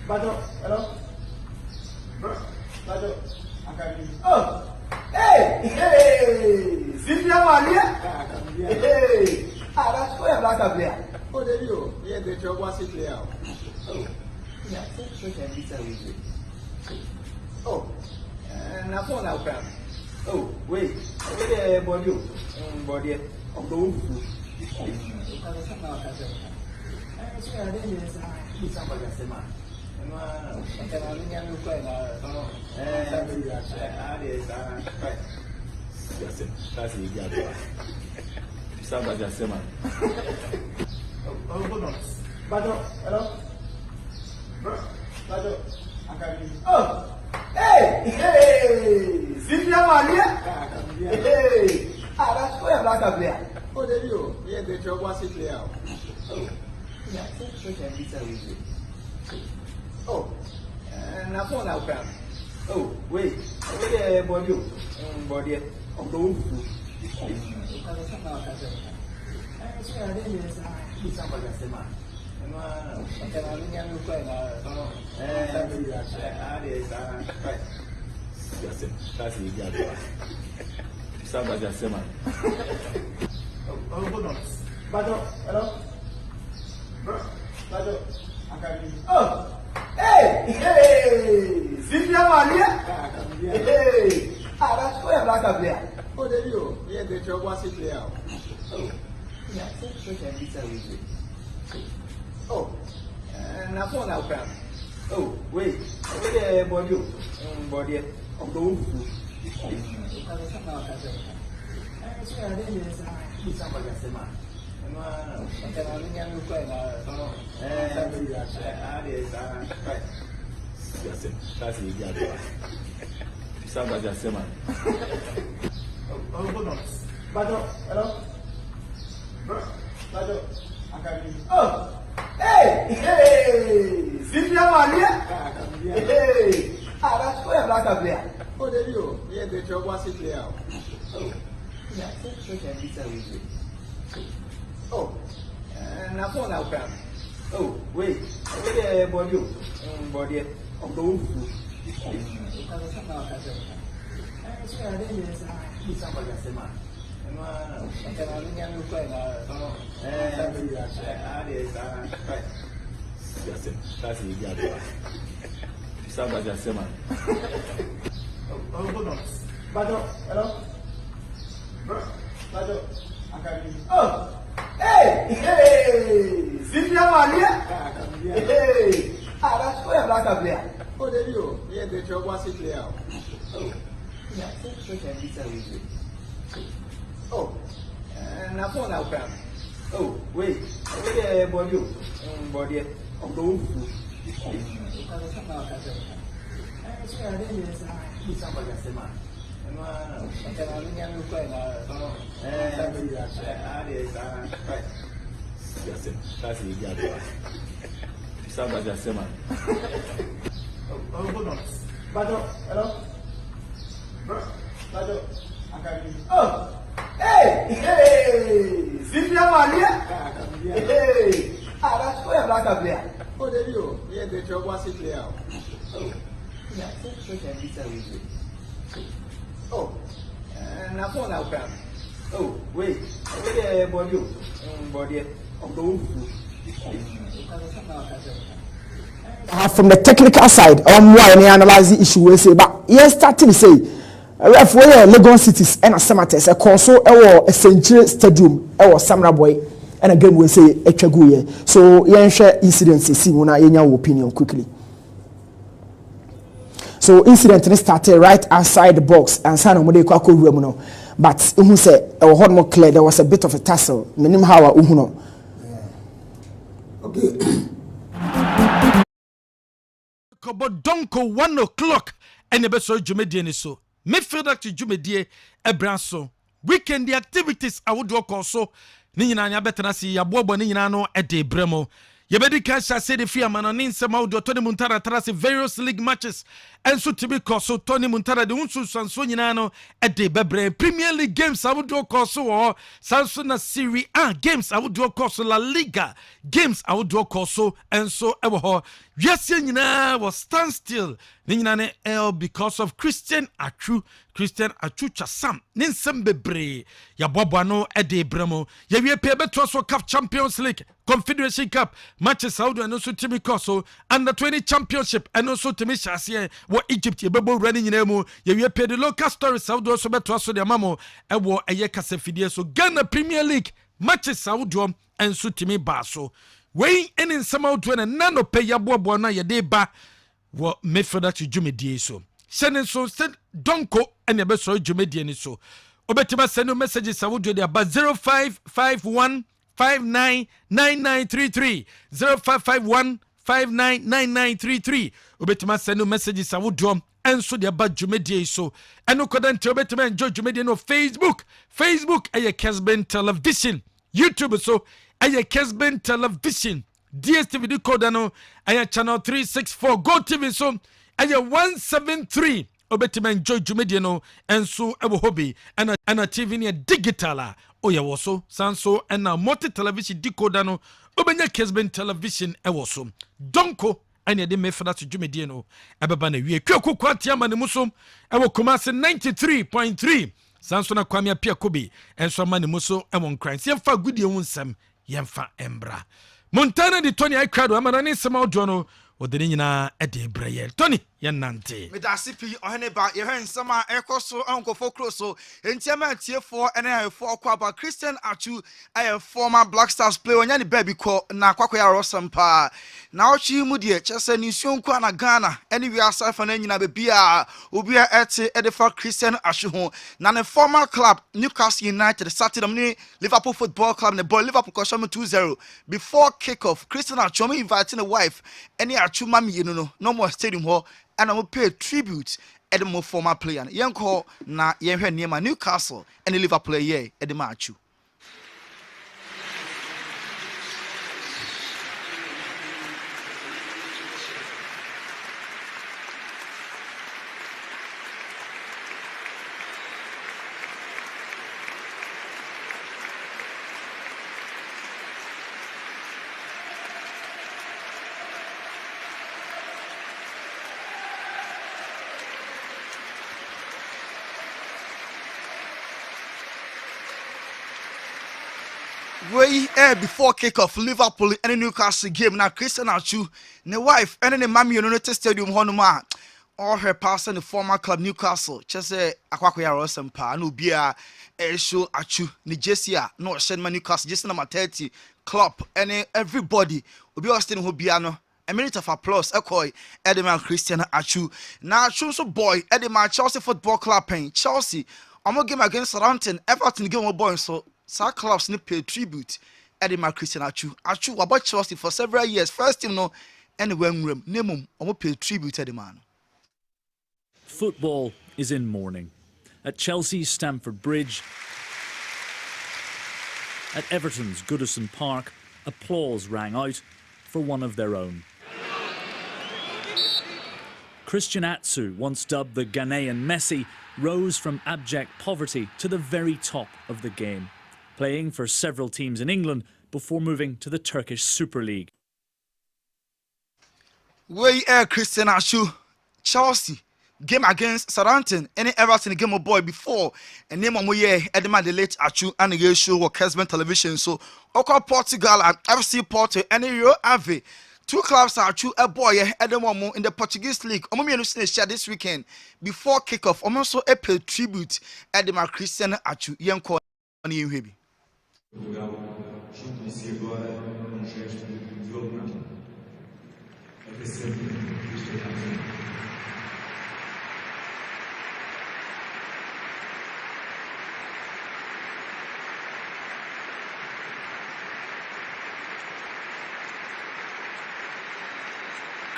Bajo, hello? Bajo, oh! Hey! Cynthia Maria? Hey! That's where Laka player. Oh, there you yeah, the job was it player. Oh, yeah, so can be service. Oh, and I phone out. Oh, wait, body, body of the wolf. Oh, hey! Cynthia Maria? Hey! That's where Laka player. Oh, there you yeah, the job was it player. Oh, yeah, so can be service. Oh, and I phone out. Oh, wait, body, body of the wolf. Oh, hey! Cynthia Maria? Hey! That's where Laka player. Oh, there you yeah, the job was it player. Oh, yeah, so can be service. Oh, and I phone out. Oh, wait, body, body of the wolf. Hello? Oh, hey! Cynthia Maria? Hey! That's where Laka player. Oh, there you yeah, the job was it player. Oh, yeah, so can be service. Oh, and I phone out. Oh, wait, body, body of the wolf. Hello? Oh, hey! Cynthia Maria? Hey! That's where Laka player. Oh, there you yeah, the job was it player. Oh, yeah, so can be service. Oh, and I phone out. Oh, wait, body, body of the wolf. Hello? Oh, hey! Cynthia Maria? Hey! That's where Laka player. Oh, there you yeah, the job was it player. Oh, yeah, so can be service. Oh, and I phone out. Oh, wait, body, body of the wolf. From the technical side, why we analyze the issue we say, but yes, starting to say, if we are Lagos cities and Asamates, a console a Century Stadium, or Samra Boy, and again we say a Chaguye. So, you share incidents, see when I in your opinion quickly. So, incident started right outside the box and San Omode Kwako Rumono, but who said, a hot more clear, there was a bit of a tussle. Minim Hawa Uhuno. Okay. But donko 1 o'clock and the best Jumedian so. Midfield to Jumedie Ebranso. Weekend the activities I would walk also. Nina better see ya bobo Nina no at de Bremo. Yebedi Kasha said the fear man on Insama do Tony Muntara Trasi various league matches. And so to be called so Tony Muntara the Unsu Sansonino at the Bebre Premier League games I would do also or Sansona Serie A games I would do also La Liga games I would do also and so ever wiase nyinaa was stand still ne nyina ne el because of Christian Atsu Chasam ne nsɛm bebree yɛboaboa no de brɛmo yɛwie pɛ bɛtoa so CAF Champions League Confederation Cup matches Saudi and also Timmy Koso under 20 championship and also Timmy Shasie what Egypt yɛbɛbɔ running nyinaa mu yɛwie pɛ the local stories Saudi also bɛtoa so de amamo ɛwɔ ɛyɛ kasafidie so Ghana Premier League matches Saudi and so Timmy Baso wey ene nsɛm awdo na nano pɛ yɛboaboa no yɛde ba wɔ Midfield to dwumadie so hyɛne so sɛ donko ɛne ɛbɛsɔre dwumadie ni so obetima send no messages awdo de aba 0551 599933 0551 599933 obetima send no messages awdo enso de aba dwumadie so eno kodante obetima enjoy dwumadie no Facebook ɛyɛ Kessben television YouTube so ɛyɛ Kessben television DSTV decoder no ɛyɛ channel 364 Go TV so ɛyɛ 173 obetima enjoy dwumadie no enso ɛwɔ hobby ana TV ne digital a oyɛ wɔ so sanso ɛna multi television decoder no obenya Kessben television ɛwɔ so donko ɛne de mefada to dwumadie no ɛbɛba na wie kwako kwatia ma ne muso ɛwɔ Kumasi 93.3 sanso na Kwame Apia Kobe enso ma ne muso ɛwɔ nkran yɛmfa gudie hu nsɛm yɛmfa embra Montana de Tony Aikrado amana ne nsɛm awdo no odene nyina ɛde brɛyɛ Tony yɛnante medasipi ohene ba yɛhwɛ nsɛm a ɛkɔso ankɔfo kroso entiama tiefo ene ayefo kwaba Christian Atsu aye former Black Stars player onya ne baby ko na kwakoya rosampa na ochi mu de kyese ni suonku na Ghana ene wi asafa na nyina bebia obia ete edefa Christian Atsu ho na ne former club Newcastle United started ne Liverpool Football Club ne boy Liverpool ko 2-0 before kick-off. Christian Atsu inviting a wife ene Atsu mami no more stadium ho and I will pay tribute at the more former player. Yanko na yenhwe niema Newcastle and the Liverpool player at the match. Way before kick-off Liverpool and Newcastle game now Christian Atsu ne wife and the mammy United Stadium honoma all her past and the former club Newcastle just say akwakoya rosempa no bia show Atsu ni Jesia no send Newcastle just number 30 club and everybody obi Austin ho bia no a minute of applause ekoi Edman Christian Atsu now so boy Edman Chelsea Football Club paying Chelsea omo game against Southampton Everton game boy so Sir clubs need pay tribute Edema Christian Atsu about Chelsea for several years. First team no anywhere room name omo pay tribute Edema. Football is in mourning. At Chelsea's Stamford Bridge, at Everton's Goodison Park, applause rang out for one of their own. Christian Atsu, once dubbed the Ghanaian Messi, rose from abject poverty to the very top of the game, playing for several teams in England before moving to the Turkish Super League. Way Christian Atsu, Chelsea game against Southampton, any Everton game of boy before, and name on Edema the late Atsu and the show or Kessben television. So, Oko Portugal and FC Porto, and Rio Ave. Two clubs are true a boy Edema in the Portuguese league. Omo share this weekend before kick-off. Almost a pay tribute Edema Christian Atsu. Yanko on you, baby. Juntam-se agora gesto de homenagem. É sempre Christian Atsu.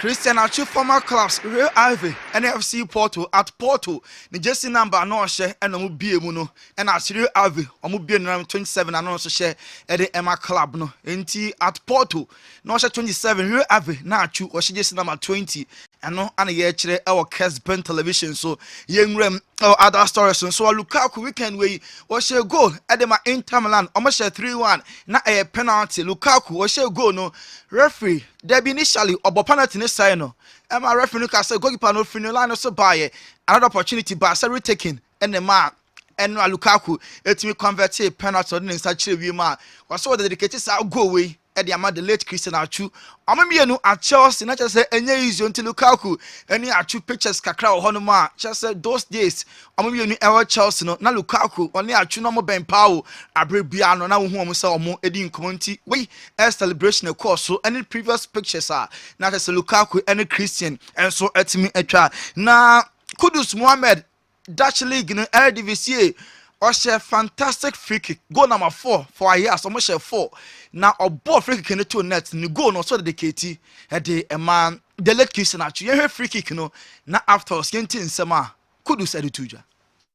Christian Atsu former clubs Real Ave and FC Porto at Porto the jersey number no share and omo bie mu no and at Real Ave omo bie number 27 and also share at the Emma club no enti at Porto no share 27 Real Ave na Atsu o share jersey number 20 ɛno ana yɛkyerɛ ɛwɔ Kessben television so yɛnwuram other stories so Lukaku weekend wei wɔhyɛ goal ɛde ma Inter Milan ɔmohyɛ 3-1 na ɛyɛ penalty. Lukaku wɔhyɛ goal no referee Debbie initially ɔbɔ penalty ne side no ɛma referee no ka sɛ goalkeeper no free no line no so baayɛ another opportunity ba sɛ retaking ɛne ma ɛno Lukaku etimi convert penalty ɔde ne nsa kyerɛ wiem a wɔsɛ wɔde dedicate saa goal wei ɛde ama the late Christian Atsu ɔmemienu a Chelsea na kyerɛ sɛ ɛnyɛ easy until Lukaku ɛne Atsu pictures kakra wɔ hɔ no ma kyerɛ sɛ those days ɔmemienu ɛwɔ Chelsea no na Lukaku ɔne Atsu no mo bɛn paa abre bia no na wohu ɔmo sɛ ɔmo edi nkɔmɔ nti wei celebration ɛkɔɔ so ɛne previous pictures a na kyerɛ sɛ Lukaku ɛne Christian ɛnso ɛtimi atwa na Kudus Mohammed Dutch League no Eredivisie ɔhyɛ fantastic free kick goal number 4 for Ajax ɔmo hyɛ 4 na ɔbɔ free kick no to net ni goal no so dedicate ɛde ɛma the late Christian Atsu yɛhwɛ free kick no na after yɛnti nsɛm a Kudus ɛde to dwa.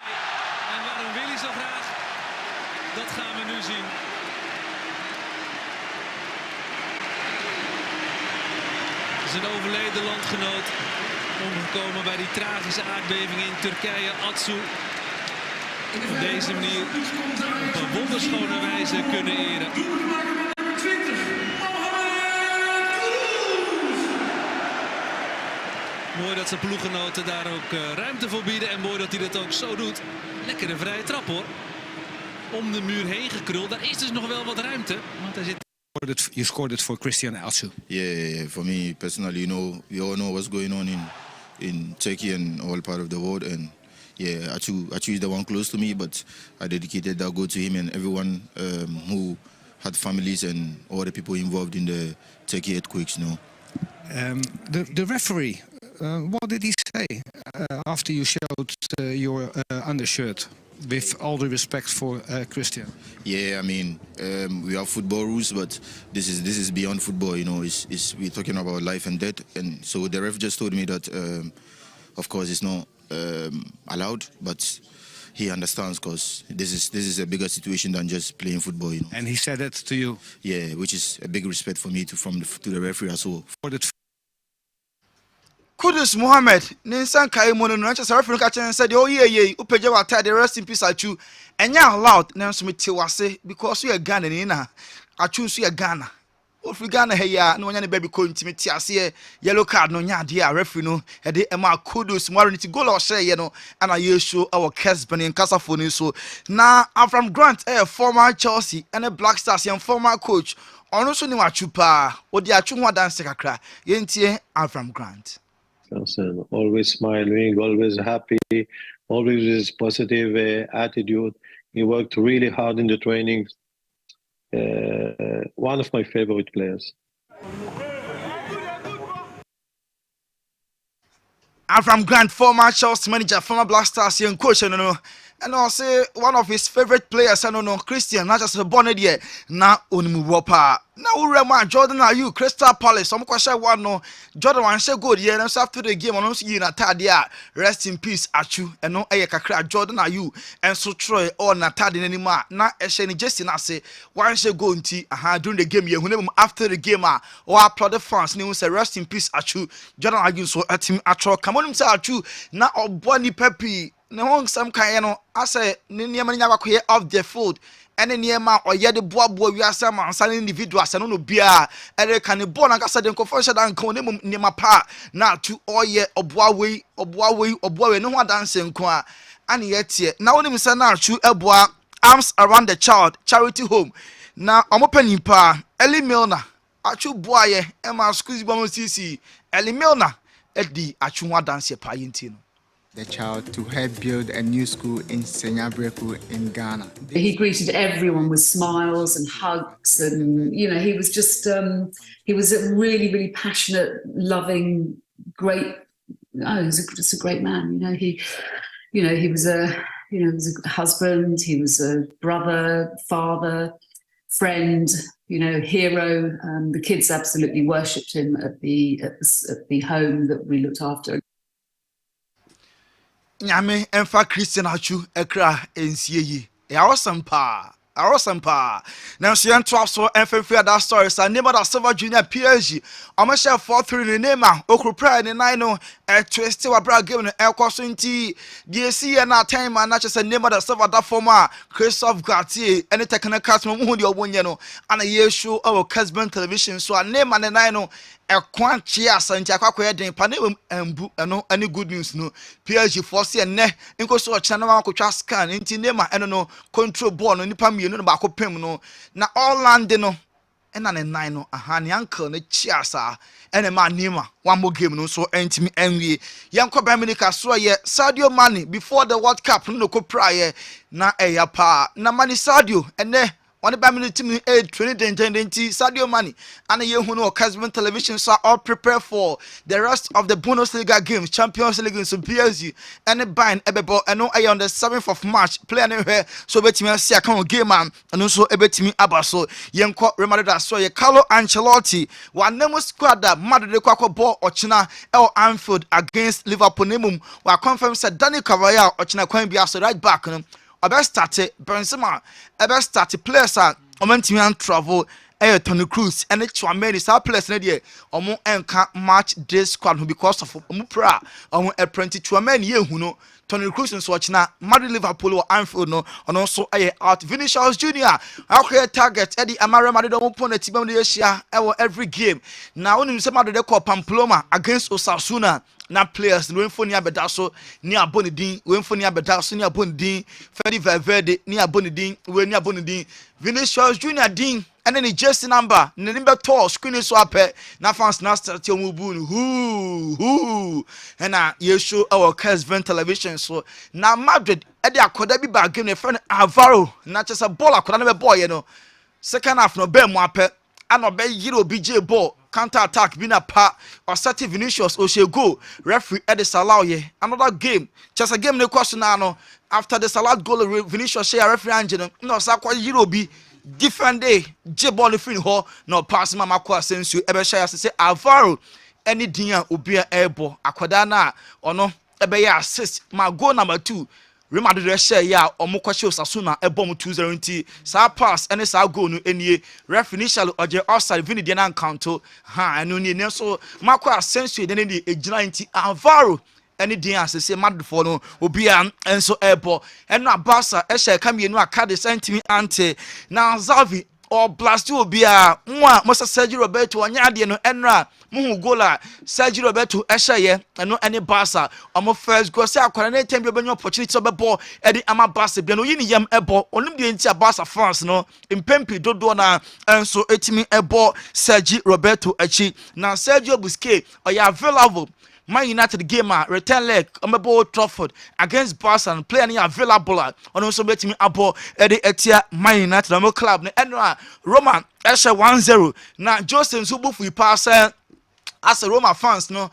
En waarom wil hij zo graag? Dat gaan we nu zien. Zijn overleden landgenoot omgekomen bij die tragische aardbeving in Turkije, Atsu. Op deze manier op een wonderschone wijze kunnen eren. Mooi dat zijn ploeggenoten daar ook ruimte voor bieden en mooi dat hij dat ook zo doet. Lekkere vrije trap hoor. Om de muur heen gekruld. Daar is dus nog wel wat ruimte, want hij zit. You scored it for Christian Atsu. Yeah, for me personally, we all know what's going on in Turkey and all part of the world, and yeah, Atsu is the one close to me, but I dedicated that goal to him and everyone who had families and all the people involved in the Turkey earthquakes. The referee, what did he say after you showed your undershirt? With all the respect for Christian. Yeah, I mean, we have football rules, but this is beyond football. We're talking about life and death, and so the ref just told me that, of course, it's not allowed, but he understands because this is a bigger situation than just playing football. And he said that to you. Yeah, which is a big respect for me to the referee as well. Kudus Mohammed Ninsan Kaimono no nche referee ka chen said oh yeah upeje wata the rest in peace Atsu enya allowed na nso meti wase because you are Ghana ni na Atsu nso ya Ghana of Ghana he ya no nya ne baby ko ntimeti ase yellow card no nya de a referee no e de ema Kudus Mohammed nti goal o share ye no ana ye show our Kessben in Kasafo ni so na Avram Grant former Chelsea and a Black Stars and former coach ono so ni Atsu pa odi Atsu ho dance kakra yentie Avram Grant. Always smiling, always happy, always with his positive attitude. He worked really hard in the trainings. One of my favorite players. I'm from Grant, former Chelsea manager, former Black Stars young coach, and I'll say one of his favorite players, I don't know, Christian, not just a bonnet yet, now Unimuwapa. Now Rema, Jordan, are you Crystal Palace? Some question one no, Jordan one say good, yeah, and after the game, I don't see you in a tadia. Rest in peace, Atsu, and no Ayaka, Jordan, are you, and so Troy or Natadi anymore. Now, Asheni Jesse, I say, one say go into during the game, you know, after the game, or applaud the fans, and say, rest in peace, Atsu, Jordan, are you so at him, Atro, come on, say Atsu, now, or Bonnie Pepe. No some kind I say nneɛma nya bakɔ off the field ɛne nneɛma ɔyɛ de boaboa wiase ma ansa individuals ɛno no bia ɛde kan bɔ na kasa de nkɔfɔ hyɛ dan kan ne nneɛma pa na to ɔyɛ ɔboa wei ne ho adanse nko a ane yɛtie na wonim sɛ na Atsu ɛboa Arms Around the Child charity home na ɔmo panin pa Eli Milner Atsu boa yɛ ɛma schools bɔ mo sisi Eli Milner ɛdi Atsu ho adanse pa yɛntie no. The child to help build a new school in Senyabreku in Ghana. He greeted everyone with smiles and hugs, and he was just he was a really, really passionate, loving, great. Oh, he was just a great man. He was a husband, he was a brother, father, friend. Hero. The kids absolutely worshipped him at the home that we looked after. Nyame emfa Christian Atsu ekra ensie yi. Ya awesome pa. Arosampa. Now she and 12 so FFA that story. So name of Silver Junior PSG. I'm a share 4-3 in the name. Okupra and I know a twist to a brag given air crossing tea. DSC and our time and not just a name of the Silver that former Christophe Gatier and the technical customer who you won, and a year show our Kessben television. So I name and I know. A quantia santi akwakoye den panem embu eno any good news no PSG force ne nko so channel akotwa scan nti nema eno no control ball no nipa mienu no ba kopem no na all land no ena ne nine no aha ne uncle ne chiasa ene ma nema one more game no so entimi enwie yenko ba minika so ye Sadio Mane before the World Cup no ko praye na eya pa na Mane Sadio ene one by minute team 20 Sadio Mane and you who know Kessben television so all prepare for the rest of the Bundesliga games, Champions League in PSG and a bind ebebo and no on the 7th of March play anywhere so bet me see account game man and also ebet me abaso yenko remember so ye Carlo Ancelotti one name squad that Madrid kwako ball ochina El Anfield against Liverpool nemum wa confirm said Dani Carvajal ochina kwan bia so right back no Ebe start Benzema ebe start players a omentimi an travel Tony Cruz and Chouameni sa players na dey omo enka match day squad because of omo pra omo apprentice Chouameni ye hu no Tony Cruz nso ochina Madrid Liverpool or Anfield no ono so out Vinicius Junior okay target Eddie Amara Madrid omo pon na tibam dey share every game na onim se Madrid dey call Pamplona against Osasuna na players no enfoni abeda so ni abonidin we enfoni abeda so ni abonidin Fede Valverde ni abonidin we ni abonidin Vinicius Junior din ene ni jersey number ne nimbe to screen so apɛ na fans na start omubu no hu ena ye show our Kessben television so na Madrid e de akoda bi ba game ne friend Alvaro na chesa ball akoda na be boy no second half no be mu apɛ ana be yiri obi je ball counter attack bi na pa Osati Vinicius Oshego referee at the Salah ye another game just a game ne question na no after the Salah goal Vinicius share referee angel no sa kwa yiri obi different day je ball free ho no pass mama kwa sensu ebe share say Alvaro any dia obi a ebo akoda na ono ebe ya assist ma goal number 2 Real Madrid share ya omukwachi Osasuna ebom 2-0 sa pass ene sa goal no enie ref initial oje offside vini dia na counto ha eno ni ne so makwa sensu de ne ejina nti Alvaro ene dia asese Madrid for no obia enso ebo eno abasa e share kamienu akade sentimi ante na Xavi or blast obia nwa Moses Sergio Roberto anya de no enra muhu gola Sergio Roberto ehye eno ene Barca omo first goal say akwara na time bi obenyo opportunity obebo e di ama Barca bia no yini yam ebo onum de ntia Barca fans no impempi dodo na enso etimi ebo Sergio Roberto achi na Sergio Busquets oya available Man United game return leg Old Trafford against Barca and play any available on also bet me abo Eddie Etia Man United no club ne enra Roma esha 1-0 na Jose Nsubu fu pass as a Roma fans no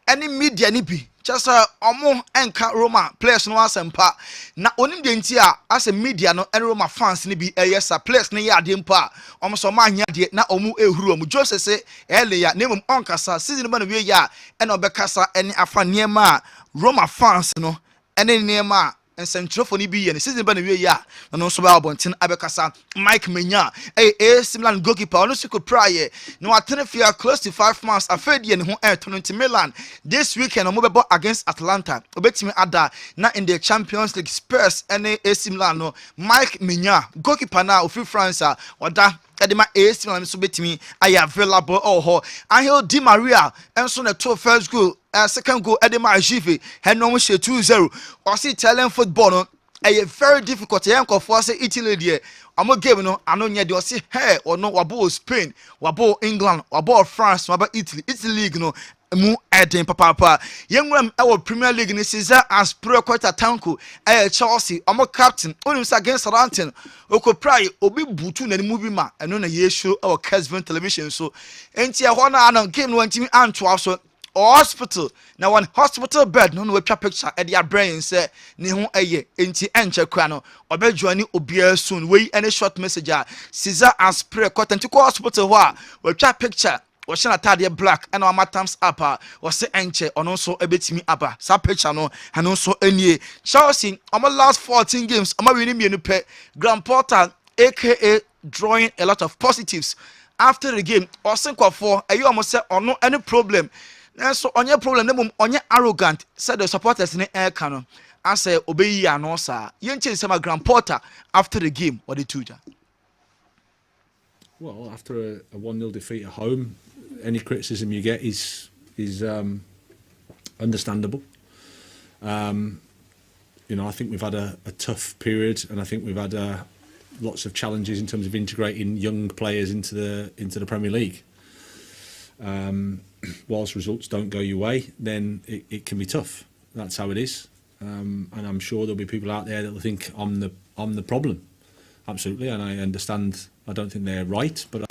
any media ni bi just omo enka Roma players no asempa na onim de ntia as a media no and Roma fans ni bi yes players ne ya de mpa omo so ma anya de na omu ehuru omu Jose say ya name onkasa season ba no we ya and obekasa any afa niema Roma fans no ene niema ensentrofo ni bi ye ne season ba no we ya no so ba abontin abekasa Mike Menya AC Milan goalkeeper ono siko praye no atenefia close to 5 months afedie ne ho 20 Milan this weekend omo bebo against Atlanta obetimi ada na in the Champions League Spurs ene AC Milan no Mike Menya goalkeeper na ofi France oda edema AC Milan so betimi aya available ho Angel Di Maria enso na to first goal second goal edema Juve henom she 2-0 or see Italian football no very difficult yanko for say Italy there amo game no ano nya de say hey or no wabo Spain wabo England wabo France wabo Italy league no mu eden papa yenwam our Premier League ni Cesar as pro quarter tanko Chelsea amo captain onim say against Southampton okoprai obi butu na ni mu bi ma eno na ye show our Kessben television so enti e ho na an game no antimi anto so hospital na one hospital bed no we twa picture e dia brain say ne ho eye enti enche kwa no obejuani obia soon we any short message Cesar as pray content ko hospital ho a we twa picture we shina tade black and our thumbs up we say enche ono so ebetimi aba sa picture no ano so enie Chelsea our last 14 games our win mienu pe Grand Portal aka drawing a lot of positives after the game. Osinko for you almost say or no any problem. So on your problem, on your arrogant, said the supporters in the air canon. I say obey ya no sir. You change some Grand Porter after the game. What did you do? Well, after a 1-0 defeat at home, any criticism you get is understandable. You know, I think we've had a tough period, and I think we've had lots of challenges in terms of integrating young players into the Premier League. Whilst results don't go your way, then it can be tough. That's how it is, and I'm sure there'll be people out there that will think I'm the problem. Absolutely, and I understand. I don't think they're right, but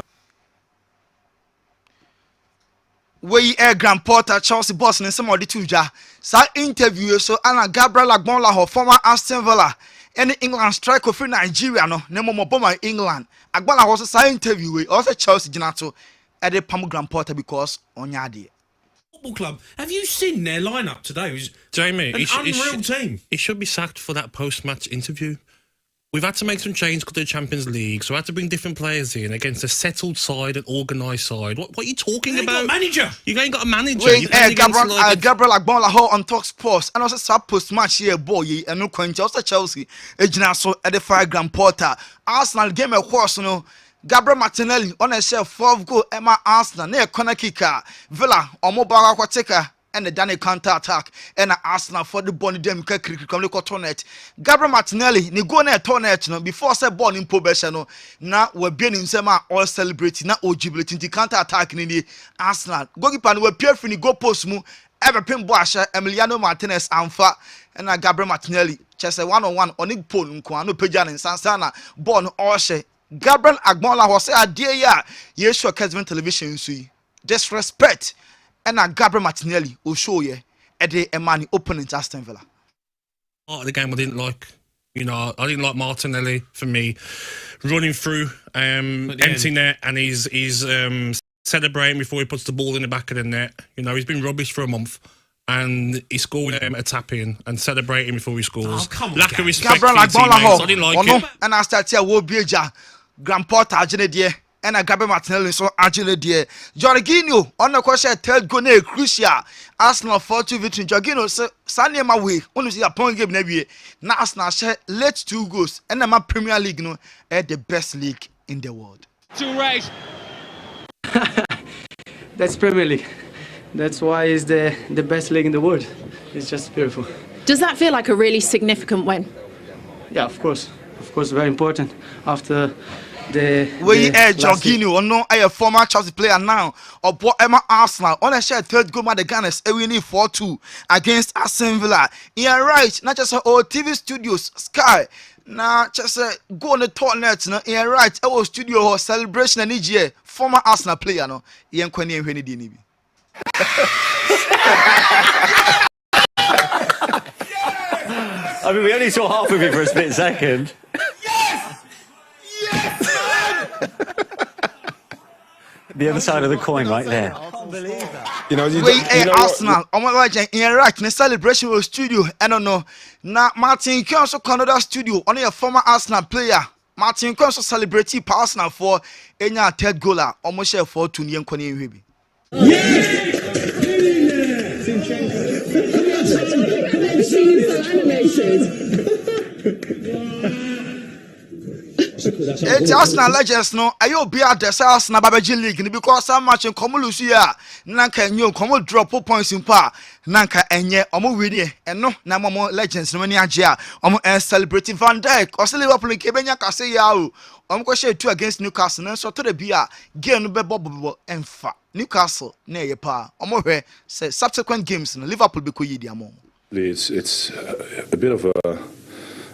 we Grand Porter Chelsea boss and some of the two interview so Anna Gabriel Agbonla, former Aston Villa, any England striker for Nigeria no more bomber England. Agbonla was a interview also Chelsea Jinato at the Pam Grand Porter because on Yadi. Football club. Have you seen their lineup today? It was Jamie, an unreal team. He should be sacked for that post-match interview. We've had to make some changes to the Champions League, so we had to bring different players in against a settled side, an organised side. What are you talking about? Got a manager. You ain't got a manager. Wait, Gabriel Agbonla on Talk Sports, and also sub post match here, boy, and no coin. Also Chelsea, so at the 5 Grand Porter, Arsenal game a course, no. Gabriel Martinelli on a share 4 goal. Emma Arsenal near corner kicker, Villa or mobile taker. And the Danny counter attack and Arsenal for the Bonnie Dem Tournament. Gabriel Martinelli, ni go na tournament no before say ball in probation no na we be in sema all celebrating na jubilating the counter attack in the Arsenal. Goalkeeper no we pure free go post mu ever pin ball Emiliano Martinez amfa and Gabriel Martinelli chese 1-on-1 on the pole nko no pagya ne sansa na ball no all share. Gabriel Agbonla was say adie ya ye show Kessben television so disrespect. And Gabriel Martinelli will show you at the Emani opponent Aston Villa. Part of the game I didn't like. You know, I didn't like Martinelli for me running through empty net, and he's celebrating before he puts the ball in the back of the net. You know, he's been rubbish for a month. And he scored a tap in and celebrating before he scores. Oh, come on, lack of respect for Gabriel his teammates. I didn't like it. And I start here, will be a Grand Porter, Ajene and Gabriel Martinelli, so Ajene dear. Jorginho, on the question, third goal, crucial. Arsenal 4-2 victory. Jorginho, Sunday my way. Only see a point game never. Now Arsenal share late 2 goals. And the Premier League, no, at the best league in the world. To race. That's Premier League. That's why it's the best league in the world. It's just beautiful. Does that feel like a really significant win? Yeah, of course, very important. After the Jorginho, no, a former Chelsea player now, or Emma Arsenal on a share third goal by the Gunners, winning 4-2 against Aston Villa. Yeah, right. Not just our TV studios, Sky. Now, just go on the tournament. No, yeah, right. Our studio celebration and EGA former Arsenal player. No, yeah, Kwenye Hweni Dinibi. I mean, we only saw half of it for a split second. Yes! Yes! The other side of the coin right there. I can't believe that. You know, Arsenal. Oh my God, in Iraq, the celebration was studio. I don't know. Now, Martin Kionso Canada studio, only a former Arsenal player. Martin Kionso celebrating Arsenal for any third goaler, almost share 4-2 Nyan Kwenye Hwebi. It's Arsenal legends no ayo be at the Arsenal Babaji League because some match in Komulusia nanka enyo komo drop points in pa nanka enye omo win and no na momo legends no mani agye omo celebrating Van Dijk or Liverpool kebenya kase ya o omo ko share 2 against Newcastle no so to the bia game no be bobo emfa Newcastle na ye pa omo hwe say subsequent games no Liverpool be ko yidi amo. It's a bit of a,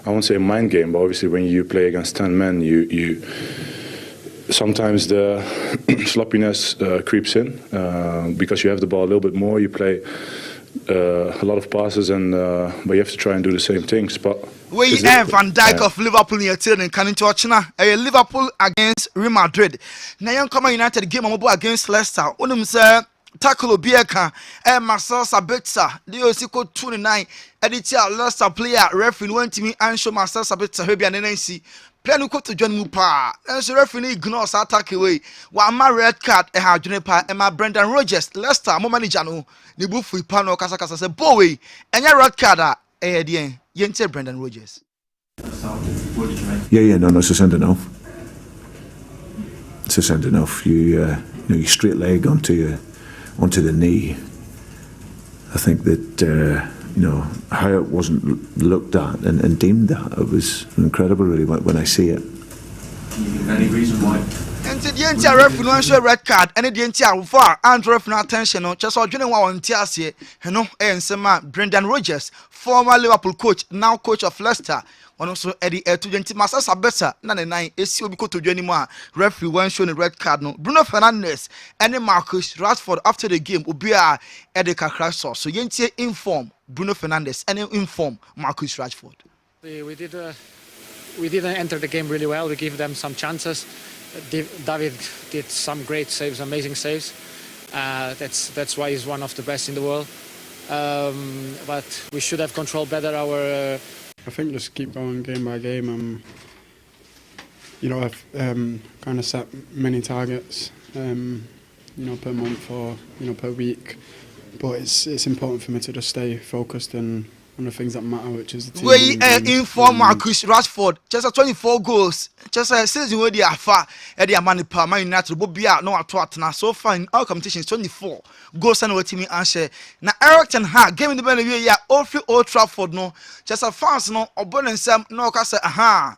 I won't say a mind game, but obviously when you play against 10 men, you sometimes the sloppiness creeps in because you have the ball a little bit more. You play a lot of passes, and but you have to try and do the same things. But we have Van Dijk of Liverpool near turn and coming to China. Liverpool against Real Madrid. Now, United game against Leicester. Say tackle Obieka and Marcel Sabitzer. The Osiko 29 editor Leicester player referee went to me and show Marcel Sabitzer Hebi and NNC. Player no to John Mupa. And so referee ignores attack away. While my red card and how Juniper and my Brendan Rodgers Leicester mo manager no ni bufu pano kasa say boy and your red card the yente Brendan Rodgers. Yeah, no, it's a send enough. It's a send enough. You your straight leg onto the knee. I think that how it wasn't looked at and deemed that, it was incredible really when I see it. Any reason why? And the entire referee no show red card and the entire for and referee attention no just odwene wa on tiase no ensema Brendan Rodgers, former Liverpool coach, now coach of Leicester. One also Eddie to the Marcel Sabitzer na ne nine esi obi ko to dwani mu a referee wan show the red card no Bruno Fernandes and Marcus Rashford after the game obi a Eddie kakra so yentie inform Bruno Fernandes and inform Marcus Rashford. We didn't enter the game really well. We gave them some chances. David did some great saves, amazing saves. That's why he's one of the best in the world. But we should have controlled better our. I think just keep going game by game. I've kind of set many targets, per month or per week. But it's important for me to just stay focused on the things that matter, which is the team. We inform Marcus Rashford just 24 goals. Just season where they are far at the money per Man United. Bobia no at so far in all competitions 24 goals and what team answer. Now Eric Ten Hag game in the Beneview ya Old Trafford no. Just a fans no obonen sam no ka say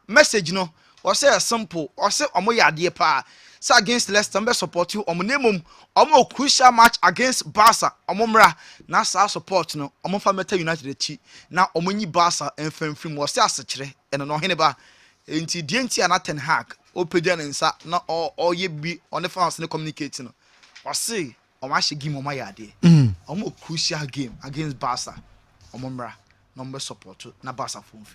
message no. Or say simple or say omo ya de pa. So against Leicester, be support you omo crucial match against Barca. Omomra na sa support no. Omo fa Meta United chi. Na omo nyi Barca enfrem wo say asechire eno no hene ba. Enti dienti ana Ten Hag opedia nsa na o ye bi on the fans ne communicate no. O say omo ahye game omo ya de. Omo crucial game against Barca. Omomra number support na Barca phone.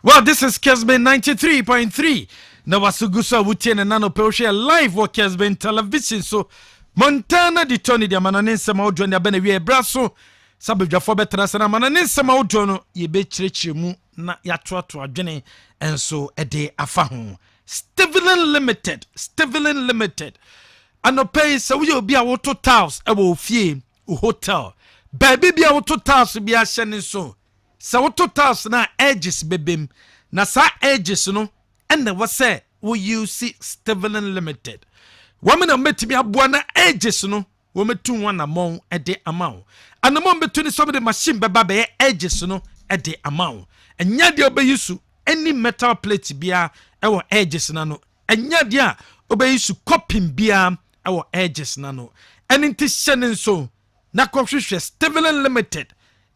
Well, this is Kessben 93.3. Na wasugusa wutie na nano pe live wa Kessben television so Montana di Tony di amananense ma odwo ne abana wie braso sabedwafo betena sana amananense ma odwo no ye be kirekire mu na yatoato adwene enso ede afa ho. Steven Limited anope se wo obi a woto tiles e wo fie hotel baby bia woto tiles bia hye ne so se woto tiles na edges bebem na sa edges no ene wo se wo use Steven Limited. Woman metimi aboa na edges no wo metu wana mon ede amount anamon betu ni some the machine beba be edges no ede amount enya de obeyusu any metal plate bia ewo edges na no enya de a obeyusu coping bia ewo edges na no enti hye so na kohwehwe Steven Limited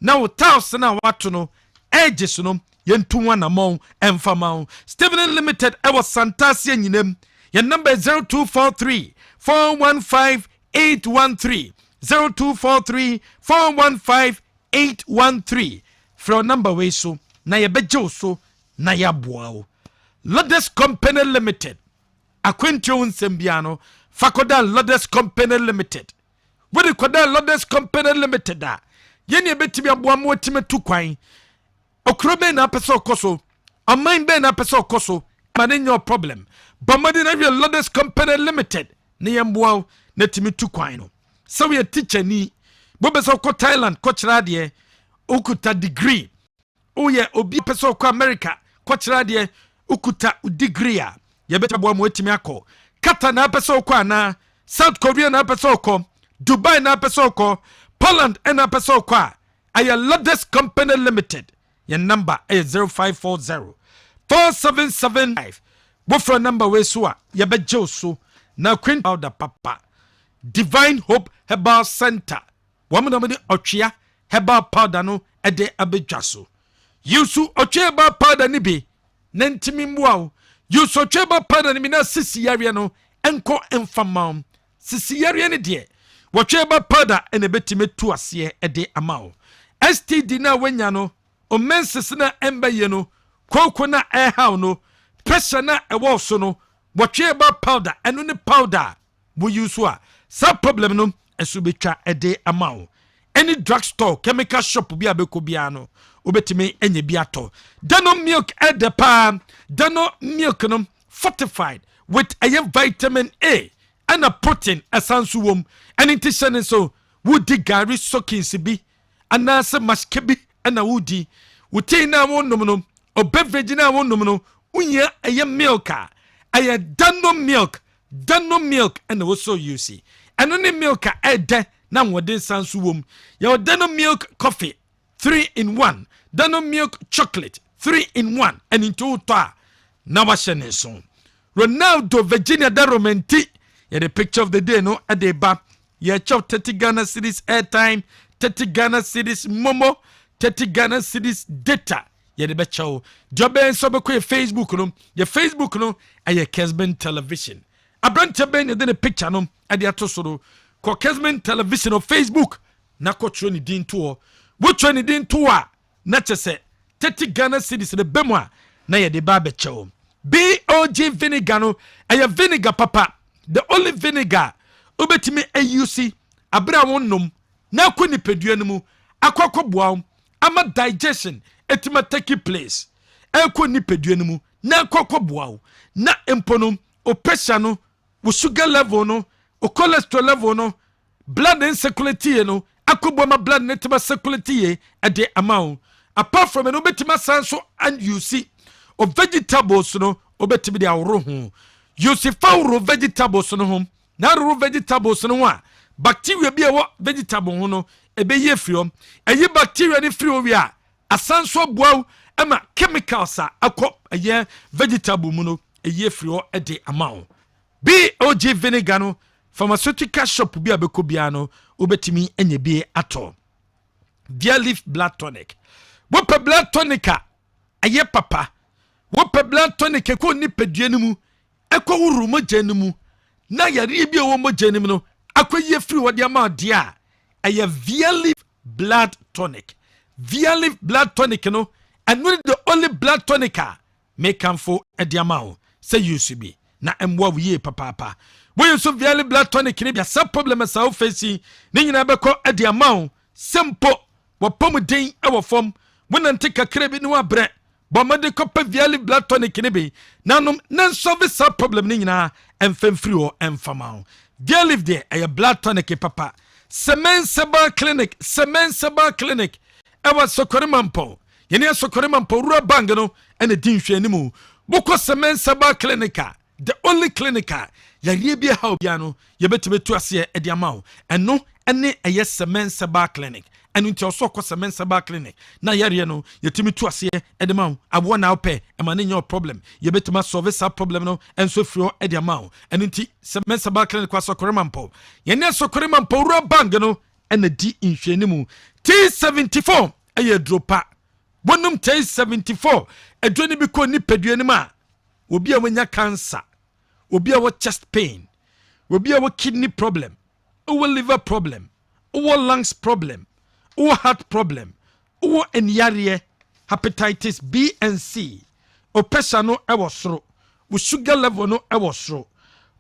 na wo tiles na wato no edges no yentu wana mon emfama Steven Limited ewo Santasia nyinem. Your number is 0243 415 813 0243 415 813. From number way so na ye bejo so na ya boa. Lodes Company Limited. Akwentio nsembiano fakoda Lodes Company Limited. Wodi koda Lodes Company Limited da. Yeni ebetimi aboa mo time tu kwan. Okrobe na pese okoso. Amain be na pese okoso. Man your problem. Bamadi na we Lodes Company Limited. Ne yemboa na timi tu kwan no. So we teacher ni bobeso ko Thailand ko chirade ukuta degree. Oye obi peso ko America ko chirade ukuta degree a. Ye beta boa mo timi akọ. Qatar na peso ko ana, South Korea na peso ko, Dubai na peso ko, Poland na peso ko a. Aya Lodes Company Limited. Your number is 0540 4775. Wofra number we so a ye beje so na Queen Powder Papa. Divine Hope Herbal Center. Woman de Ochia Herbal Powder no ede abedwaso. Yusu Ochia Herbal Powder ni bi nantimi mboa. Yusu Ochia Herbal Powder ni na sisi yare no enko enfama. Sisi yare ni de. Ochia Herbal Powder ene betime tu ase ede amao. STD na wenya no o menses na embaye no koko na ehaw no pressure na ewo so no Ochia Herbal Powder eno ne powder wo use a sa problem no ɛso betwa ɛde ama wo any drugstore chemical shop bi abeko bia no obetime enye bi ato dano milk at the palm dano milk no fortified with a vitamin A and a protein asansu wom and intisane so woody gari soaking sibi anase maskebi and a woody would na won no or beverage na won no unya a milka a dano milk and also you see and only milk a na wodin sansu wom your dano milk coffee 3 in 1 dano milk chocolate 3 in 1 and into ta na washene so Ronaldo Virginia Daromenti yeah the picture of the day no at the ba yeah chop 30 Ghana cedis airtime 30 Ghana cedis momo 30 Ghana cedis data yeah the becho job en so be ko Facebook no your Facebook no aye Kessben television abrante ben the picture no at the atosoro ko Kessben television or Facebook na ko tro ni din to wo tro ni din to a na chese 30 Ghana cedis the bemwa na ye de ba becho BOG vinegar no aya vinegar papa the only vinegar obetime AUC abra wonnom na ko nipadua no mu akwakoboa ama digestion etima take place eko nipadua no mu na akwakoboa na empono o pressure no wo sugar level no o cholesterol level no blood insecurity no akoboa ma blood netima circulate e de amount apart from no betima sanso and you see of vegetables no obetimi de awro ho yosifa vegetables no ho na ro vegetables no a bacteria bi ewo vegetable ho no ebeye friom eyi bacteria ni fri owi a asanso boaw ema chemicals a akọ eye vegetable mu no eye frio e de amount BOG vinegar no pharmaceutical shop bi abeko bia no obetimi enye bi ato Dear Leaf blood tonic wo pe blood tonic a eye papa wope blood tonic ko ni pedua ni mu ekọ wuru mogya ni mu na yare bi wo mogya ni mu no akoye free wode ama de a eye Leaf blood tonic Leaf blood tonic no and no the only blood tonic make am for de ama o say you should be na emwa wiye papa when you so Leaf blood tonic ni bia some problem sa o face ni nyina bekọ de ama o simple wo pomuden e wo fom wonante kakra bi ni wa bre bomade kopa Leaf blood tonic ni be nanom nan solve sa problem ni nyina emfem free o emfama Leaf there a blood tonic papa Semen Seba clinic ewa Sokorimampo yene Sokorimampo ruwa bang no ene din hwe ni mu boko Semen Seba clinica the only clinica ya riebie ha obia no ye betime tu ase e dia mawo eno ene eye Semen Seba clinic enu nti oso ko Semen Seba clinic na yare no yetimi tu ase e de mawo abo na ope e ma no problem ye betima solve sa problem no enso frio e dia mawo enu nti Semen Seba clinic kwa Sokorimampo yene Sokorimampo ruwa bang no ene di nhwe ni mu T74 eye dropa bonum T74 edwani bi ko ni pedua ni ma obi a wanya cancer obi a wo chest pain obi a wo kidney problem o liver problem o lungs problem o heart problem o enyare hepatitis B and C o pressure no e wo soro o sugar level no e wo soro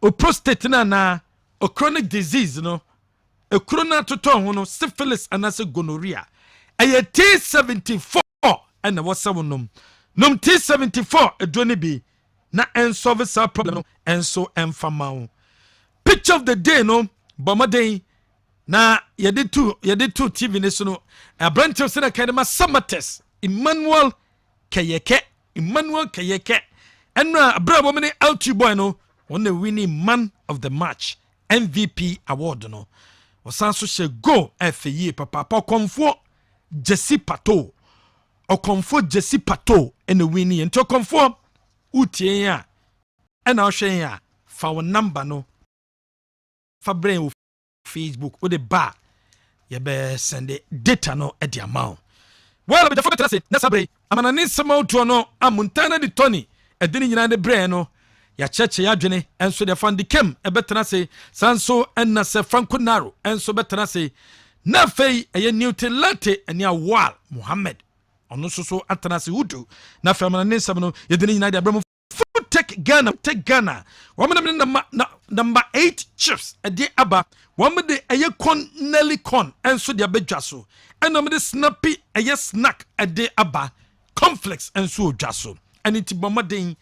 o prostate na o chronic disease no e corona toton ho no syphilis anase gonorrhea aye T74 and what's nom T74 edwani bi na ensolve sa problem no enso emfama picture of the day no bomaden na yede two TV ne so no abrantew se na kadema samates Emmanuel Kayeke enna abrabo me ne Atsu boy no on the winning man of the match MVP award no osanso she go FA papa komfo Jesse Pato okomfo Jesse Pato ene winning ento komfo utie ya ena ohwen ya fa wo number no fa brain wo Facebook wo de ba ye be send data no e dia mawo well be the focus say na sabre amana ni sama uto no amuntana di Tony edini nyina de brain no ya cheche ya dwene enso de fan de kem e betena say sanso enna se Franco Naro enso betena say na fei eye Newton Latte eni awal Muhammad ono so atana se hudu na famana ne sam no yedini nyina de abramo take Ghana woman na number 8 chips ade aba one me de eye con nelly con enso de abedwa so eno me de snappy eye snack ade aba complex enso odwa so eni ti bomoden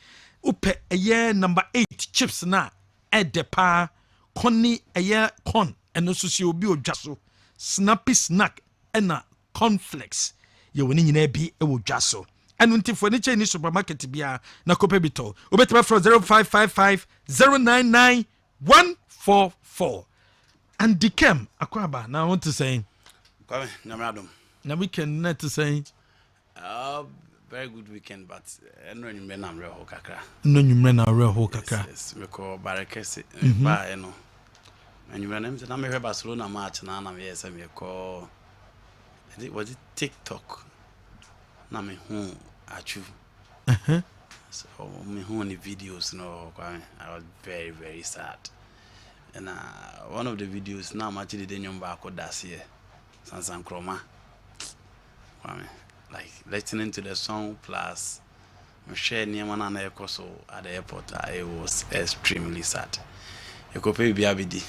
upe eye number 8 chips na ede pa koni eye con eno so si obi odwa so snappy snack ena conflex ye woni nyina bi e wodwa so enu ntifo ni che ni supermarket bia na kope bito obetema from 0555 099 144 and Dikem akwaba. Now I want to say Kwame Namadum. Now weekend net to say very good weekend, but no you men am real kakra. No you men are real kakra. Yes, we call Barakesi ba no. And you men say na me Barcelona match na yes me call was it TikTok. Na me hu Atsu. So me hu the videos no Kwame. I was very very sad. And one of the videos now actually the nyumba ako das here Sansan Kroma. Like listening to the song plus me share near man na ekoso at the airport. I was extremely sad. You could pay biabidi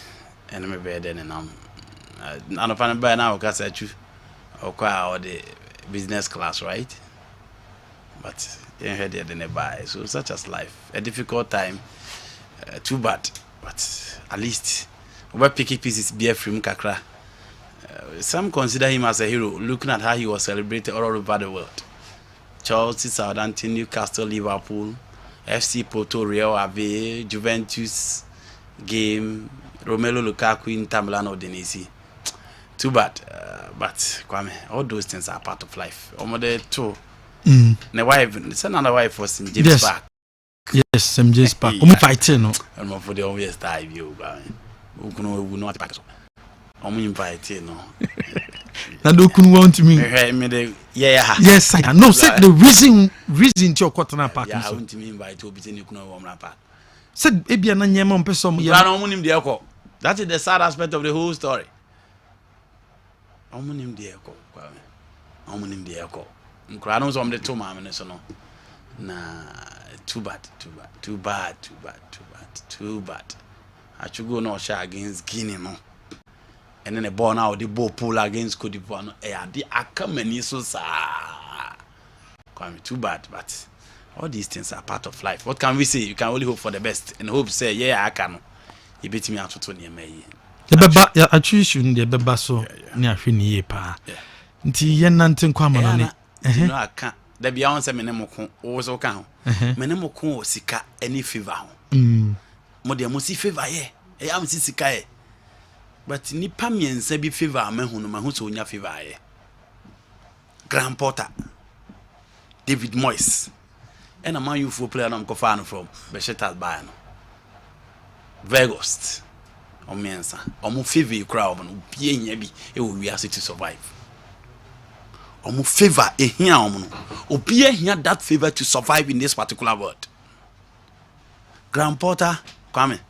and me be then and I'm fan by now cuz Atsu or the business class, right? But you heard it in a buy. So such as life. A difficult time. Too bad. But at least over picky pieces beer from kakra. Some consider him as a hero, looking at how he was celebrated all over the world. Chelsea, Southampton, Newcastle, Liverpool, FC Porto, Real Ave, Juventus game, Romelu Lukaku in Milan Denisi. Too bad, but Kwame, all those things are part of life. Omode too. The wife, it's another wife was in James Park. Yes, some James Park. Fighting no. And for the obvious time, you will not back. Invite no. Now do couldn't want me. Yeah. Yes, I know. Said the reason to your quarter park. Yeah, I want to invite you to you know park. Said maybe an anyam person. That is the sad aspect of the whole story. Omunim de eko Kwame. Omunim de eko. Nkrano so the two man so no. Na too bad. I should go no share against Guinea no. And then the ball now the ball pull against Cote d'Ivoire no. The akamani so sa. Kwame, too bad, but all these things are part of life. What can we say? You can only hope for the best and hope say yeah I can. You beat me out to 20 me. The baba ya attrition the baba so ni ahwe ni ye pa. Nti ye nante kwama no ne. No aka. Da bia won se me ne moko wo so ka ho. Me ne moko sika any favor ho. Mo de mo si favor ye. E am si sika ye. But ni pa miensa bi favor me hu no ma hu so onya favor ye. Grand Porter. David Moyes. And a man you for player I'm fan from Besiktas Bayern. Vegas. Omensa. Omo favor crowd no bie nya bi e wo wiase to survive. Omo favor e hia omo no. Obi hia that favor to survive in this particular world. Grand Porter Kwame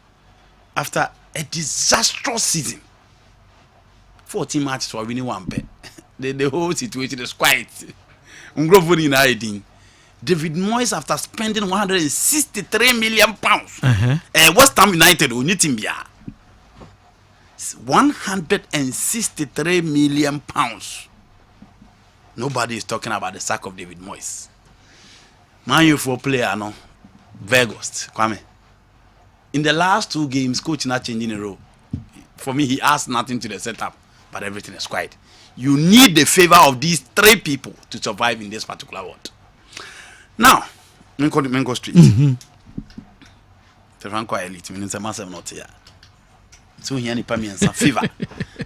after a disastrous season. 14 matches for winning one bet. The whole situation is quiet. Ungrofoni na edin. David Moyes after spending 163 million pounds. West Ham United Onitimbia. 163 million pounds. Nobody is talking about the sack of David Moyes. Man U for player no. Vegas, Kwame. In the last 2 games, coach not changing a role. For me, he asked nothing to the setup, but everything is quiet. You need the favor of these 3 people to survive in this particular world. Now, Minko Street. Franco elite, means a massive not here. So he any permanent favor.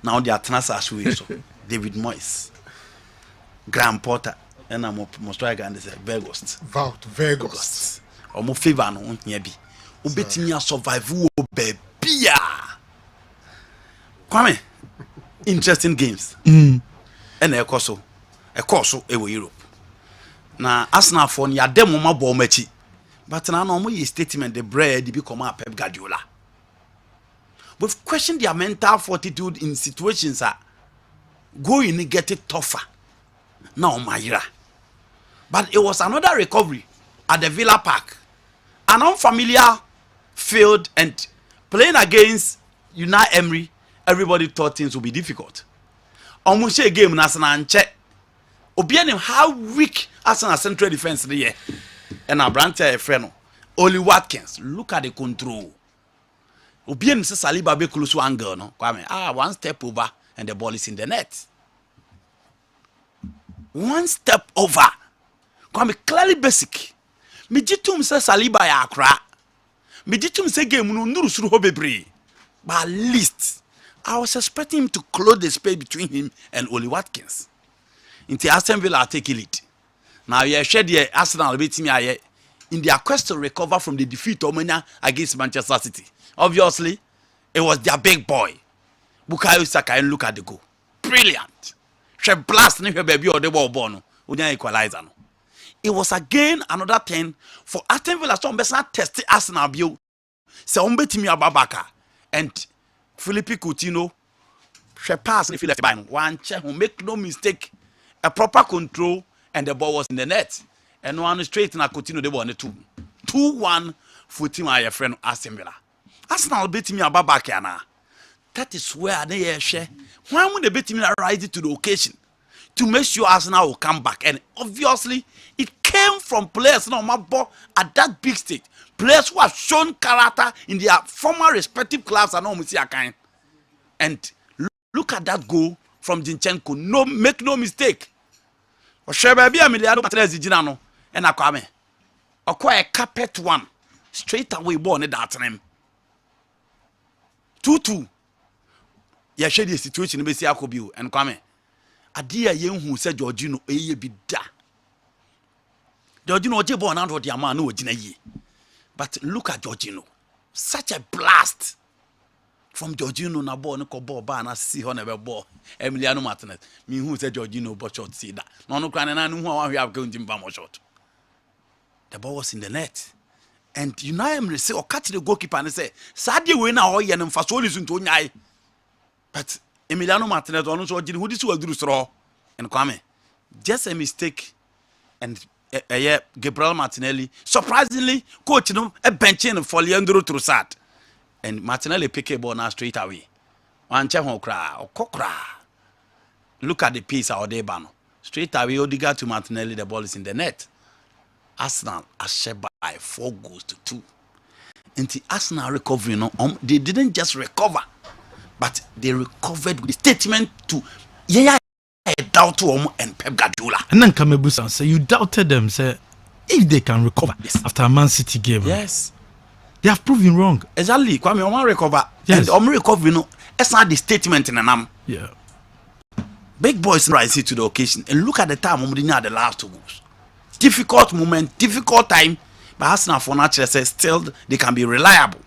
Now they are transfer so David Moyes, Graham Potter, and I'm most striker and say Vegas. Vegas. Or more favor no nyebi. Ubetimi survive wo bebia. Kwame. Interesting games. And a course e Europe. Na Arsenal for ya demo ma ball machi. But now no more statement the bread they become a Pep Guardiola. We've questioned their mental fortitude in situations that going to get it tougher. Now Mayra. But it was another recovery at the Villa Park. An unfamiliar field and playing against Unai Emery, everybody thought things would be difficult. Almost a game na check. Obianim how weak Arsenal central defense the year. And our branch a friend. Oli Watkins, look at the control. Obianim says Saliba be close to angle, no? One step over and the ball is in the net. One step over. Kwame clearly basic. Me jitum say Saliba ya akra. Me jitum say game no nuru suru hobebre. But at least I was expecting him to close the space between him and Oli Watkins. Into Aston Villa take it. Now you share the Arsenal beat me in their quest to recover from the defeat against Manchester City. Obviously, it was their big boy. Bukayo Saka, and look at the goal. Brilliant. She blast her baby or the ball born. Equalizer. It was again another thing for Aston Villa to test Arsenal view. Se umbeti mi Ababaka and Philippe Coutinho. She pass if left by one check who make no mistake. A proper control and the ball was in the net. And one straight na Coutinho they won the 2-1 for team my friend Aston Villa. Arsenal beat me Ababaka na. That is where they share. Why would they beat me rise to the occasion to make sure Arsenal will come back? And obviously, it came from players no ball at that big stage. Players who have shown character in their former respective clubs and almost kind. And look at that goal from Zinchenko. No, make no mistake. And I come a carpet one straight away born that name. 2-2. Ya share the situation be see akobi and kwame adia ye hu se Georgino eye bi da Georgino oje ball na do dia man na ogina yi but look at Georgino, such a blast from Georgino na ball no ko ball ba na see ho na be ball Emiliano Martinez me hu se Georgino but shot see that no kran na hu wa hwe abka untim ba mo shot. The ball was in the net and you know him say o catch the goalkeeper and say sadie we na ho ye no mfa so lisu nto nyai. But Emiliano Martinez also who this will do straw and Kwame. Just a mistake and Gabriel Martinelli surprisingly coach a benching for Leandro Trossard and Martinelli pick a ball now straight away. One check cry or cockra. Look at the piece out there, Bano. Straight away, Odegaard to Martinelli, the ball is in the net. Arsenal are shed by 4-2. And the Arsenal recovery, they didn't just recover. But they recovered with the statement to doubt to and Pep Guardiola. And then Kamebusan say you doubted them, say if they can recover after a Man City game. Yes. They have proven wrong. Exactly. Kwame Oman recover. Yes. And recovery, it's not the statement in an arm. Yeah. Big boys rise to the occasion and look at the time when they had the last 2 goals. Difficult moment, difficult time, but Arsenal for natural says still they can be reliable.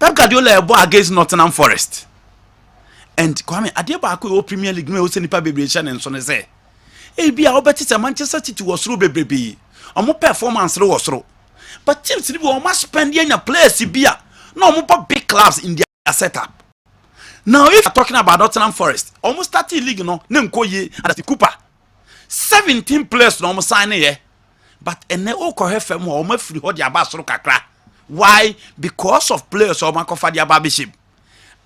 Pep Guardiola ball against Nottingham Forest. And Kwame, Adeba ko Premier League me o se nipa bebre and so ne say. E bia obeti se Manchester City was through bebre. Omo performance ro was through. But teams ni we must spend your players bia. No omo big clubs in their setup. Now if you're talking about Nottingham Forest, almost 30 league no nko ye and the Cooper. 17 players no omo sign here. But ene o ko hefe mo omo free ho dia ba soro kakra. Why? Because of players or Makofa their barbership.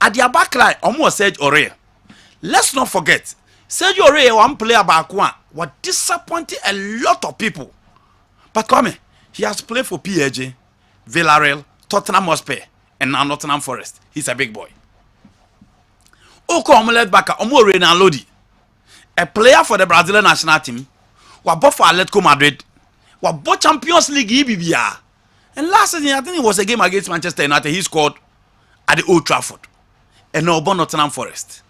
At their backline, almost Serge Aurier. Let's not forget, Serge Aurier, one player back one, was disappointing a lot of people. But come here, he has played for PSG, Villarreal, Tottenham Hotspur, and now Nottingham Forest. He's a big boy. Oko Omolet Baka, Omo Renan Lodi, a player for the Brazilian national team, was both for Atletico Madrid, was both Champions League EBBR. And last season, I think it was a game against Manchester United. He scored at the Old Trafford. And now born Nottingham Forest.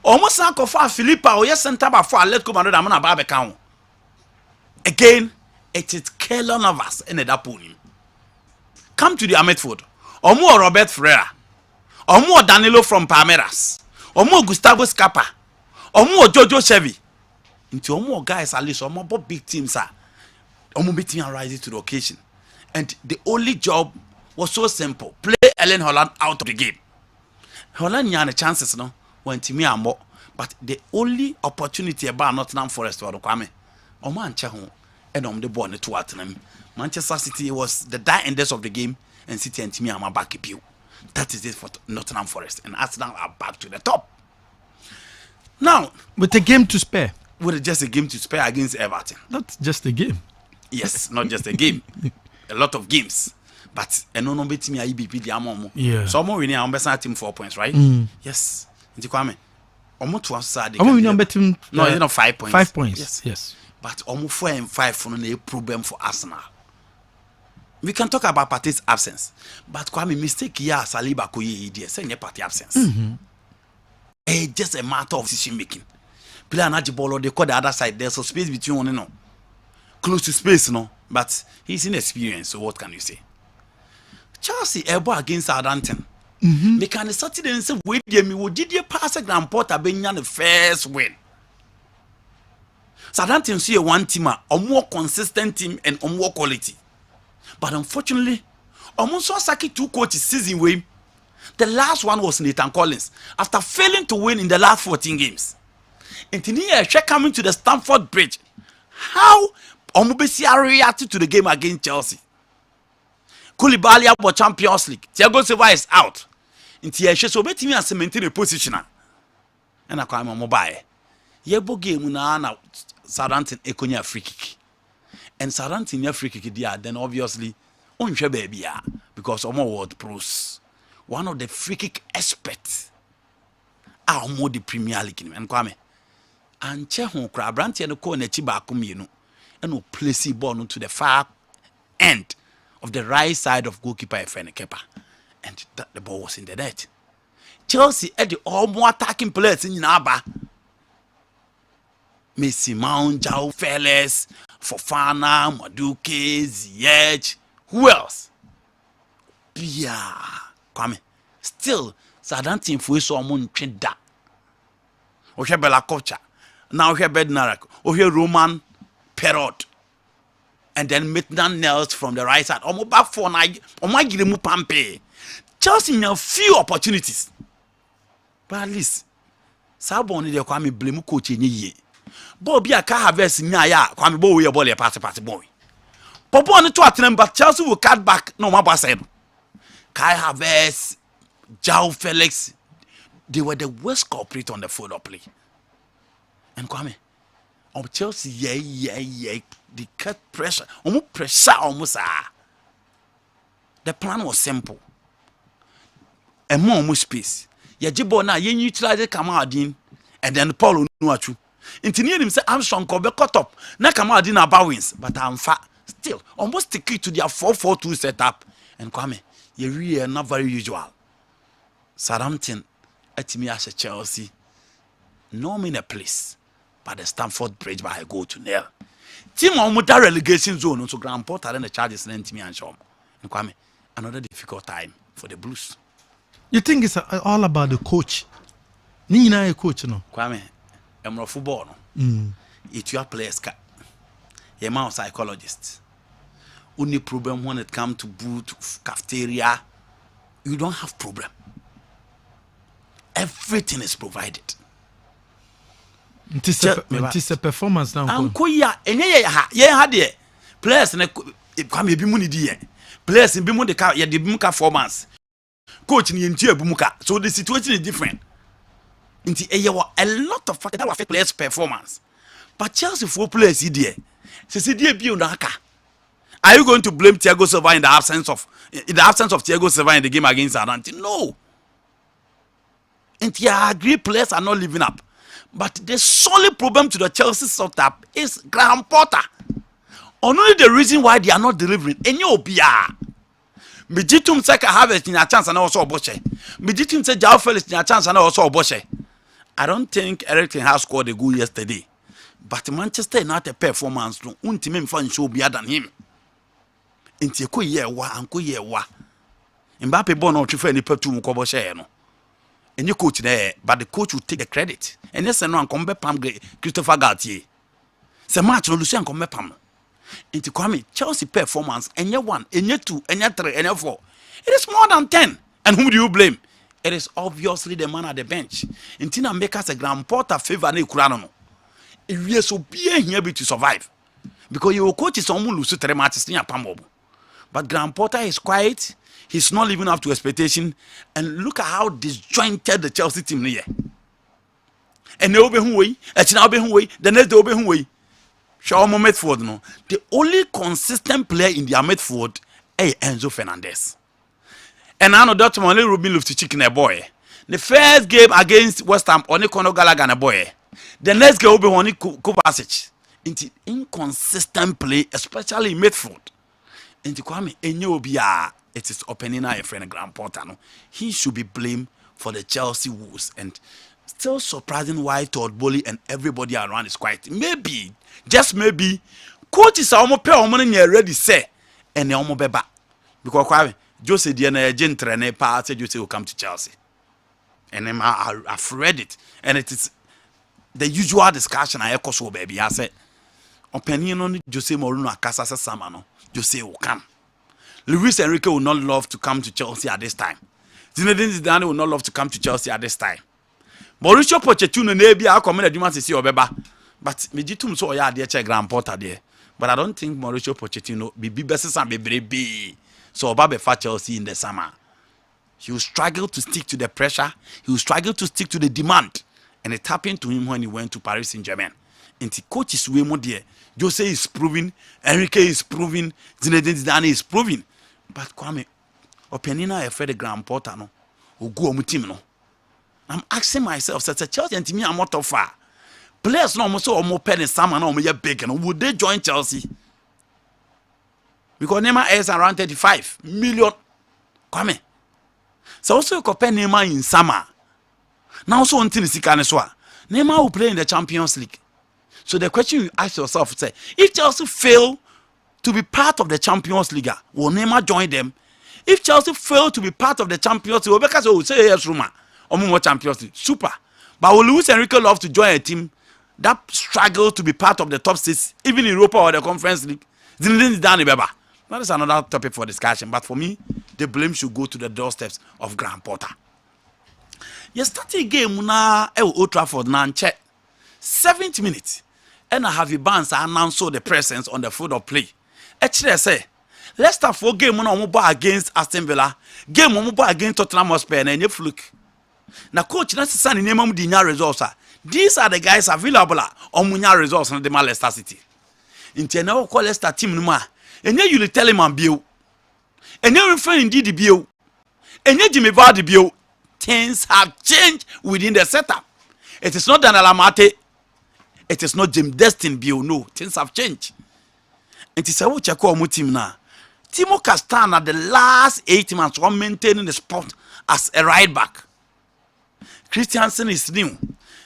Almost like for Philippa or yes, center back for Atletico Madrid. I'm gonna Barbecan. Again, it is Keylor Navas and that pony. Come to the Midfield. Or more Robert Ferreira. Or more Danilo from Palmeiras. Or more Gustavo Scapa. Or more Jojo Chevy. Into more guys at least or more big teams are. Or more beating and rising to the occasion. And the only job was so simple. Play Erling Haaland out of the game. Haaland had chances no when Timmy Ambo, but the only opportunity about Nottingham Forest was Kwame. Oman Chahu and the ball to Tottenham. Manchester City was the die enders of the game and City and Timmy Amma back up you. That is it for Nottingham Forest, and Arsenal are back to the top. Now, with a game to spare. With just a game to spare against Everton. Not just a game. Yes, not just a game. A lot of games. But no bet me IBP the amount. Yeah. So I'm winning our best team 4 points, right? Yes. Into Kwame. Omo to answer the. I'm winning betting. No, it's not 5 points. 5 points. Yes. Yes. But almost 4 and 5 for a problem for Arsenal. We can talk about Partey's absence, but Kwame mistake here Saliba Koye idea say Partey absence. It's just a matter of decision making. Player na ball they call the other side. There's a space between one and no. Close to space, no. But he's inexperienced, so what can you say? Chelsea able against Southampton. Me can Saturday and say wait me wo did you pass a Grand Porter Benya the first win. Southampton see a one teamer, a more consistent team and a more quality. But unfortunately, almost Saki 2 coaches season way. The last one was Nathan Collins after failing to win in the last 14 games. And Tinia coming to the Stamford Bridge. How Omubesi reacted to the game against Chelsea? Koulibaly about Champions League. Thiago Silva is out. And Tinia so bet me as maintain a position. And I call him mobile. Yebo game na Southampton ekonya free kick. And Southampton your free kick there, then obviously unhwe baby because omo world pros. One of the free kick experts. Omo the Premier League and Kwame. And che ho kra brant no ko na chi ba ko mienu. And no place ball to the far end of the right side of goalkeeper Kepa. And the ball was in the net. Chelsea had the all more attacking players in Aba. Messi, Mount, João Felix, Fofana, Maduke, Ziyech. Who else? Pia. Kwame. Still, Southampton for so mon da. Ohe Bella Kocha. Now ohe Bednarak. Ohe Roman Perot. And then Maitland Niles from the right side. Omo back for night. Omo giremu pampe. Chelsea have few opportunities. But at least, Sabon de Kwame blame coach any ye. Bobby a car harvest nya Kwame bo we ball a party boy. Popo on to attend but Chelsea will cut back no my boss said. Kai Harvest, João Felix, they were the worst culprit on the field of play. And Kwame, Chelsea, yeah, they cut pressure, almost. The plan was simple. And more space. Ya jibo na ye utilize Kamadin and then Paul Onuachu. Intini him say Armstrong ko be cut up. Na Kamadin about wins, but I'm fat. Still, almost stick to their 4-4-2 setup. And Kwame, you really are not very usual. Southampton, at me as a Chelsea, no mean a place, but the Stamford Bridge by a go to nail. Team on with relegation zone, so Grand Porter and the charges lent to me and Shom. And Kwame, another difficult time for the Blues. You think it's all about the coach? Nina a coach, no? Kwame, I'm a football. No? It's your players. You're a psychologist. Only problem when it comes to boot, cafeteria, you don't have problem. Everything is provided. It is a performance now. Uncle, yeah, had the players and come be money dear. Players in Bimu the car, yeah, the Bimuka 4 months. Coach in Bumuka, so the situation is different. A lot of factors that affect players' performance. But Chelsea 4 players here. Are you going to blame Thiago Silva in the absence of Thiago Silva in the game against Southampton? No. And I agree players are not living up. But the solid problem to the Chelsea setup is Graham Potter. Only the reason why they are not delivering. And you be Mijitum Seka Harvest in a chance and also Boshe. Mijitum said João Felix in a chance and also Boshe. I don't think Eric Ten Hag scored a goal yesterday. But Manchester United performance no untimem fan show better than him. Inti ko ye wa anko ye wa. Mbappe born on trife ni petu mu ko bo share no. Any coach there, but the coach will take the credit. And yes no anko be pam Christopher Galtier. Se match no Lucien anko be pam. Inti Kwame Chelsea performance enye 1, enye 2, enye 3, enye 4. It is more than 10. And whom do you blame? It is obviously the man at the bench. Inti na make us a Grand Porter favor na ikura no. If so be here be to survive. Because your coach is almost lose 3 matches in your pamob. But Graham Potter is quiet. He's not living up to expectation. And look at how disjointed the Chelsea team here. And they obey who way, the next they obey who way. Show me Midfield no. The only consistent player in their midfield is Enzo Fernandez. And I know that only Ruben Loftus-Cheek a boy. The first game against West Ham, only Conor Gallagher a boy. The next game will be only Kovacic. Into inconsistent play, especially in midfield. Into Kwame Enyobia, it is opening a friend Graham Potter. No, he should be blamed for the Chelsea woes. And still surprising why Todd Bowley and everybody around is quiet. Maybe, just maybe, coaches are almost ready say, and they almost be back because Kwame Jose Diana Gentrainer part said Jose will come to Chelsea, and I've read it, and it is the usual discussion. I echo so baby. I said, opinion on Jose Mourinho Akasa Samano. Jose will come. Luis Enrique will not love to come to Chelsea at this time. Zinedine Zidane will not love to come to Chelsea at this time. Mauricio Pochettino nebi a come na dwuma sisi obeba. But me jitum so oya ade che Graham Potter there. But I don't think Mauricio Pochettino be besesa bebrebe. So oba be fa Chelsea in the summer. He will struggle to stick to the pressure. He will struggle to stick to the demand. And it happened to him when he went to Paris Saint-Germain. And the coaches we mo there. Jose is proving, Enrique is proving, Zinedine Zidane is proving. But Kwame, Openina afraid of Graham Potter no. Who go on team no. I'm asking myself, such a Chelsea and to me I'm not far. Players no almost so more penny some and almost big and would they join Chelsea? Because Neymar is around 35 million. Kwame. So also you compare Neymar in summer. Now also until the Sikaneswa. Neymar will play in the Champions League. So the question you ask yourself say, if Chelsea fail to be part of the Champions League, will Neymar join them? If Chelsea fail to be part of the Champions League, because we will say yes, Roma. Or more Champions League. Super. But will Luis Enrique love to join a team that struggle to be part of the top 6, even in Europa or the Conference League? That is another topic for discussion. But for me, the blame should go to the doorsteps of Graham Potter. Yesterday game na Old Trafford na check 70 minutes. And I have Barnes announced the presence on the field of play. Actually, I say, Leicester for game on against Aston Villa, game on against Tottenham Hotspur, and you fluke. Now, coach, that's the son in name of the results. These are the guys available on Munya results on the Leicester City. In Tiana, call Leicester team Numa, and you tell him on Bill, and you're referring indeed the Bill, and you Jimmy Vardy Bill. Things have changed within the setup. It is not an Alamate, it is not Jim Destin Bill. No, things have changed. It is a Wuchako team now. Timo Castana, the last 8 months, was maintaining the spot as a right back. Christiansen is new.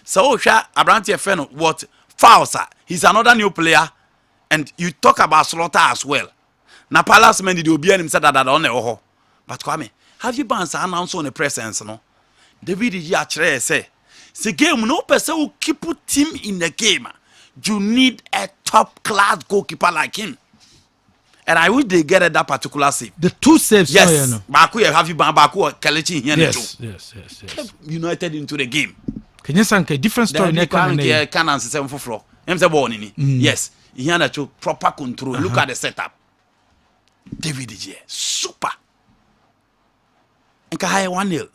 So, Abranti Feno, what fouls? He's another new player. And you talk about Slaughter as well. Now, Palace men did Obian himself that on the Oho. But Kwame, have you been announced on the presence? No, David Yachre say, the game, no person will keep a team in the game. You need a top class goalkeeper like him. And I wish they get that particular save. The 2 saves. Yes. Baku have you been Baku or Kelechi here? Yes. Kept United into the game. Can you say a different story? Canon 7 for floor. Yes. He had a proper control. Look at the setup. David G. Super. And Kahai 1-0.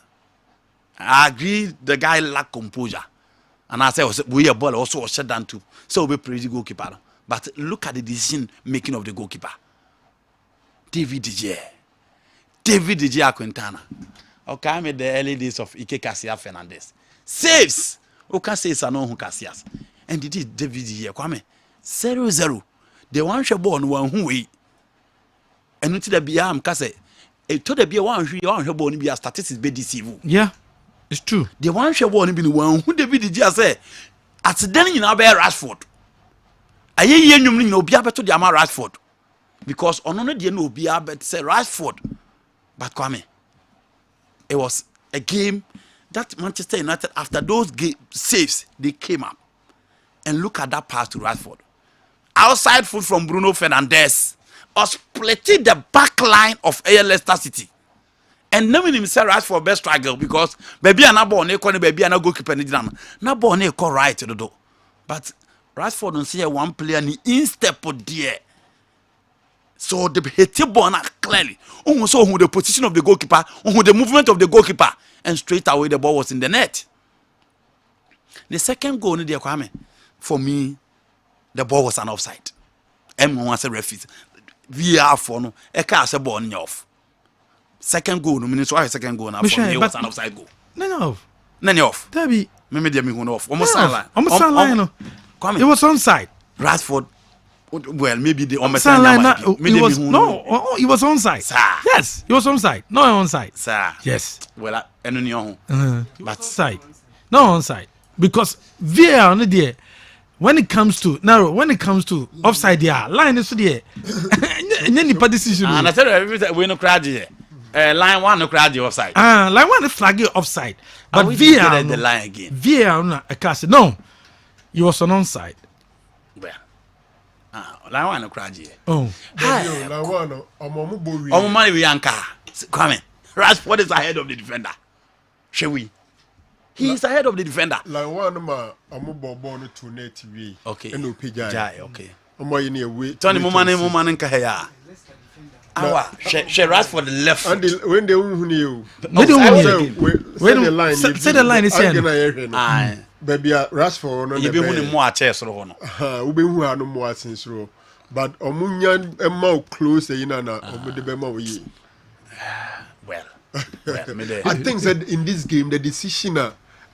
I agree the guy lack composure. And I said, we are ball also shut down too. So we praise goalkeeper. But look at the decision making of the goalkeeper. David De Gea Quintana. Okay, I made the early days of Ike Casillas Fernandez. Saves. Okay, saves are no Casillas. And it is David De Gea. Kwame 0-0. The one shot ball one who way. And until the BM Case, it told the one ball be a statistics be deceive. Yeah, it's true. The one shot ball be one who David De Gea say. At then you know bear Rashford. I hear you no be able to the Amar Rashford. Because on the no be able to say Rashford. But Kwame, it was a game that Manchester United, after those saves, they came up. And look at that pass to Rashford. Outside foot from Bruno Fernandes. Or splitting the back line of Leicester City. And knowing himself Rashford best struggle because maybe an abo on a baby and a goalkeeper in the na born a right to the door. But Rashford don't see one player in step there. So the hit ball clearly. Also who the position of the goalkeeper, who the movement of the goalkeeper, and straight away the ball was in the net. The second goal, for me, the ball was an offside. M1 was a referee. VR for no, a car a ball off. Second goal, no minutes why second goal now for me was an offside goal. None off. Debbie. Maybe they me off. Almost line. Almost line. It was onside. Rashford. Well, maybe the almost line. It was no. It was onside. Yes, it was onside. No onside. Sir. Yes. Well, but onside. No onside because VAR on there. When it comes to offside, yeah, line is there. And then the decision. And I tell you, we no crowd here. Line one no crowd offside. Line one is flag offside. But VAR the line again. VAR no, I can't say no. It was an onside. Well, line one no crowd here. Oh, line one. Omo money we anchor. Come in. Rashford is ahead of the defender. Shall we? He is ahead of the defender. Like one ma, I'm born to net way. Okay. And no pijay. Okay. I'm why you way. Tony Muman in Kahaya. She Rashford the left. And when they knew. The line. Say the line is here. Aye. Baby, Rashford no. You be who more chess or no. Ube who no more since row. But omunyan a more close in an omu Well, I think that in this game the decision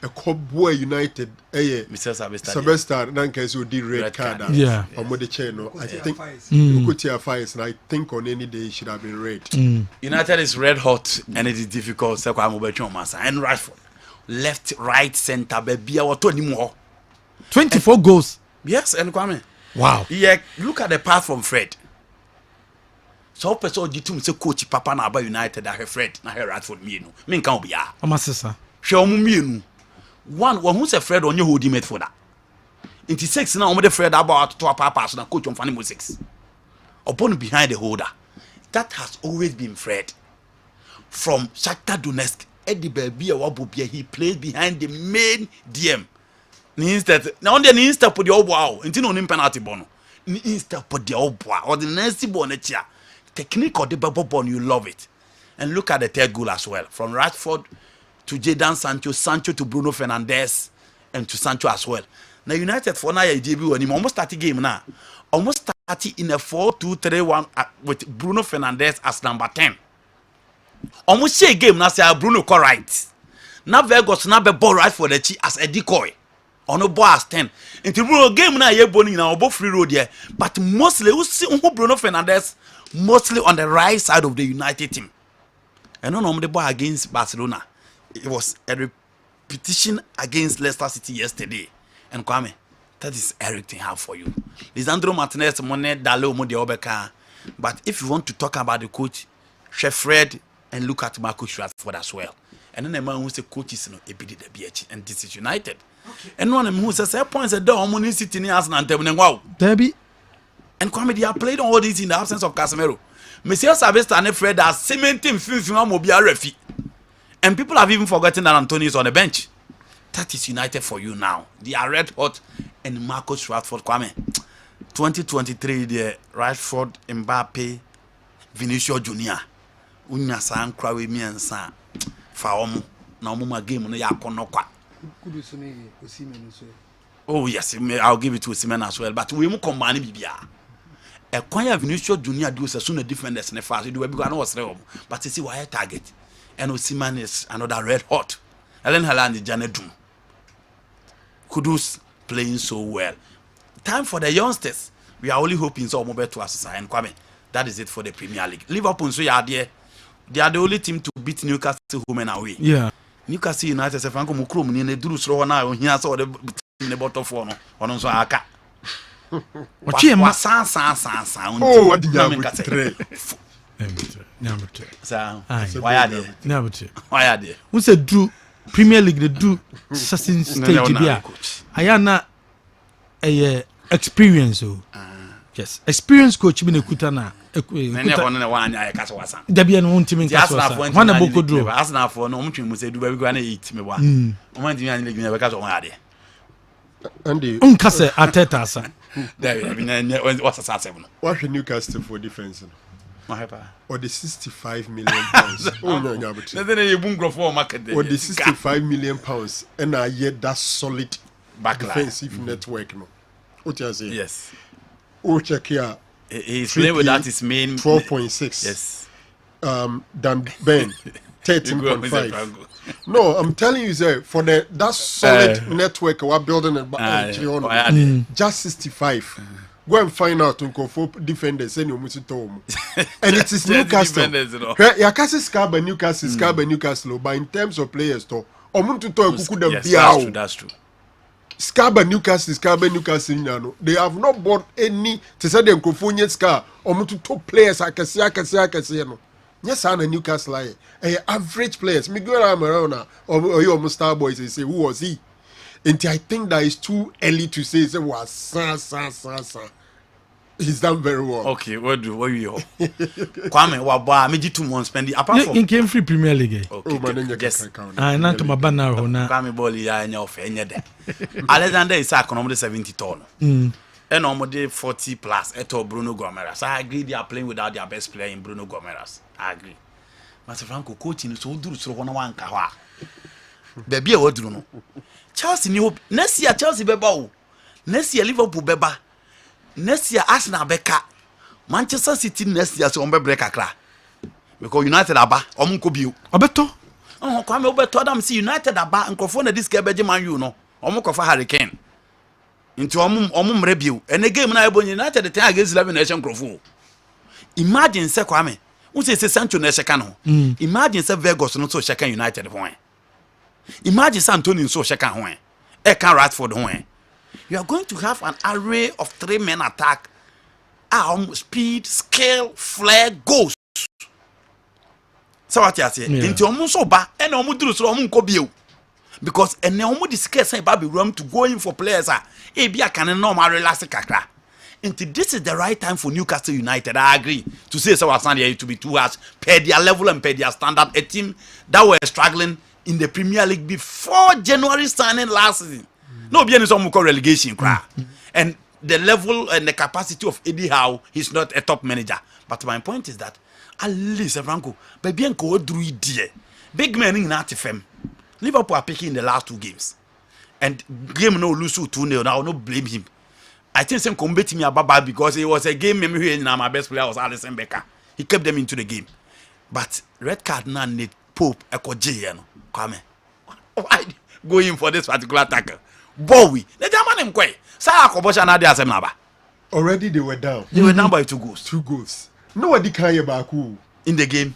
a Cobboy United, Mr. Sylvester Nankas did red card. Yeah. Or the channel. I think Ukutia fires, and I think on any day it should have been red. United is red hot and it is difficult. So I'm over and Rashford. Left, right, center, baby. I was 24 goals. Yes, and Kwame. Wow. Yeah, look at the path from Fred. So person jitum say coach papa na about United that Fred na Rashford me no. Me nkan obi a. Amasesa. Hwe omu mienu. One who say Fred on your hold him for that. Into 6 now the Fred about to papa so na coach on Fanny 6. Upon behind the holder. That has always been Fred. From Shakhtar Donetsk, Eddie Baby Wabubia, he played behind the main DM. Instead, now on the instead put the obo until no penalty bono. Instead put the obo or the nasty bonnetia. Technique of the bubble ball, you love it. And look at the third goal as well. From Rashford to Jadon Sancho to Bruno Fernandes, and to Sancho as well. Now United for now when he almost started game now. Almost started in a 4-2-3-1 with Bruno Fernandes as number 10. Almost say game now say Bruno correct. Now Vegas now be ball right for the chi as a decoy. On no ball as 10. Until Bruno game now you bowling now both free road here. But mostly we see Bruno Fernandes mostly on the right side of the United team. And on the ball against Barcelona. It was a repetition against Leicester City yesterday. And Kwame, that is everything I have for you. Lisandro Martinez, Monet, Dalo, Mode Obeka. But if you want to talk about the coach, Chef Fred, and look at Marcus Rashford as well. And then the man who says coach is a bit the BH, and this is United. Okay. And one of them who says, points at the Omoni City in Arsenal and wow. Debbie. And Kwame, they have played all this in the absence of Casemiro. Monsieur Sylvester and Fred are cementing Finfima Mobia Refi. And people have even forgotten that Antonio is on the bench. That is United for you now. They are red hot. And Marcus Rashford, Kwame. 2023, the Rashford, Mbappe, Vinicius Junior. Unya san krawe mi ansa. Fa omo. Na omo ma game no yakono kwa. Oh yes, I'll give it to Osimhen as well. But we mu combine bibia. Ekwanya Vinicius Junior do so no defenders ne fast. Do we go na was re omo. But see why target. And Osimhen is another red hot. Ellen Haaland Janedum. Kudus playing so well. Time for the youngsters. We are only hoping so mobile to us and Kwame. That is it for the Premier League. Liverpool so are there. They are the only team to beat Newcastle home and away. Yeah. Newcastle United say Franco Mukrom ni ne duru sro na o hia so the team bottom four no. Ono so aka. San. Oh, what did you say? Number 2. So, why are they? Number 2. Why are they? Who said do Premier League they do certain stage bia. Ayana a experience o. Yes, experience coach bi na kuta na. Nene one na wan anya ka so wasa. Dabi na won timi ka so wasa. Wan na boko dro. Arsenal for no omtwe mu say du ba bi gwa na eat me wa. O man timi anya le gina be ka so wan ade. Andy. Unka say Ateta asa. What's the start? What's the Newcastle for defense? Or the 65 million pounds. Oh no, no, but then you boom grow for market. Or the 65 million pounds, and I yet that solid defensive network. No, what you say? Yes. Oh, check here. He's playing without his main 12.6. Yes. Dan Ben 13.5. No, I'm telling you, sir, for that solid network we're building just 65. Go and find out for defenders and and it is Newcastle. Newcastle, but in terms of players, that's true. Newcastle, they have not bought any to say them Californian Scar or to top players. I can see. Yes, I'm a Newcastle. Average players. Miguel Amarona or your Star Boys. They say, who was he? And I think that is too early to say. Say, was he's done very well. Okay, what you? Kwame, waba, me 2 months spending. Apart from in came free Premier League. Okay, yes. Not to my banner. Kwame Boli, I know for any day. Alexander is a 70 ton. And almost 40 plus. Eto Bruno Gomeras. I agree they are playing without their best player in Bruno Gomeras. I agree. Master Franco coaching so do so one kawa. Baby, what do you know? Chelsea new next year Chelsea beba. Next year Liverpool beba. Next year Arsenal beka. Manchester City next year so break akra. Because United aba omunko biu. Obeto. Oh, Kwame obeto Adam see United aba nkofo na this guy beje Man U no. Omunko fa Hurricane. Into omum review and the game na Ebonyi United the time against 11 nation crofo. Imagine say Kwame, who say Sancho na sheka no. Imagine say Vegas no so sheka United ho. Imagine say Antonio so sheka ho. E can Rashford ho. You are going to have an array of 3 men attack. Speed, skill, flair, goals. So what you say? Into omun so ba e na omun duru so omun ko biu. Because and now omo discuss say baby room to go in for players e bia can normal relax kakra. Until this is the right time for Newcastle United. I agree to say so was here to be too harsh per their level and per their standard. A team that were struggling in the Premier League before January signing last season. No be any some relegation cry. And the level and the capacity of Eddie Howe, he's not a top manager. But my point is that at least Franco, baby enko odru die. Big men in FM. Liverpool are picking in the last 2 games. And game no lose 2-0. Now no blame him. I think some combat me about because it was a game memory and my best player was Alisson Becker. He kept them into the game. But red card now need Pope J come. Why go in for this particular tackle? Bowie. The German him quite. Already they were down. They were down by 2 goals. 2 goals. Nobody can hear back in the game.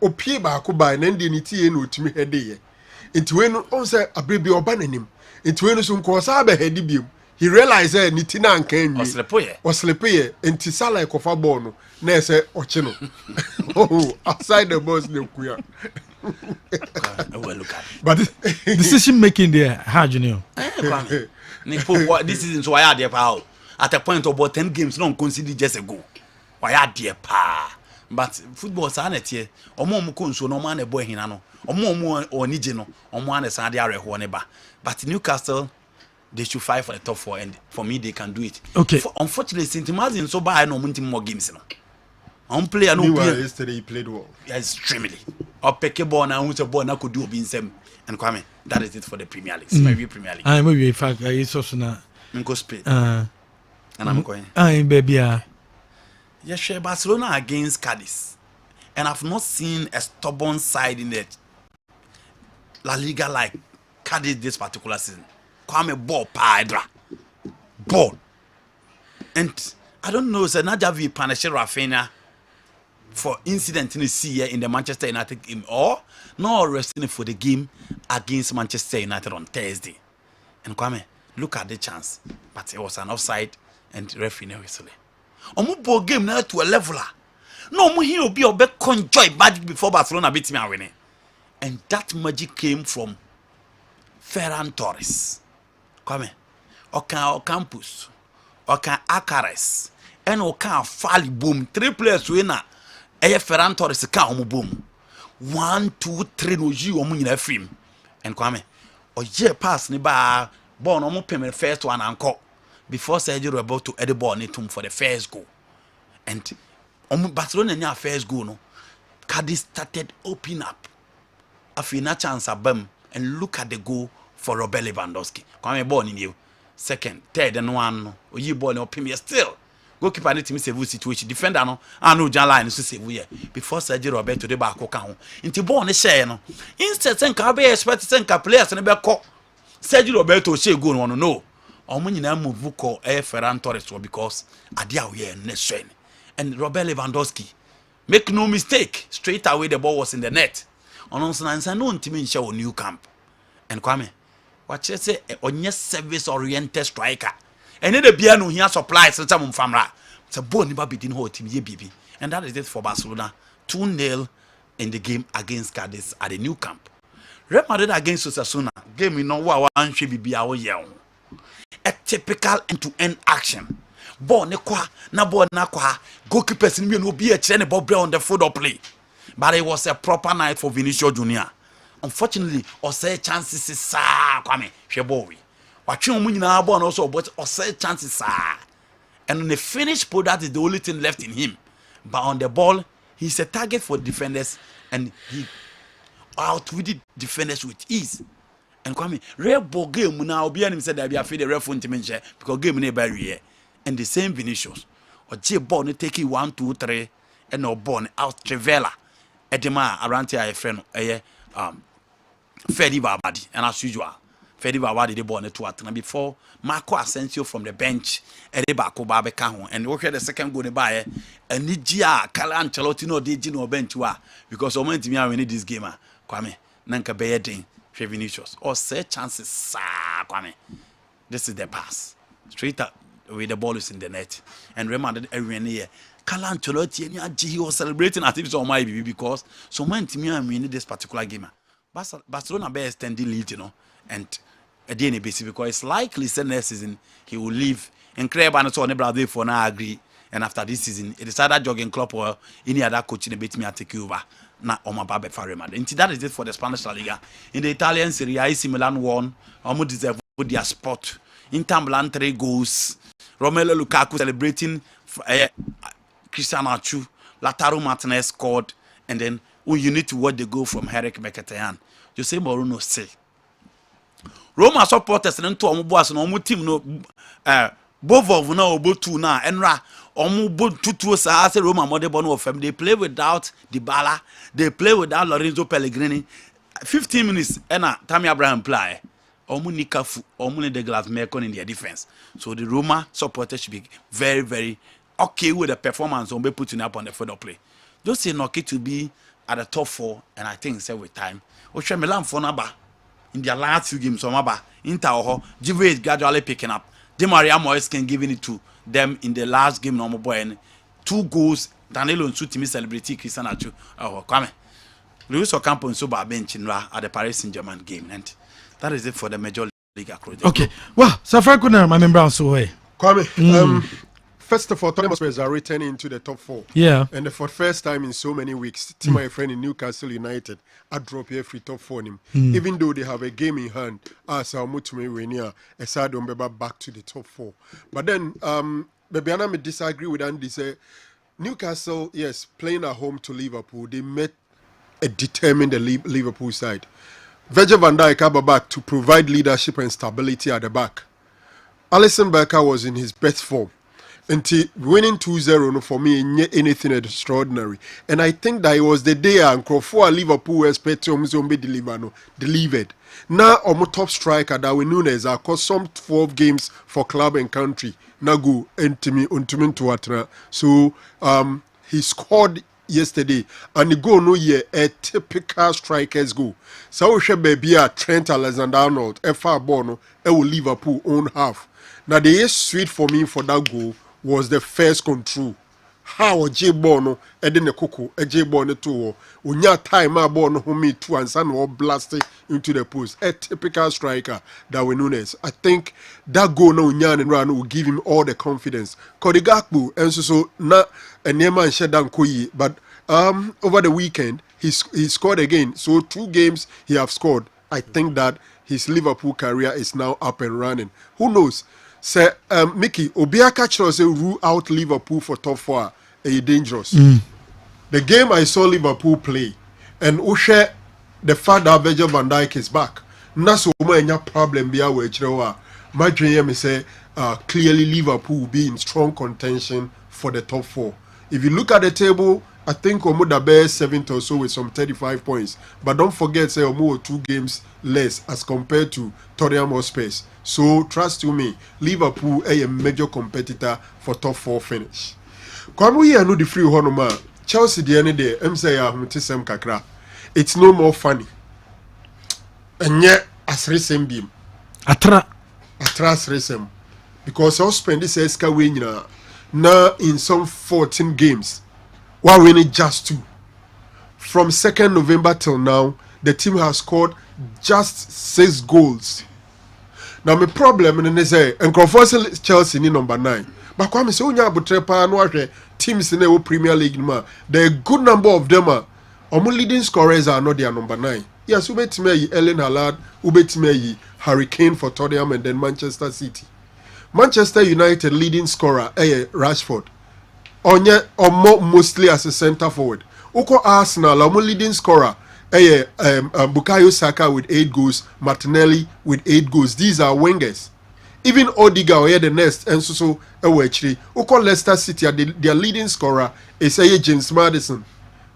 Opie back by and then the no to me head. Into when on say a baby or banning into when some course I head him. He realized that Nitina and Ken was sleepy and Tisala Kofa Bono. Nessa or Chino. Oh, outside the boss, no queer. But decision making there, how do you know? This is why I dear power. At a point of about 10 games, non considered just a go. Why I dear pa. But football sanity, or more so no man a boy hinano, or more or nijino, or one as Sadia Honeba. But Newcastle, they should fight for the top 4, and for me, they can do it. Okay. Unfortunately, St. Martin so bad, I know more games. On player no yesterday he played well. Extremely. Or Pekebon and who's a boy now could do being same. And Kwame, that is it for the Premier League. Maybe Premier League. I maybe in fact it's also now. Go Spain. And I'm going. Baby. Yes, share Barcelona against Cadiz. And I've not seen a stubborn side in the La Liga like Cadiz this particular season. Kwame ball padra. Ball. And I don't know, sir, Najavi punished Rafinha for incident in the sea in the Manchester United game, or no resting for the game against Manchester United on Thursday. And Kwame, look at the chance, but it was an offside and referee no whistle. Ball game now to a leveler. No, he will be a bit conjoy magic before Barcelona beat me and winning. And that magic came from Ferran Torres. Kwame, Ocampus, Acares, and Fali boom. 3 players winner. Ferran Torres ka omo boom 1 2 3 no ji omo nyina film and Kwame oje pass ni ba ball no mo pem first one anko before Sergio Roberto had the ball in for the first goal. And Barcelona in their first goal, no, Cadiz started opening up. Afina chance abam and look at the goal for Robert Lewandowski. Come ball in you. Second, third, and one. Or you ball in premier still. Goalkeeper need to miss a situation. Defender no, I know John Line is to save we before Sergio Roberto the back account. Into ball on the share no. Instead, send be expect send players and be call Sergio Roberto say go on no. Omo nyina move call Ferran Torres because adia we ne and Robert Lewandowski, make no mistake, straight away the ball was in the net. Ononso no ntimi nche o new camp. And Kwame, what you say onye service oriented striker. And the bia no here supplies some famra. It's a bone never be whole team ye bibi. And that is it for Barcelona. 2-0 in the game against Cadiz at the new camp. Real Madrid against Osasuna. Game you know what one should be our young. A typical end-to-end action. Ball ne kwa na ball na kwa. Goalkeepers in me no be a chain ball on the football play. But it was a proper night for Vinicius Junior. Unfortunately, say chances is Kwame Shebowi. Watching Munina born also, but say chances and on the finished product is the only thing left in him. But on the ball, he's a target for defenders and he outwitted defenders with ease. And Kwame, rare ball game now be him said that be afraid the referee to mention because game never here. And the same Vinicius or J ball take it 1, 2, 3 and no born out Trevella. Edema around here a friend Fedi Babadi and as usual. Fedi Babadi the ball to at before Marco Asensio from the bench Edebako Babeka and we the second goal by and Nigia Carlo Ancelotti no did no bench because I meant me need this game Kwame Nanka Bayedin Vinicius or say chances Kwame. This is the pass. Straight up with the ball is in the net and reminded everyone here. Carlo Ancelotti and he was celebrating as if it's on my baby because so meant me and winning this particular game. Barcelona be extending lead, you know, and a DNA basis because it's likely next season he will leave. And Crab and so on brother for now agree. And after this season, it is either jogging club or any other coach in the bit me take over. Na Oma Babe Faremad. And that is it for the Spanish La Liga. In the Italian Serie A, AC Milan won. Almost deserve their spot. Inter Milan 3 goals. Romelu Lukaku celebrating Cristiano Atsu. Lautaro Martinez scored. And then you need to watch the goal from Henrik Mkhitaryan. Jose Mourinho say Roma supporters and to boss no team no both of na obotu na enra omo tutu sa say Roma mode bono of them. They play without Dybala, they play without Lorenzo Pellegrini. 15 minutes and Tammy Abraham play omo nikafu omo the glass maker in their defense. So the Roma supporters should be very very okay with the performance on be putting up on the football play. Just say no to be at the top 4 and I think say with time Oche Milan for number in their last few games, Inter Juve is gradually picking up. Di Maria Moyes can giving it to them in the last game. No boy and 2 goals. Danilo and Sutimi celebrity Cristiano Atsu. Come. Luis Ocampo and Soba bench at the Paris Saint-Germain game, and that is it for the Major League across. Okay. Well, so Franco na my member so way. Kwame. First of all, Tottenham Spurs are returning into the top 4. Yeah. And for the first time in so many weeks, my friend in Newcastle United are drop here free top 4 him. Even though they have a game in hand, as Mutumi Wenia, Esado Mbeba back to the top 4. But then, maybe I may disagree with Andy. Say Newcastle, yes, playing at home to Liverpool, they met a determined Liverpool side. Virgil van Dijk came back to provide leadership and stability at the back. Alisson Becker was in his best form. And winning 2-0 for me anything extraordinary. And I think that it was the day for Liverpool expect delivered. Now our top striker Darwin Núñez across some 12 games for club and country. Nagu Untimin Tuatra. So he scored yesterday and the goal no year a typical striker's goal. So we should be a Trent Alexander-Arnold, FR Bono, Liverpool own half. Now the is sweet for me for that goal was the first control. How J Bono Edin Coco, a J Bono to Unya time I born who me 2 and son or blasted into the post. A typical striker Darwin Núñez. I think that goal no Unyan and Ran will give him all the confidence. Cody Gakpo and so not a Nema and Shedan Koyi, but over the weekend he scored again. So 2 games he have scored. I think that his Liverpool career is now up and running. Who knows? say Mickey Obiaka chose rule out Liverpool for top 4 dangerous. The game I saw Liverpool play and Ushe the fact that Virgil van Dijk is back. Naso any problem be our chrewa. My dream is say clearly Liverpool will be in strong contention for the top 4. If you look at the table, I think Omuda bear 7th or so with some 35 points. But don't forget, say Omu 2 games less as compared to Tottenham Hotspur. So trust you me, Liverpool a major competitor for top 4 finish. Come we are no the free honoma. Chelsea the any day, say Mutisem Kakra. It's no more funny. And yet as recent beam. Atra Resem. Because I'll spend this Eska win now in some 14 games. While winning just 2. From 2nd November till now, the team has scored just 6 goals. Now my problem in say and Chelsea in number 9. But kwame say onya abotrepa no ahwe teams in the Premier League ma. The good number of them are leading scorers are not their number 9. Yes, ubetime Ellen Hallard, ubetime Harry Kane for Tottenham and then Manchester City. Manchester United leading scorer Rashford. Onye mostly as a centre forward. Uko Arsenal leading scorer Bukayo Saka with 8 goals, Martinelli with 8 goals. These are wingers. Even Odegaard the next and so actually Uko Leicester City their leading scorer is James Maddison,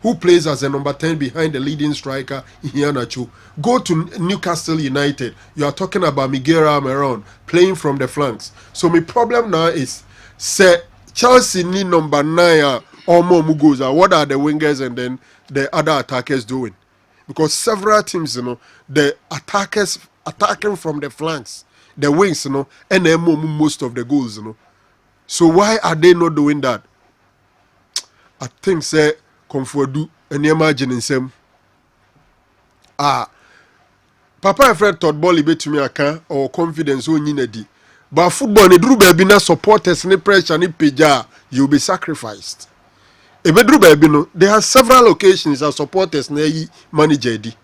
who plays as a number 10 behind the leading striker Iheanacho. Go to Newcastle United. You are talking about Miguel Almiron playing from the flanks. So my problem now is say Chelsea need number 9 or more goals. What are the wingers and then the other attackers doing? Because several teams, the attackers attacking from the flanks, the wings, and then most of the goals, So why are they not doing that? I think say Comfordu and imagine some. Papa Fred Todd Bolly bet to me aka or confidence on Yinedi. But football ne drew baby na supporters ne pressure ne peja, you'll be sacrificed. Ebedru baby no, there are several occasions as supporters ne manager di.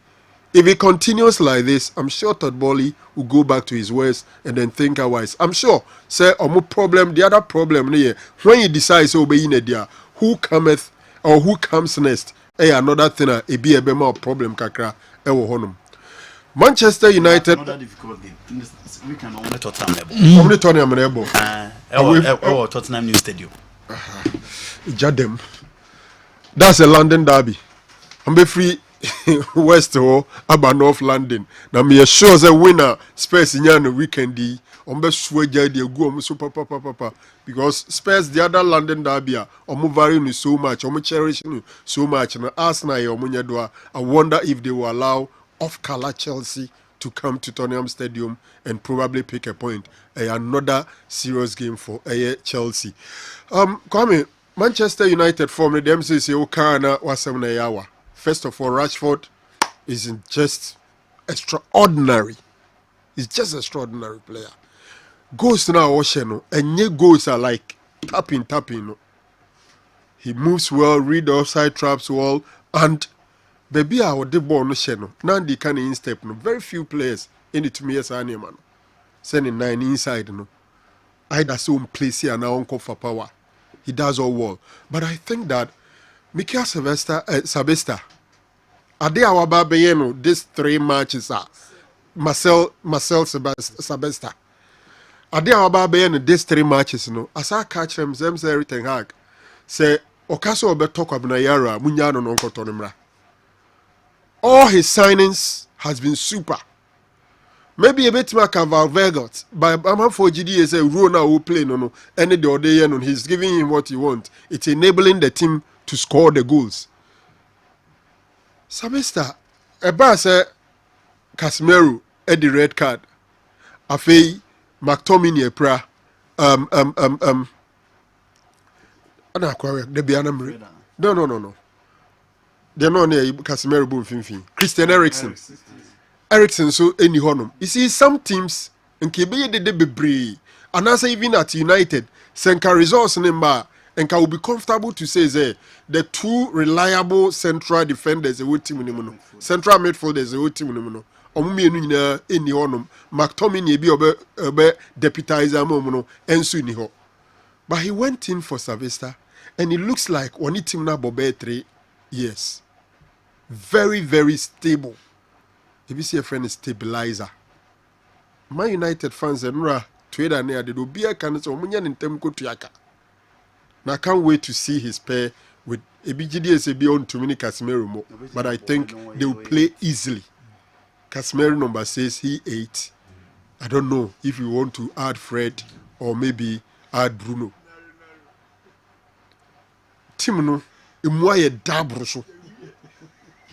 If he continues like this, I'm sure Todd Bolly will go back to his ways and then think otherwise. I'm sure say omo problem, the other problem ne when you decide so be Yinedi, who cometh or who comes next? Another thing a be a more problem kakra honum. Manchester United. Another difficult game. We can only Tottenham. Only Tottenham. Tottenham New Stadium. Jadem. That's a London derby. I'm be free West or about North London. Now me sure the winner Spurs in the weekend. Be sure the go super papa because Spurs the other London derby varying so much, cherishing so much. And Arsenal I wonder if they will allow off-color Chelsea to come to Tottenham Stadium and probably pick a point. Another serious game for Chelsea. Kwame, Manchester United form them say Okana wasam na yawa. First of all, Rashford is just extraordinary. He's just extraordinary player. Goals now Osheno and nye goals are like tapping. He moves well, read offside traps well, and baby, I would ball no sheno. Nandi can in step no. Very few players in it to me as man. Sending 9 inside no. Either so place here now uncle for power. He does all well. But I think that Mikel Sabesta. Are they our babayeno? These 3 matches are Marcel Sabesta. Are they our babayeno? These 3 matches no. As I catch them, say everything hag. Say Okaso obe talk about Yara Munyano no uncle Tonimra. All his signings has been super. Maybe a bit more Valvegot, but I'm for GD is a Rona who play no any the other year. He's giving him what he wants. It's enabling the team to score the goals. Semester, Eba say Casemiro at the red card. Afei McTominay pra No. They're not near Casemiro Boom Finfin. Christian Eriksen so any honum. You see, some teams and Kebe de be and as even at United, Senka resource number and can be comfortable to say the 2 reliable central defenders a team central midfielders a team omumienu nyina eni honom McTominay bi obe deputizer mom no enso ni ho. But he went in for Savista and it looks like oni team na bobe 3 years. Very, very stable. If you see a friend is stabilizer. Man United fans and trader near the Dobia can so munyan in tem kotuaka. Now I can't wait to see his pair with ABGDS beyond too many Casemiro, but I think they will play easily. Casemiro number says he 8. I don't know if you want to add Fred or maybe add Bruno. Timno, Imwaye Dabroso.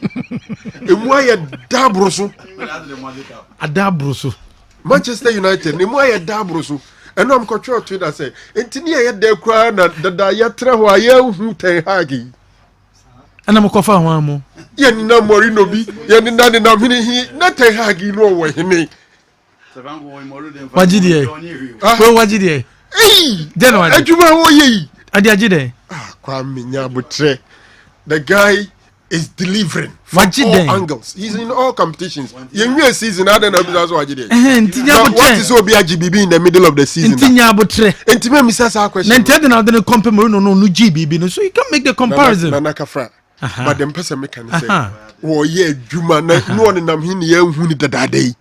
Imwaye Dabroso. Adabroso. Manchester United, Imwaye Dabroso. And I'm control to that say, Intinia de Kran that Yatra who I am Ten Hagi. And I'm a coffee one. Yen no Morino be, yen none in a minute, not Ten Hagi, no way. What did you? What did you? Hey, then what? Ye. Adjide. Kwame Nyabutre. The guy is delivering from all angles. He's in all competitions. Young season, I don't know that's what he did. What is OBGBB in the middle of the season? Nyabutre. And to me, Mr. Our question. Then now they compare no GBB, so you can make the comparison. Nanakafra. But the person make can say, oh yeah, Juma, no one in them hini young who need that day.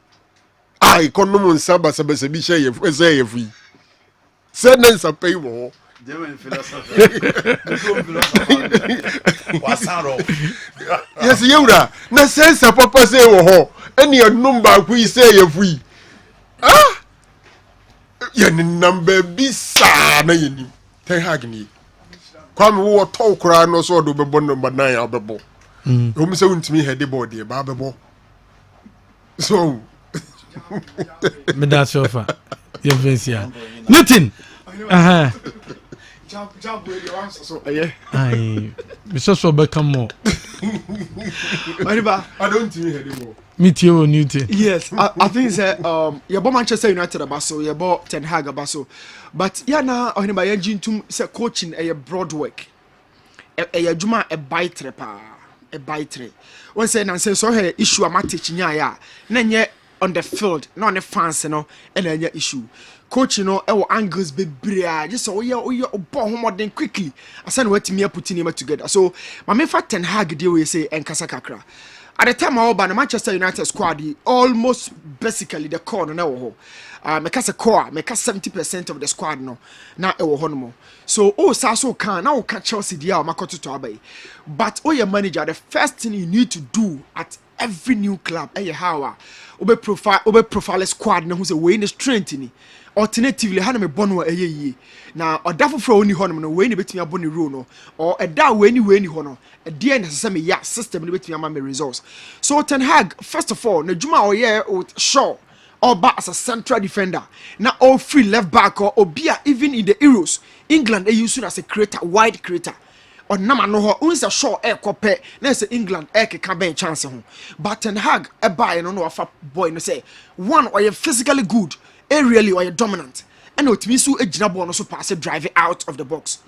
I can't know Saba Sabasabisha, if say free. Sentence a paywall. German philosophy. Yes, Yoda. Na sense a papa say ho. Any number we say if we. Ah. Yen number bisa na yeni. Ten Hagni. Kwame wo talk kra no so do bebo number 9 abebo. O say untimi head body ba bebo. So me that sofa. Your face here. Nothing. Jab radio answer so yeah. Aye. Mr. So become more. I don't think anymore. Meet you Newton. Yes, I think that your Manchester United abaso, your bo Ten Hag abaso. But yeah na ohini ba yengin tum say coaching a broad work. E juma e baitre pa. E baitre. One say na say so here issue ama teach nya ya. Na nye on the field, na on the fans no e na nya issue. Coach no e angles bebre just so we obo homodden quickly asan watimi putting him together. So my me fa Ten Hag dey we say enkasa kakra. At the time I the Manchester United squad almost basically the core no na wo ho. Make a core, make 70% of the squad no na e wo ho no. So so can now catch Chelsea dia o makoto to abai. But your manager, the first thing you need to do at every new club how obe profile squad na who say we in strength ni. Alternatively hana me bono ye na odafo fro oni hono no we ni betimi aboni rule no or eda we ni hono e dey na se me ya system ni betimi ama me results. So Ten Hag first of all na juma oye Shaw or back as a central defender na all free left back or obia even in the Euros England they use as a creator wide creator or nama no ho unsa Shaw e kope na say England e keka ben chance ho but Ten Hag e buy no afa boy no say one or you physically good aerially or dominant and otimi so ejina ball no so pass drive out of the box.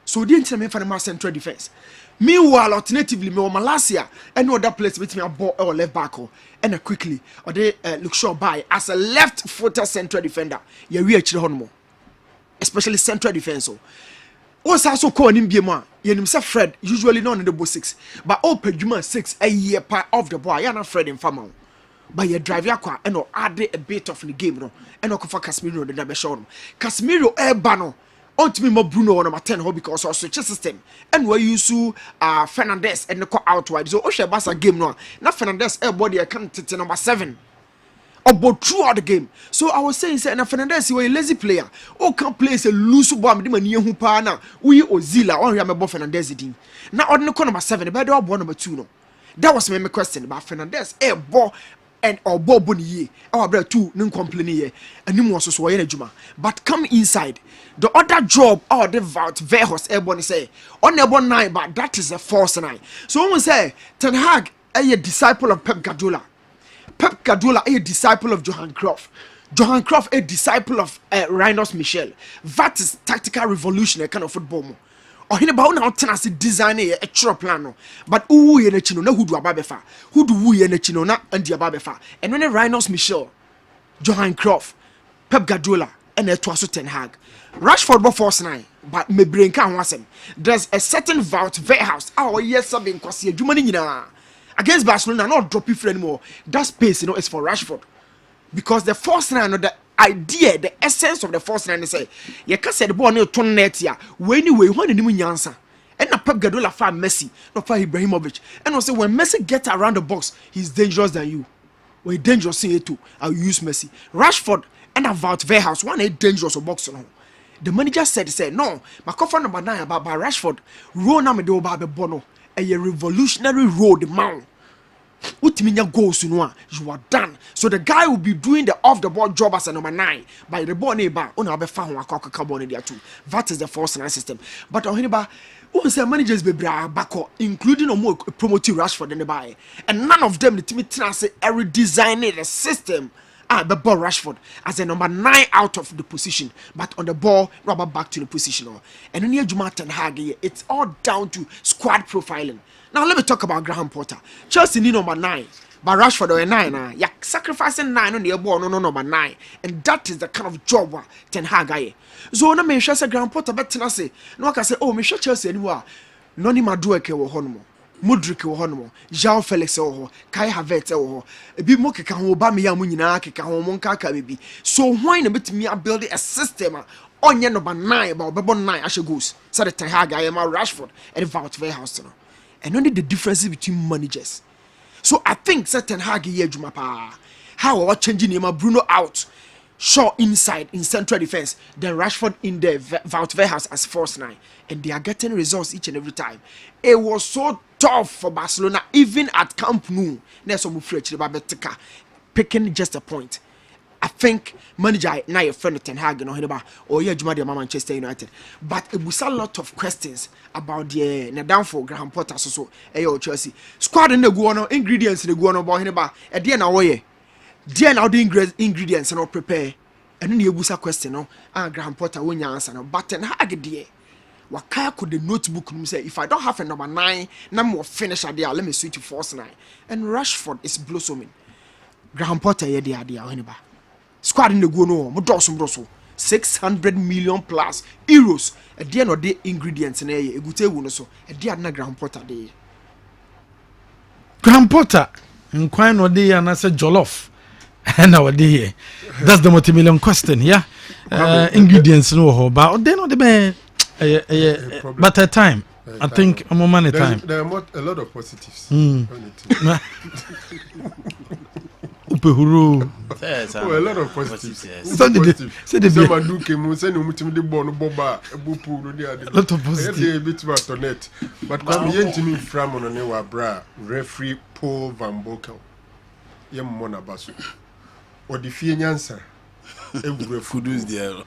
So the internet for the central defense. Meanwhile alternatively me Malasia and other place with me a ball or left back and quickly or they look sure by as a left footer central defender ye we actually hono especially central defense. Also call him biema yenim say Fred usually not in the box 6 but Pedjuma 6 a year part of the boy yana Fred in farm. By your drive yakwa and add a bit of the game no and for Casemiro the double show. Casemiro bano on to me more Bruno on my 10 because of switch system and we use Fernandez and the out wide. So Osha Basa game no not Fernandez body I can't take number 7 about throughout the game. So I was saying say na Fernandez you a lazy player or can play a loose ball me man hu pa na we Ozila on ya me Fernandez din na on the number 7 be do number 2 no. That was my question about Fernandez ball and or bobo ni ye our brother two nin complain ye anim was so ye adwuma but come inside the other job or the Wout Weghorst everybody say on the 9 but that is a false 9. So when say Ten Hag a disciple of Pep Guardiola a disciple of Johan Cruyff a disciple of Rinus Michel. That is tactical revolution kind of football mo ɔhene ba wo na wotena se design a true plan no but who ye na chino na hudu aba befa hudu wu ye na chino na andi aba befa eno ne Rhinos Michel Johan Cruyff Pep Guardiola and eto so Ten Hag Rashford bo force 9 but me brain kan ho asem there's a certain Wout Weghorst yes sabin kwase adwuma ni nyina against Barcelona not drop it anymore that space is for Rashford because the force 9 no the idea the essence of the force 9 is say you can say the ball no turn net ya when you when ni nyansa and na Pep Guardiola fa Messi not for Ibrahimovic and also when Messi gets around the box he's dangerous than you when dangerous in it too I'll use Messi Rashford and Wout Weghorst one is dangerous box no the manager said no my cover number 9 about Rashford role na me do ba be bono a revolutionary role the man utiminya goals no you are done so the guy will be doing the off the ball job as a number 9 by the ball neighbor una be fa ho akaka ball there too that is the force 9 system but on hiniba who say managers be bra bako including omo promoting Rashford in the buy and none of them the team say redesign the system the ball Rashford as a number 9 out of the position but on the ball rubber back to the position and near Ten Hag it's all down to squad profiling. Now let me talk about Graham Potter. Chelsea need number 9 but Rashford or 9 you're sacrificing 9 on the ball no number 9 and that is the kind of job Ten Hag so na me sure say Graham Potter better say no can say oh me sure Chelsea anywhere no ni Madueke wo hono Mudryk wo hono João Felix wo Kai Havertz wo ebi mo keka ho ba me ya mo nyina keka ho mo nka ka bebi so why na betimi a build a system onye number 9 ba obebo 9 ashe goals so the Ten Hag ma Rashford and Wout Weghorst no and only the difference between managers so I think Ten Hag here adwuma pa how are changing him Bruno out Shaw inside in central defense then Rashford in there Wout Weghorst as force 9 and they are getting results each and every time. It was so tough for Barcelona even at Camp Nou picking just a point. I think manager now your friend Ten Hag or yeah Manchester United but it was a lot of questions about the downfall Graham Potter so Chelsea squad in the go on ingredients in the go on about at the end away there now the ingredients are not prepare and then you busa question no Graham Potter won't answer no but Ten Hag there Wakaya could the notebook say if I don't have a number 9 no more finish at there let me switch to force 9 and Rashford is blossoming Graham Potter here there anybody squad in the go no mo doso 600 million plus euros at the end of the ingredients na e gute wu no so at the na Graham Potter there Graham Potter nkwan no dey na say jollof and our day that's the multi-million question yeah ingredients no ho but they no the be but at time I think I'm on time there are a lot of positives Upehuru a lot of positives so the Maduke mu say no mutim de ball no boba ebupu no dey ade lot of positives a bit about on net but come yentimi from on ne wa bra referee Paul Van Bokel yem mona baso o di fie nyansa ewure kudus there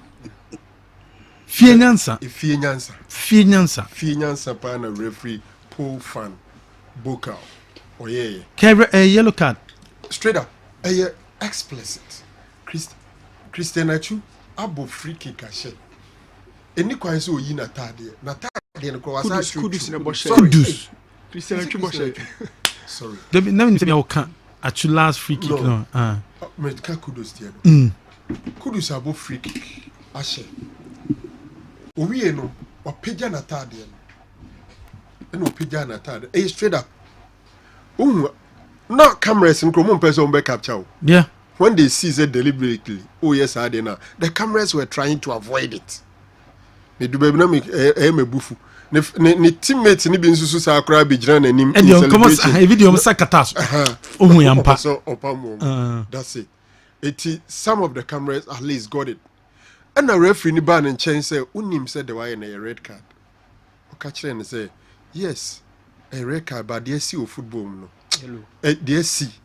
fie nyansa fie nyansa pa na referee Paul Van Bokel oh yeah a yellow card straight up explicit Christian Atsu abo free kick ashe eni kwan so yi na tade no ko wasa kudus na boshe kudus Christian Atsu boshe sorry David now me say me can Atsu last free kick no me ka kudus there kudus abo free kick ashe owie no opeja na tade no opeja na tade straight up no cameras in Chrome person be capture. Yeah. When they seize it deliberately, oh yes, I did the cameras were trying to avoid it. They do baby na me bufu. Ne teammates ni bi nsusu sa akra bi jira na nim. And you come a video mo sakataso. Ohun yampa. So opam. That's it. Some of the cameras at least got it. And the referee ni ban and change say unim said the why na a red card. O catch and say yes, a red card but they see football no. Yellow.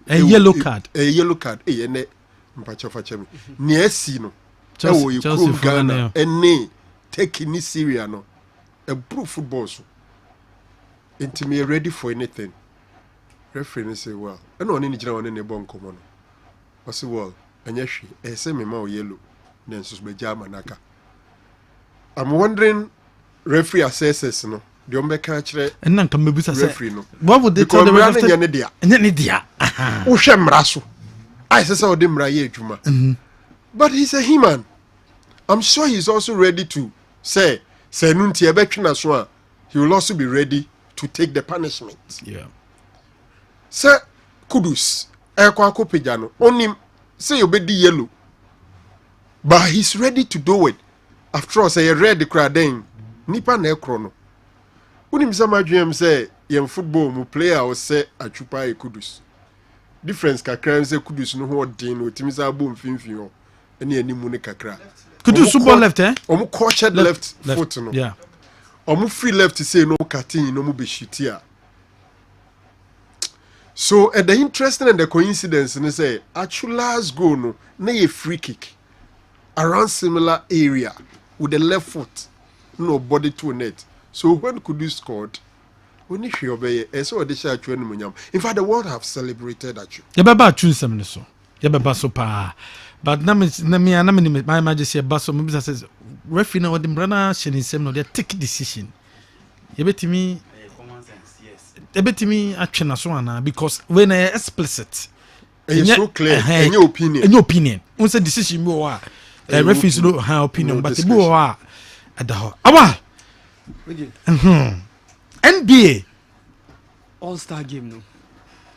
A yellow card. A yellow card. Ne mpacho fachemi. Ni see no. Chelsea Ghana. Ene take ni Syria no. A pro football so. Inti me ready for anything. Referee say well. Eno oni ni jina woni ne bon komo no. O say well. Anya hwe. E say me ma o yellow. Then so be jama naka. I'm wondering referee assesses no the ombeka kire and nan kan mebusa say referee no what would they tell the referee enya dia wo hwe mra so I say o de mra ye adwuma but he's a human. I'm sure he's also ready to say nunti ebetwe na so a he will also be ready to take the punishment. Yeah. Sir Kudus ekwa akopagya no onim say obedi yellow but he's ready to do it. After all say red crowd then nipa na ekro no unim say madwem say yem football mu player o say achupa e Kudus difference kakra say Kudus no ho den no timi say abom finfin ho ene animu ne kakra Kudus ball left omu coached left foot no yeah omu free left say no cutting no mu be shootia. So the interesting and the coincidence and say actually last goal no na a free kick around similar area with the left foot no body to net. So when Kudus scored when he obey so the shot in fact the world have celebrated Atsu. Ya baba choose some so ya baba so pa but na my majesty baso me says referee na what the brana shenisem no they take decision ya betimi ebetimi atwena so ana because when explicit it's so clear any opinion on say decision be wa referees no ha opinion but be wa adaho aba NBA all-star game no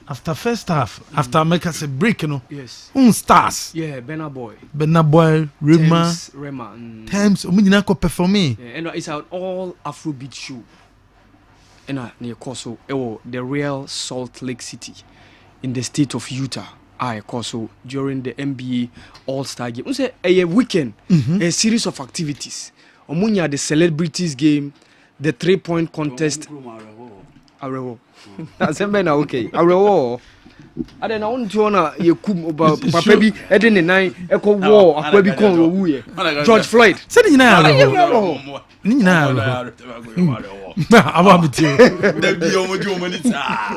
after first half after make us a break no yes stars yeah Benna Boy Rema Thames omunyina ko performing and it's an all Afrobeat show and near Koso the Real Salt Lake City in the state of Utah Koso during the NBA all-star game say a weekend a series of activities omunya the celebrities game the 3-point contest arewo asembe na okay arewo ade na unto na yekum papa bi ede ne nan ekọ war akwa bi kon owu ye George Floyd se ni na arewo ni na arewo aba mi ti da bi o mo di o mo ni ta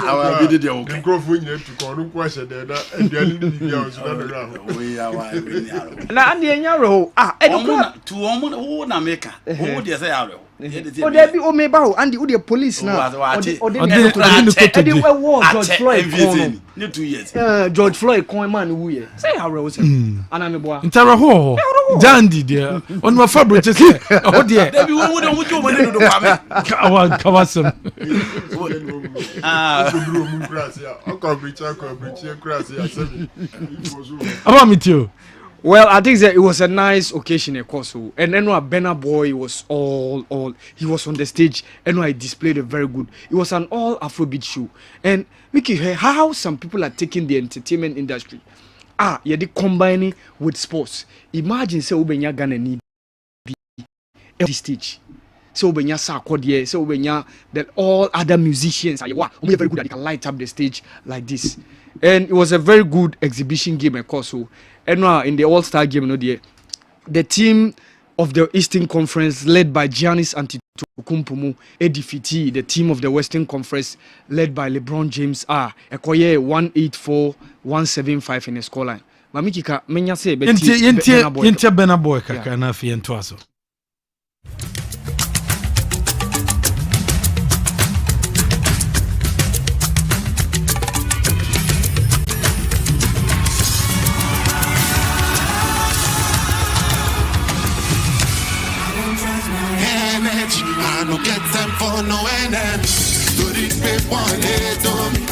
awa bi de de o microphone nyina tu kon no kwa hye de da aduane ni bi a o so na ra we ya wa na ade enya arewo e ko tu o mo wo na meka o de say arewo o de bi o me ba o and the police na o de George Floyd kon ni 2 years George Floyd kon man wu ye say arewo say ana me boa ntara ho jandi dia on my fabric say o de Debi wo de mo jo mo ne do pa me kawasem bro mu krasi a o ko bricha krasi a sebi aba mi ti o. Well, I think that it was a nice occasion, of course. And then Benna Boy was all he was on the stage and I displayed a very good. It was an all Afrobeat show. And Mickey, how some people are taking the entertainment industry. Yeah, they combining with sports. Imagine say Ubenya Ghana need be at the stage. So Ubenya Sarkodie, so Ubenya that all other musicians are very good at they can light up the stage like this. And it was a very good exhibition game, of course. And in the All-Star game, the team of the Eastern Conference, led by Giannis Antetokounmpo, defeated the team of the Western Conference, led by LeBron James, Ekoye 184-175 in the scoreline. Mamikika, menya say Yente Benna Boy kaka na fi ento aso. I no get time for no end. Story pay one day to me.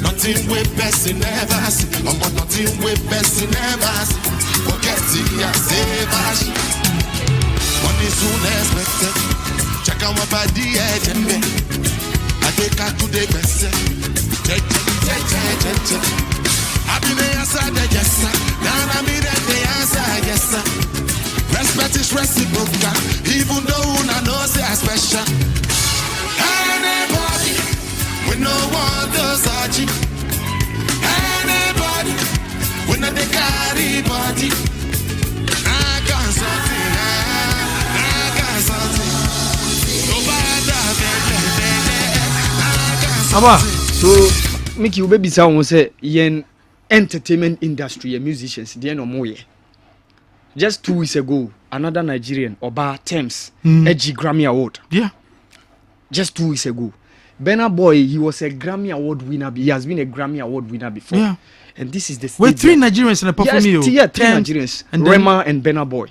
Nothing with best in ever see. I'm on nothing with best in ever see. Forget it, I save us. Money soon expected. Check out my body, I take out to the best. Check. I've been the answer, yes sir. Now I'm in the answer, yes sir. Respect is reciprocal, even though I know say I special. Anybody, we no want those achieve. Anybody, we no they carry body. I got something. So, Mickey, you baby sound say yen entertainment industry, musicians, they no more. just 2 weeks ago, another Nigerian, Oba Thames, Edgy Grammy Award. Yeah. Just 2 weeks ago. Burna Boy, he was a Grammy Award winner. He has been a Grammy Award winner before. Yeah. And this is the with 3 Nigerians in a performance. Yes, 3 Nigerians. And Rema and Burna Boy.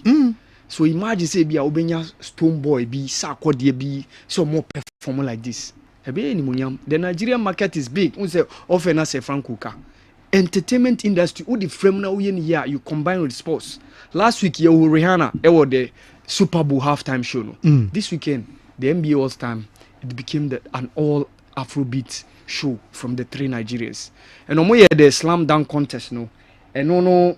So imagine say be a Obenya Stone Boy be Sarkodie be so more performer like this. The Nigerian market is big. We say often as a Frankuka. Entertainment industry, who the frame now here you combine with sports. Last week you Rihanna, it was the Super Bowl halftime show. No? This weekend, the NBA All Time, it became an all Afrobeat show from the 3 Nigerians. And omo the slam dunk contest no. And no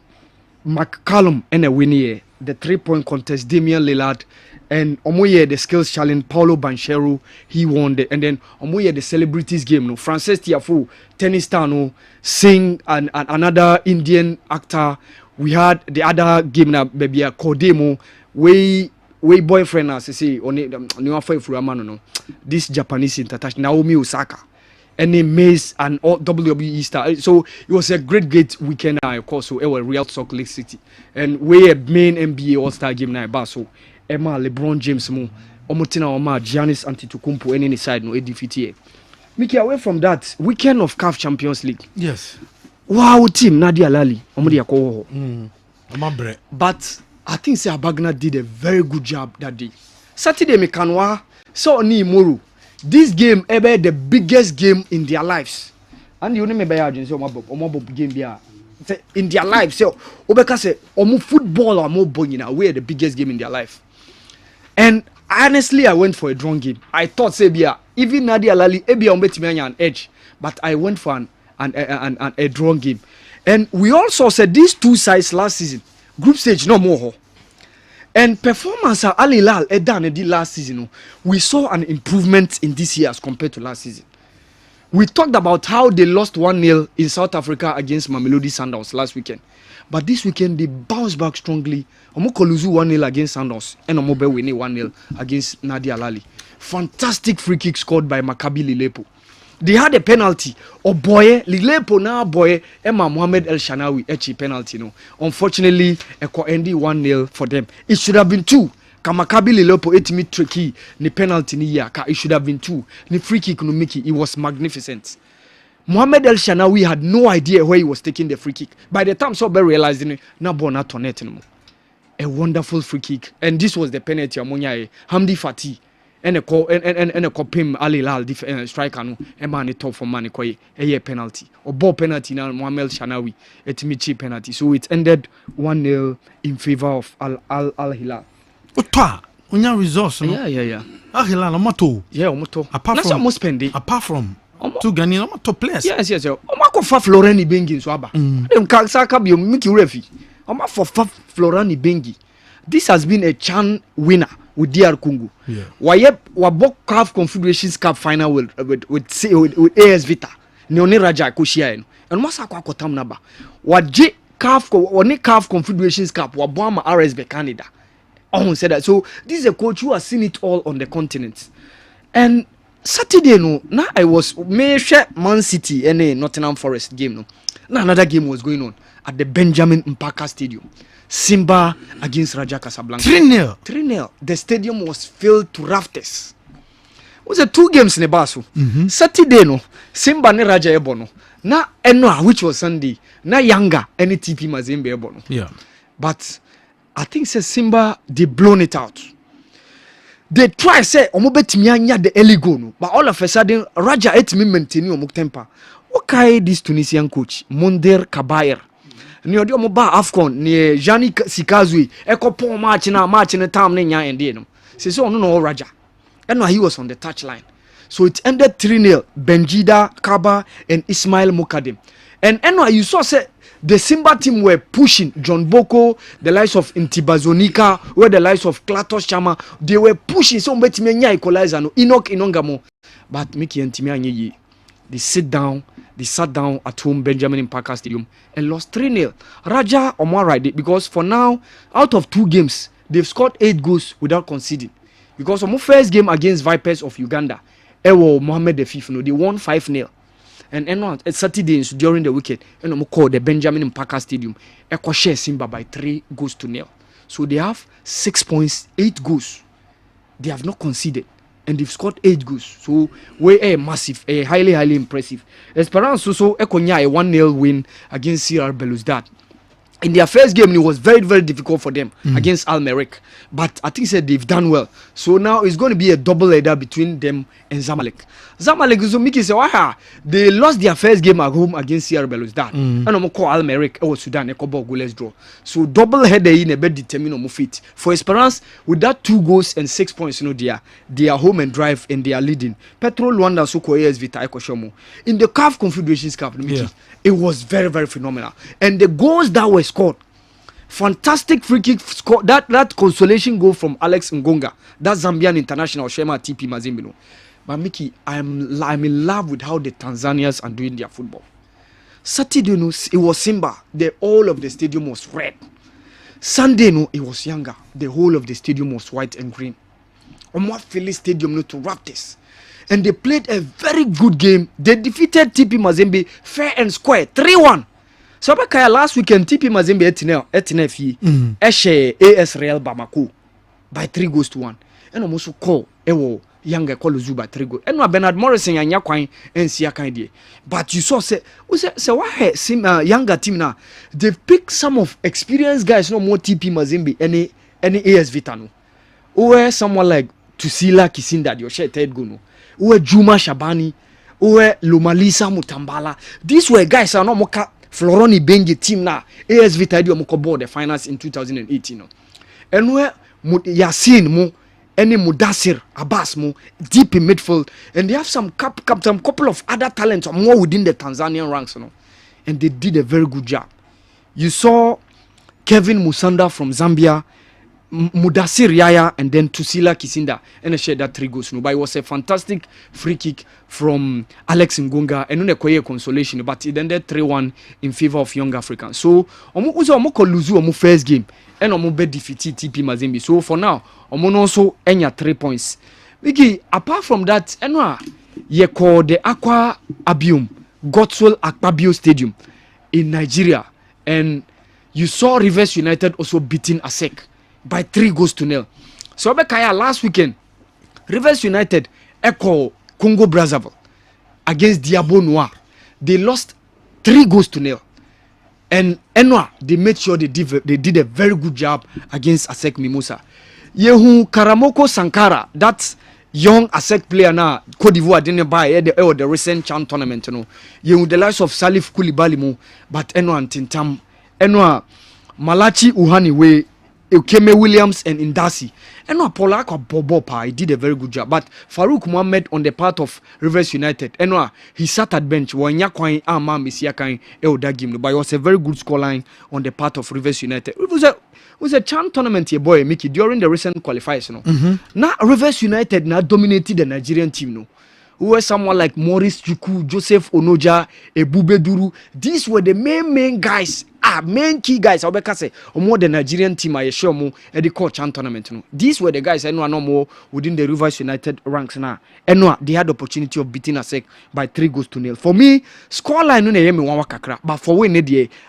McCallum and a winner the 3-point contest, Damian Lillard, and omo the skills challenge, Paulo Banchero, he won the, and then omo the celebrities game no. Frances Tiafoe, tennis star no, sing and another Indian actor. We had the other game na baby a Kodemo, way boyfriend as say on no. This Japanese international Naomi Osaka. And a Mace and all WWE star. So it was a great weekend of course. So it was Real Salt Lake City. And we a main NBA All-Star game now. So Emma LeBron James mo Omotina Oma Giannis Antetokounmpo any side no ADFTA. Mickey, away from that, weekend of CAF Champions League. Yes. Wow team Nadia Lali. Omodia ko. But I think Sir Abagna did a very good job that day. Saturday Mekanwa so ni Moro. This game ever the biggest game in their lives. And you know me by agency omo game bia. In their lives. So Obeka say omo football or more boy we the biggest game in their life. And honestly I went for a drawn game. I thought say bia even Nadia Lali ebia ombetimi an edge, but I went for a drawn game. And we also said these 2 sides last season group stage no more. And performance at Al Hilal did last season, we saw an improvement in this year as compared to last season. We talked about how they lost 1-0 in South Africa against Mamelodi Sundowns last weekend. But this weekend they bounced back strongly. Omokoluzu 1-0 against Sundowns and Omobe winning 1-0 against Nadia Lali. Fantastic free kick scored by Maccabi Lilepo. They had a penalty. Oh boy, Lilepo now boy, Emma Mohamed El Shanawi echi penalty no. Unfortunately, eko endi 1-0 for them. It should have been 2. Kamakabi Lilepo etimi tricky ni penalty ni ya. It should have been 2. Ni free kick no Mickey. It was magnificent. Mohamed El Shanawi had no idea where he was taking the free kick. By the time Sobe realized na bona tonet no. A wonderful free kick, and this was the penalty amonya Hamdi Fati. And a copim Al Hilal striker no man it top for man a penalty or ball penalty now Mohamed Shanawi etimichi penalty, so it ended 1-0 in favor of Al Hilal. Utwa unya results no. Yeah Al Hilal omoto. Yeah omoto. Apart from almost spending. Apart from 2 Ghanaian omoto players. Yes omako fa Florent Bengi so aba dem ka saka bi Mickey refi omako fa Florent Bengi. This has been a CHAN winner with DR Congo. Yeah. Wabok CAF Confederations Cup final with AS Vita. Neone Raja Koshia no. And masa kwa kotam naba. Waje CAF Confederations Cup wabwama RSB Canada. Oh, said that. So this is a coach who has seen it all on the continent. And Saturday no, now I was Man City and Nottingham Forest game no. Now another game was going on at the Benjamin Mpaka Stadium. Simba against Raja Casablanca. 3-0. The stadium was filled to rafters. It was 2 games in Basu. Saturday no, Simba and Raja Ebono. Na Enoa, which was Sunday. Na Yanga, any TP Mazembe Ebono. Yeah. But I think say Simba they blown it out. They try say omobetimi anya the early goal no, but all of a sudden Raja etimi maintain omok temper. Okay, this Tunisian coach Monder Kabair. Ni odi omo ba Afcon ni Jani Sikazui ekopon match na time ne nya ende no. Say so no Raja. And he was on the touchline. So it ended 3-0. Benjida, Kaba and Ismail Mukadem. And you saw say the Simba team were pushing John Boko, the likes of Intibazonika, where the likes of Klatos Chama, they were pushing so much menya equalizer no Enoch Inongamo. But Mickey and Timmy they sat down at home Benjamin Mpaka Stadium and lost 3-0. Raja Omar right because for now out of 2 games they've scored 8 goals without conceding. Because on my first game against Vipers of Uganda, Ewo Mohamed the Fifth, they won 5-0. And Saturday during the weekend, and I'm called the Benjamin Mpaka Stadium. Eko share Simba by 3 goals to 0. So they have 6 points, 8 goals. They have not conceded. And they've scored 8 goals. So we're massive, highly impressive. Esperance also a 1-0 win against CR Belouizdad. In their first game, it was very, very difficult for them against Al Merrikh. But I think they've done well. So now it's going to be a double header between them and Zamalek. Zamalek is Mickey say, they lost their first game at home against CR Belouizdad. And I'm call Al Merrikh or Sudan a couple of goalless draw. So double header in a bit determined on fit. For Esperance, with that 2 goals and 6 points, they are home and drive and they are leading. Petro Luanda Soko AS Vita Ekoshomo. In the CAF Confederations Cup, Mickey, it was very, very phenomenal. And the goals that were scored, fantastic free kick score, that consolation goal from Alex Ngonga, that Zambian international Shema TP Mazembe. But Mickey, I'm in love with how the Tanzanians are doing their football. Saturday, it was Simba. The whole of the stadium was red. Sunday, it was Yanga. The whole of the stadium was white and green. Omwa Philly Stadium to Raptors. And they played a very good game. They defeated TP Mazembe fair and square 3-1. So last weekend TP Mazembe etine Eshe AS Real Bamako by 3-1. And almost call Yanga call Zuba 3 goals. And Bernard Morrison and Yakwain and Siakan. But you saw why younger team now they've picked some of experienced guys, no more TP Mazembe any AS Vitano. Or someone like Tusila Kisinda, your share third goal. Or Juma Shabani, or Lomalisa Mutambala. These were guys are not more Floroni Benji team now. AS Vita Moko board the finals in 2018. And where Yasin Mo, any Mudassir Abbas Mo, deep in midfield, and they have some couple of other talents more within the Tanzanian ranks, and they did a very good job. You saw Kevin Musanda from Zambia, Mudassir Yaya, and then Tusila Kisinda, and I shared that 3 goals. But it was a fantastic free kick from Alex Ngonga, and a consolation. But it ended 3-1 in favor of Young Africans. So, omo luzu omo first game, and omo be defeated TP Mazembe. So for now, omo also enya 3 points. Vicky, apart from that, ye call the Aqua Abium Godswill Akpabio Stadium in Nigeria, and you saw Rivers United also beating ASEC by 3-0. So last weekend, Rivers United echo Congo Brazzaville against Diabo Noir. They lost 3-0. And Enwa, they made sure they did a very good job against ASEC Mimosa. Yehu Karamoko Sankara, that's young ASEC player now, Cote d'Ivoire didn't buy the recent CHAN tournament. Yehu the likes of Salif Koulibaly, but Enwa and Tintam, Enwa Malachi Uhani Ukeme Williams and Indasi. And no Polaka Bobopa, he did a very good job. But Farouk Mohammed on the part of Rivers United, and he sat at bench. But it was a very good scoreline on the part of Rivers United. It was a CHAN tournament here, boy, Mickey, during the recent qualifiers. Now Rivers United now dominated the Nigerian team. Who were someone like Maurice Chuku, Joseph Onoja, Ebube Duru. These were the main guys. Main key guys. I'll say more the Nigerian team. I assure more at the CHAN tournament. These were the guys I know no more within the Rivers United ranks now. And they had the opportunity of beating ASEC by 3-0. For me, scoreline no me one kakra. But for when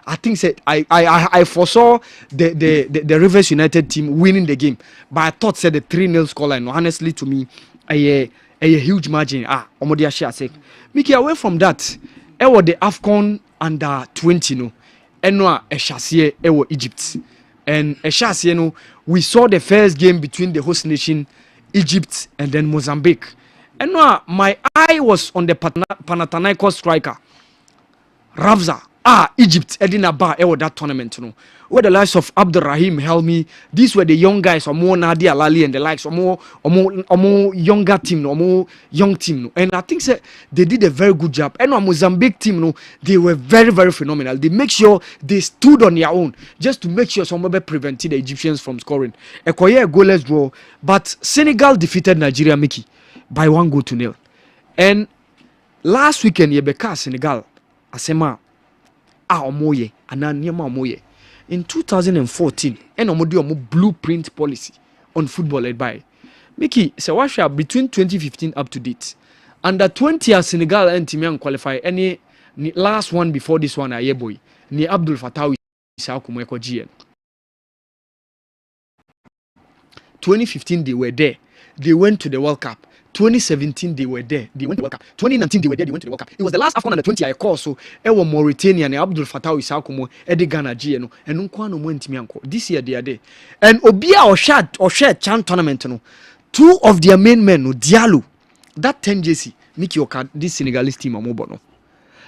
I think I foresaw the Rivers United team winning the game. But I thought the 3-0 scoreline. Honestly, to me, a huge margin. Omodia share. Mickey, away from that, I was the AFCON under 20. Enwa Eshasie ewo Egypt. And Eshasie we saw the first game between the host nation Egypt and then Mozambique. Enwa my eye was on the Panathinaikos striker Ravza. Egypt Edina Bar ewo that tournament where the likes of Abdurrahim Helmi, these were the young guys, or more Nadia Lali and the likes, or more younger team, or more young team. And I think they did a very good job. And on Mozambique team, they were very, very phenomenal. They make sure they stood on their own just to make sure somebody prevented the Egyptians from scoring. A goalless draw, but Senegal defeated Nigeria, Mickey, by 1-0. And last weekend, Yebeka Senegal, Asema, Omoye, Ananyama Omoye. In 2014, and blueprint policy on football led by Mickey Sewasha between 2015 up to date. Under 20 years Senegal and Timian qualify any last one before this one boy ni Abdul Fattah Issa Kumweko GN. 2015 they were there. They went to the World Cup. 2017 they were there. They went to the World Cup. 2019 they were there. They went to the World Cup. It was the last AFCON under 20 I call so. Ewo Mauritania and Abdul Fattah Isakomo Edi Ghana GNO and Nkwano Mwentimi anko. This year they are there. And Obia or shared Chan tournament no. 2 of their main men no Diallo. That 10 JC Miki Oka this Senegalese team amobo no.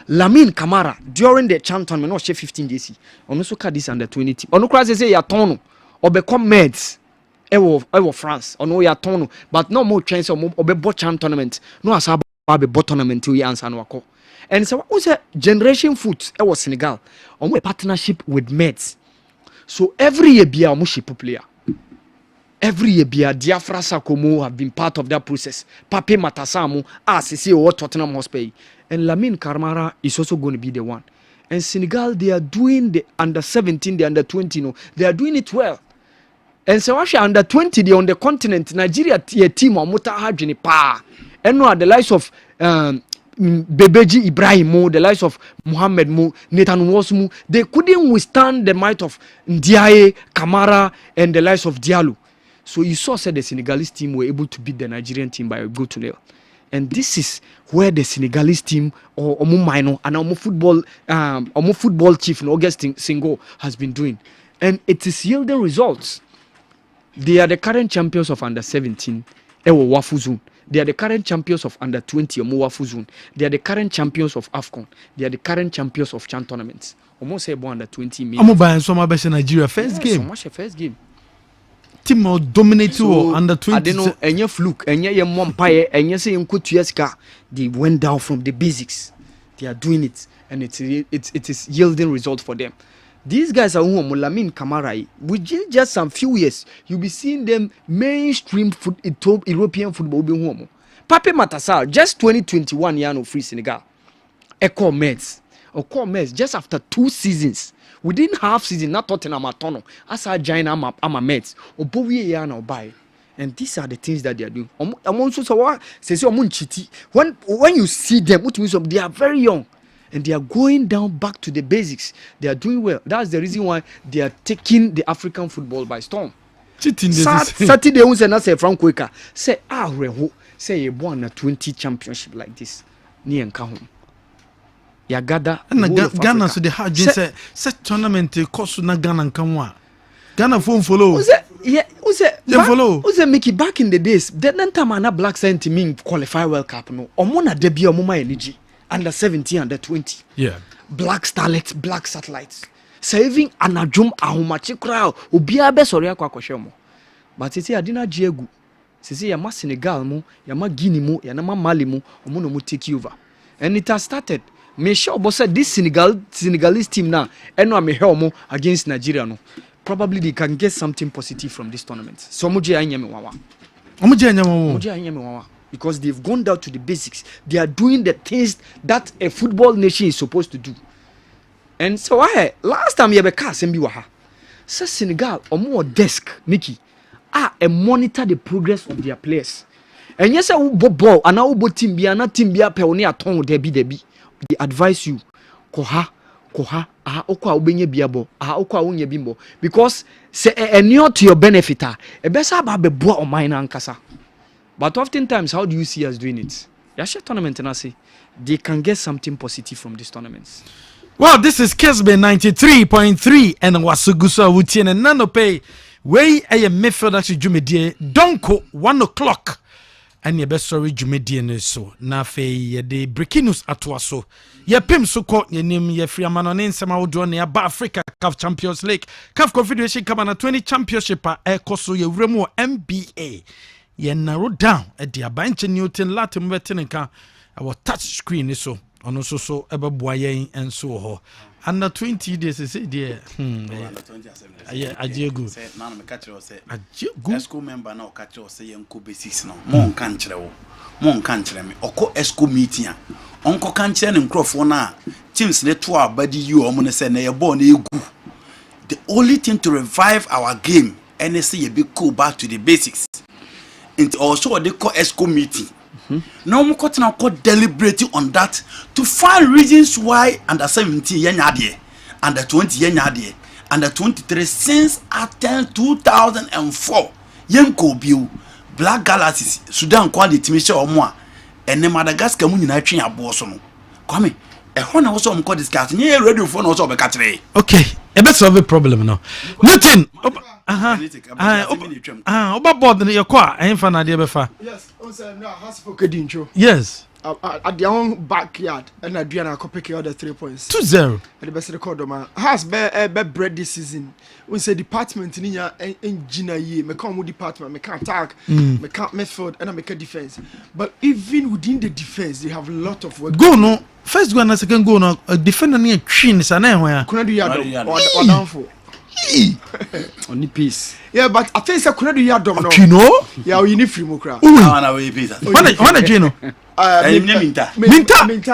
Lamine Camara during the Chan tournament no share 15 JC. On also card this under 20 team. Ono cross say ya tono or become meds. Ewo France ono ya tono but no more chance or be Chan tournament no asaba be tournament to answer no akọ. And so who say generation foot ewo Senegal on a partnership with Mets. So every year bia omo ship player. Every year bia Diafra Sakomo have been part of that process. Pape Matasamu as or Tottenham Hotspur. And Lamine Camara is also going to be the one. And Senegal they are doing the under 17, the under 20 no. They are doing it well. And so actually under 20 they on the continent Nigeria team or Muta Hajini pa. And no the likes of Bebeji Ibrahim, the likes of Mohamed Mo, Nathan Wosmu, they couldn't withstand the might of Ndiaye, Kamara, and the likes of Diallo. So you saw said the Senegalese team were able to beat the Nigerian team by a goal to nil. And this is where the Senegalese team or Omo Maino and Omo football chief Augustin Singo has been doing. And it is yielding results. They are the current champions of under 17, Ewo Wafu Zone. They are the current champions of under 20, Omo Wafu Zone. They are the current champions of AFCON. They are the current champions of Chan tournaments. Almost say under 20 million. Omo by some best Nigeria first game. So much first game. Team will dominate so, under 20. I don't know, any fluke, any Mompaye, any say in Kutueska, they went down from the basics. They are doing it, and it is yielding results for them. These guys are Lamine Camara. Within just some few years, you'll be seeing them mainstream European football. Pape Matasar, just 2021 year of free Senegal. Eko Mets. Just after 2 seasons. Within half season, not Tottenham Matono. As I join I'm a Mets. Obowie yana buy. And these are the things that they are doing. When you see them, they are very young. And they are going down back to the basics. They are doing well. That's the reason why they are taking the African football by storm. Saturday, we say Frank Quaker say reho say you won a 20 championship like this. Ni enka home. Ya gather Ghana so the hard say tournament cost na Ghana nkamwa. Ghana phone follow. Follow. Mickey back in the days, that time na black sent me qualify World Cup no. Omo na debut omo my energy. Under 17, under 20. Yeah. Black starlets, black satellites. Saving anajum ahumachi crowd. Ubia be sorry kwa kwashemo. But sisi adina jiegu. Sisi yama Senegal mo, yama Guinea mo, yama Mali mo, omo mo take over. And it has started. Me sure boss said this Senegalese team now, eno me mo against Nigeria no. Probably they can get something positive from this tournament. So moji anyame wawa. Moji anyame wawa. Because they've gone down to the basics. They are doing the things that a football nation is supposed to do. And so last time you have a car waha. So Senegal or more desk, Mickey, and monitor the progress of their players. And yes, I will ball and I will team be not team be a pioneer tongue debi. They advise you koha okwa ubenye biabo okwa unye bimbo because say a to your benefit a besa ba be boa o mine ankasa. But oftentimes, how do you see us doing it? Yasha tournament and I say they can get something positive from these tournaments. Well, this is Kessben 93.3 and Wasugusa Wutien and Nanope. Way a midfield actually Jumedie Donko 1 o'clock. And your best story Jumedie so. Na fe de breaking atwaso. Ye pim so court ye name ye free amanonin sama udron ya ba Africa CAF Champions League. CAF Confederation come on a 20 championship a koso ye remo NBA. Ye narrow down at the Abanche Newton Latin Wetinka our touch screen is so on also so eba boye and so ho. Under 20 days is it dear. Under 20 Ajiegu. Say none of me catch or say Ajiegu school member now catch or say yanko basics no. Mon country me. Oko esco meeting. Uncle country and microphone na teams network body you omune say na ye born egu. The only thing to revive our game and say you be cool back to the basics. It also they call ESCO meeting. Now we call deliberating on that to find reasons why under 17 yenyadie, under 20 yenyadie, under 23 since attend 2004 Yanko bio Black Galaxies Sudan kwa de timi se omo a ene Madagascar mu nyina twen abo so no kwame e ho na wo so omko discuss nye radio phone wo so be katre okay e be solve problem no Newton oba board ne yakwa enfa na de be fa yes on say no has for kedincho yes at their own backyard and Adriana could pick out the 3 points 2-0 the best record man has be bread this season we say department in your engineer ye me come with department me can attack me can midfield and I make a defense but even within the defense they have a lot of work go no first go and second go no defender near chin is an where kuna do yado or down for only peace yeah but I think say kuna do yado no you know yeah you need free mokra na we peace one Gino Minta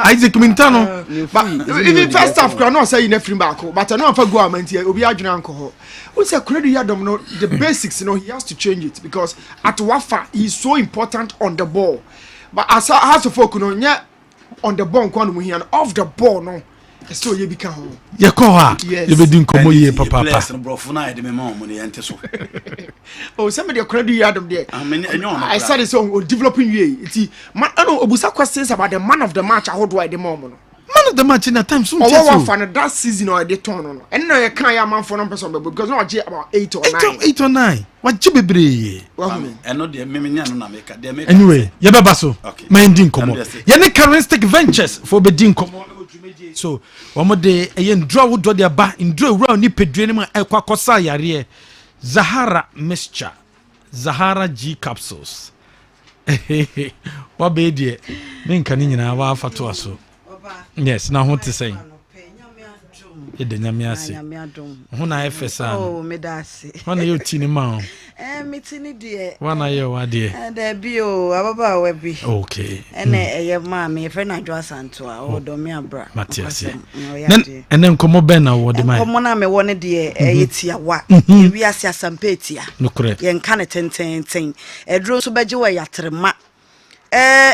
Isaac Minta no but even first half kra no say you need free back but I know for go amenti obi adwena anko we say kuna do yado no the basics you know he has to change it because at Wafa he's so important on the ball but as to folk no nya on the ball kwanu mu and off the ball no so ye bika ho ye ko ha ye be din komo ye papa players no brofo na ye de me ma mo ne yente so oh somebody credit you adam there I said so developing you iti man no obusa questions about the man of the match ahodo I de ma mo no man of the match in that time so oh fan that season or dey turn no and no you can ya man for no person because no je about 8 or 9 what jibebre eno de me nya no na make de make anyway ye beba so man din komo ye ne charismatic ventures for be din komo so omo de eye draw wo do de ba ndro wura ni pedue ni ma ekwakosa yare Zahara mixture Zahara G capsules wa be de me nka ni nyina wa afato aso yes na ho te say ede nyame ase ho na efesa oh me da ase ho na yo tini ma me tini de wa na ye wa de da bi o ababa we bi okay ene eye ma me fe na dwa santo a o do me abra Matias ene nkomo ben na wo de mai nkomo na me wo ne de eye tia wa wi ase asampa tia nokure ye nka ne tenten edro so beje wa yatrema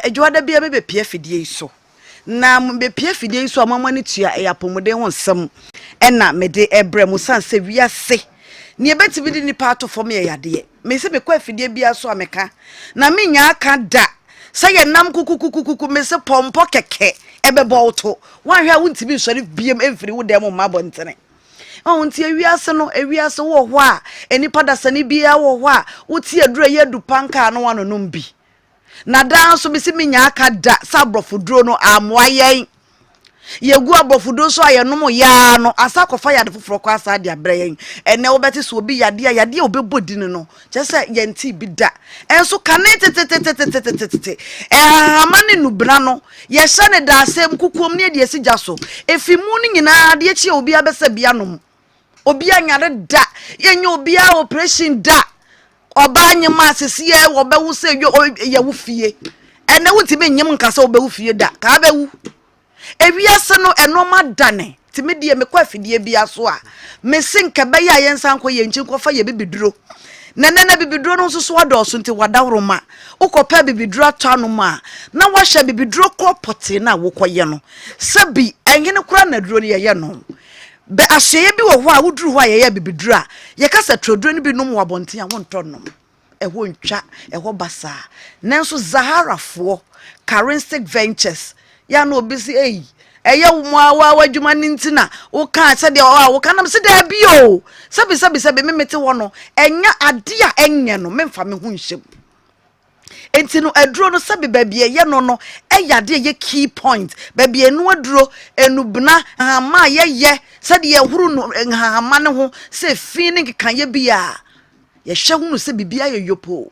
edwada bia be pie fidie so na be pie fidie so amamani tua yapomode ho nsem ena mede ebre mu sanse wiase ni ebetibi di ni part of me yade me se be kwa fidie bia so ameka na me nya aka da se ye nam kukukukuku me se pompo keke ebebo auto wan hwa wuntibi sori biem emfiri wo dem ma bontene onti ewiase no ewiase wo ho a enipa da sane bia wo ho a wuti adura ye dupanka no wano no mbi na dan so be se me nya aka da sabrofo duro no amoayen yegu abofudo so ayenom ya no asakofa yade foforo kwa asa de abrayen ene wo beti so obi yade obebodin no chese yenti bi da enso kane tetetetetetetete amane nubra no ye hye ne da asem kukuom ne de esigya so efimu ni nyina de echi obi abesa bia no obi anyare da yenye obi a operation da oba nyema asese ye wo bewu se ye wo fie ene wuti be nyem nkasa wo bewu fie da ka bewu ewiase no enoma dane timi de me kwa fidie bia so a me sinka be ya yensan ko ye nchi ko fa ye bibiduro na bibiduro no so wadoso nti wadawroma ukopa bibiduro atano ma na wahye bibiduro ko pote na wokoye no sabi enhene kura na duro ne ye no be ahyeye bi wo ho a wuduru ho a ye bibiduro a ye kasa troduro ne bi no mo abonte a wonto no eho ntwa eho basa nanso Zaharafo charismatic ventures ya no obisi eye wo awa adwuma nintina wo ka se de wo ka nam se da bi o sabi me mete wo no enya ade a enye no memfa me hu nhyem enti no aduro no sabi ba bia ye no eyade ye key point ba bia enu aduro enubna ma ye se de ye huru no ma ne ho se feeling kan ye bia ye hwe hu no se bibia ye yopo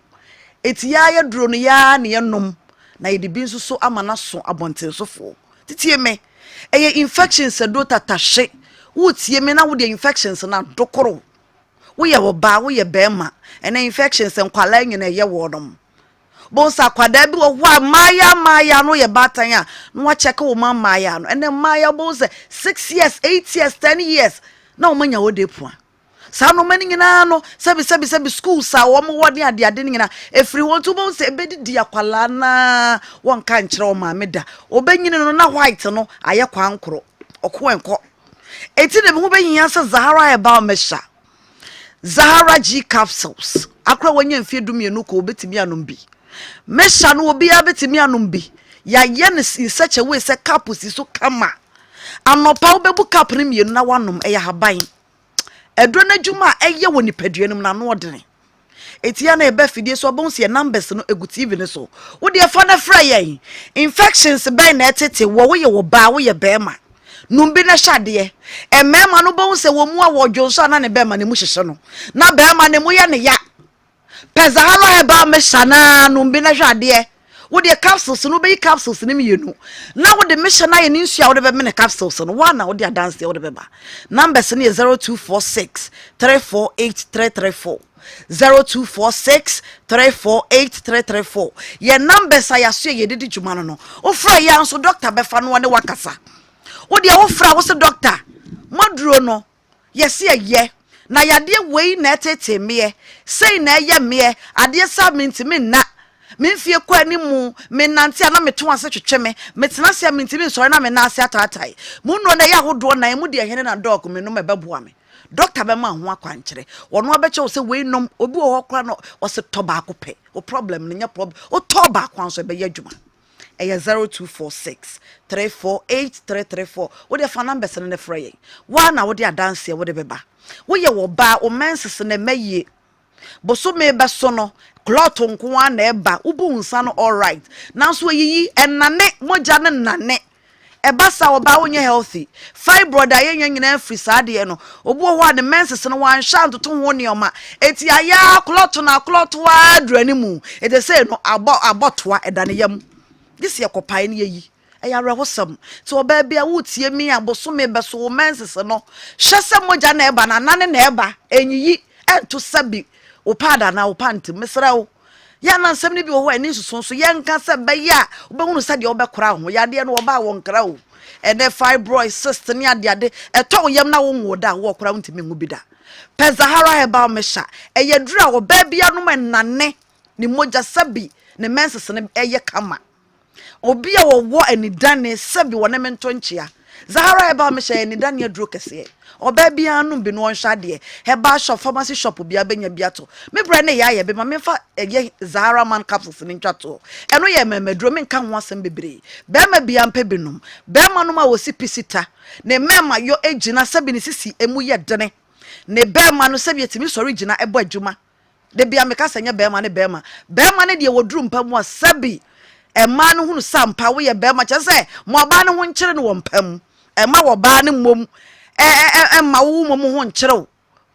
eti ya ye duro no ya ne ye nom na ye de bi nso so amana so abonten sofo titie me eye infections do tatashe wotie me na wo de infections na dokoro wo ye wo ba wo ye bema ene infections nkwala nyina ye wo dom bon sa kwada bi wo ho maya no ye batan a no wa check wo maya no ene maya bon se 6 years 8 years 10 years na wo manya wo de pua sa no mani nyina no sabi school sa wo mo wode ade nyina efri won to bon se bedi dia kwala na won ka nkire o ma meda obanyine no na white no aye kwankoro okwenko eti de ho benyia se Zahara e ba mesha Zahara G capsules akra wanya mfie dumienu ko obetimi anom bi mesha no obi abetimi anom bi ya ye ne in such a way say capsules so kama anopa obebu cap ne mienu na wanom eya haban edro na djuma eye woni paduanum na no odene etia na ebe fidie so obon se numbers no egu TV ne so wo de fa na fra yen infections ben na etete wo ye wo ba wo ye bema numbi na hyade emema no bon se wo mu a wo dwonso na ne bema ne mu hyehye no na bema ne mu ye ne ya pezahara eba me shana numbi na hyade wo de capsules no be capsules ne mienu na wo de mission na ye ne nsu a wo de be me ne capsules no wa na wo de dance wo de be ba numbers ne 0246 348334 0246 348334 ye numbers ayaso ye didi djuma no ofra ya nso doctor befa no ne wakasa wo de ofra wo se doctor maduro no yesi ye na yade wei na etete me sei na ye me ade sa mintimi na memfie kwa ni mu menante na meto ase twetwe me metena se mintimi nsore na me na ase atatai mu no na ya hodo na mu de hene na dog me no mebeboa me doctor be ma ho akwankyere wono abeche wo se wei nom obi wo hokra no wo se to ba akopɛ o problem nya problem o to ba akwanso be ya dwuma eye 0246 348334 wo de fa numbers ne frɛ yen wa na wo de adanse wo de beba wo ye wo ba o menses ne maye boso me be so no cloth nko an na eba ubu nsa no all right nanso yiyi enane moja ne nane ebasa oba wonye healthy fibroid ayenye nyina free saade no obuo ho ne menses no wan sha ntoto ho ne oma eti aya cloth na cloth wa adrani mu ete say no abotoa edane yam this ye kopai ne yi eya rehosam so oba bia wutie mi aboso me beso menses no hyese moja na eba na nane na eba enyiyi ento sabi opada na opante mesrawo ya na nsem ne bi wo ho ani susun so ye nka se be ya obehunu se de obekora ho ya de no oba wo nkra wo ene fibroid cyst ne ade ade eto yam na wo nwo da wo kora ntimi ngu bi da pezahara heba mesha eye dura wo ba bia no manane ni moja sabi ne menses ne eye kama obi a wo ani dane sabi wo ne mento nchia zahara heba mesha ani dane aduro kese oba bia no bi no hwade heba shop pharmacy shop bia benya biato me bre ne ya ye be ma me fa eye Zahara man capsules ni ntwato eno ye memedro me nka ho asem bebre be ma bia mpe binum be ma no ma wosi pisita ne mema yo egina sabi ni sisi emu ye dene ne be ma no sabi etimi sori gina ebo adwuma de bia me ka sanya be ma ne de woduru mpa mu sabi e ma no hunu sampa wo ye be ma che se mo ba ne ho nkire no wo mpam e ma wo ba ne mom ma wo mom ho nkyerew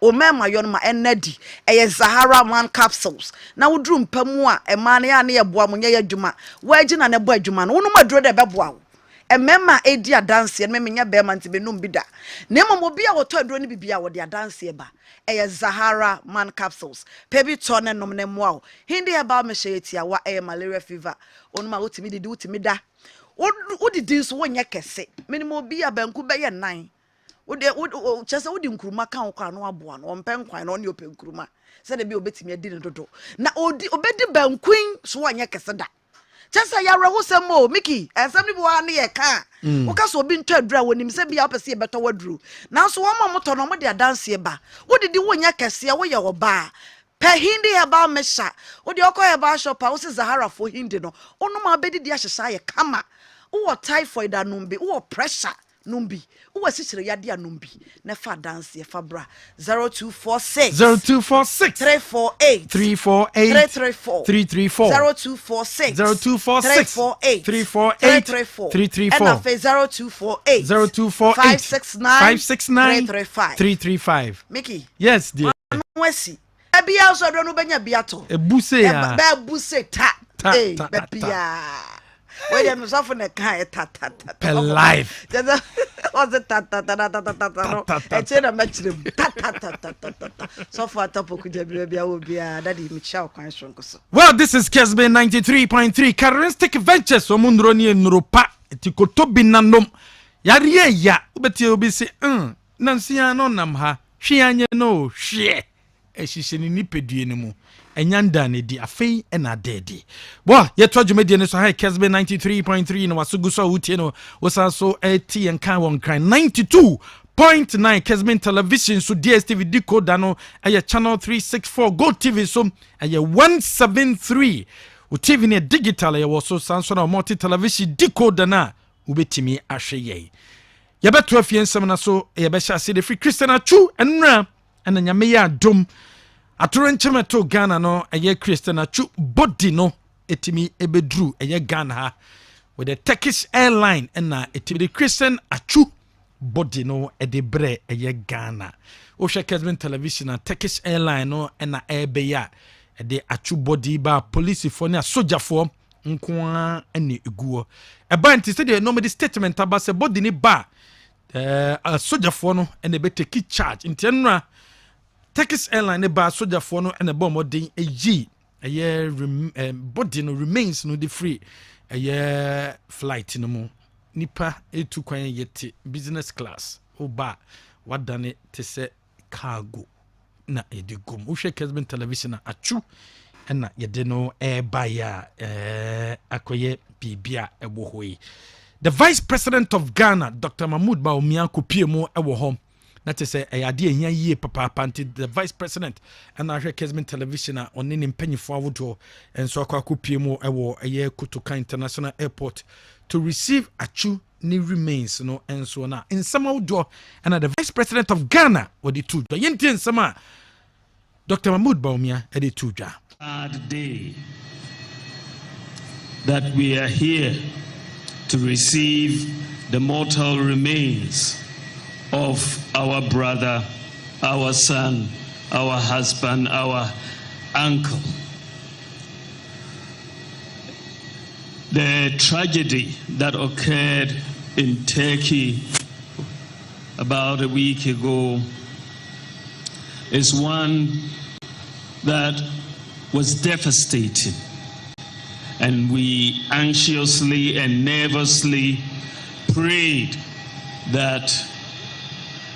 o mema yo no ma enadi eye Zahara man capsules na woduru mpamu a ema ne ya ne ye boa munye ya dwuma wagina ne boa dwuma no wonu maduro de beboa wo emema edi adanse ne menya be ma ntibe num bida ne mom obi a woto aduro ne bibia wo de adanse ba eye Zahara man capsules pebi to ne nom ne moa wo hindi e ba me sheyetia wa eye malaria fever onu ma wotimi didi wotimi da wodidi so wonye kese minimo obi a banku be ye nan chese wodi nkuruma kan kwa no aboa no ompen kwan no ne open nkuruma se de bi obetimi adi ne dodo na obedi bankwin so wanya kese da chese ya rehosem o miki ensem ni bo wa ne ye ka wo ka so obi nto adura wonim se bia opese ye beto waduru na so wo ma moto no mo de adanse ba wodidi wonya kese wo ye oba pe hindi ya ba mesha wodi okoye ba shop a wo se Zahara fo hindi no onu ma bedi di ahyehya ye kama wo typhoid anumbi wo pressure numbi uwa sichire yadi anumbi ne fa dance ye fa bra 0246 348 334 0246 348 and afa 0248 569 335 Mickey yes dear nwesi ebia also do no benya biato ebuse ya ba buse ta eh bia we dem so for na kan ta per life was it ta no e che na machire ta so for top ku jabia bia obia daddy mi cha kwan shonko so. Well, this is Kessben 93.3 Charismatic Ventures omundro ni enropa tikoto binanom yare ya ubeti obi se nansia no nam ha hwe anye no hwe ehihye ni nipedue ne mu enyanda ne di afei na dedi bo yeto dwumedie ne so ha Kessben 93.3 no wasugu so wutie no wosa so eti enka won kran 92 1.9 Kessben television so DSTV decoder no aya channel 364 Go TV so aya 173 o TV ne digital aya so sanso na multi television decoder na ubetimi ahwe ye yabeto afie nsem na so yabehya se de free Christian Atsu enra ena nyame ya dom atoro nchemeto Ghana no aya Christian Atsu body no etimi ebedru aya Ghana ha with the Turkish airline ena etimi Christian Atsu body no edebre eye Ghana o hwe Kessben television na Turkish airline no na ebeya ede Atsu body ba police for na soldier for nkoa ene eguo eba nti se de normal statement aba se body ni ba soldier for no ene be take charge nti enra Turkish airline ba soldier for no ene bomb modern eyi eye body no remains no the free eye flight no mo nipa etu kwan yete business class oba wadane te se cargo na edigum wo hwe Kessben television Atsu na yede no eba ya akoye bibia ebo hoyi the vice president of Ghana Dr. Mahmoud Bawumia kopie mu ewo hom na te se eyade ehia yie papa panti the vice president na hwe Kessben television oni ne mpanyifo awodo enso akwa kopie mu ewo eye Kotoka International Airport to receive Atsu ni remains no enso na nsama wodo and the vice president of Ghana wodi tudwa yenti nsama Dr. Mahmoud Bawumia edi tudwa day that we are here to receive the mortal remains of our brother, our son, our husband, our uncle. The tragedy that occurred in Turkey about a week ago is one that was devastating, and we anxiously and nervously prayed that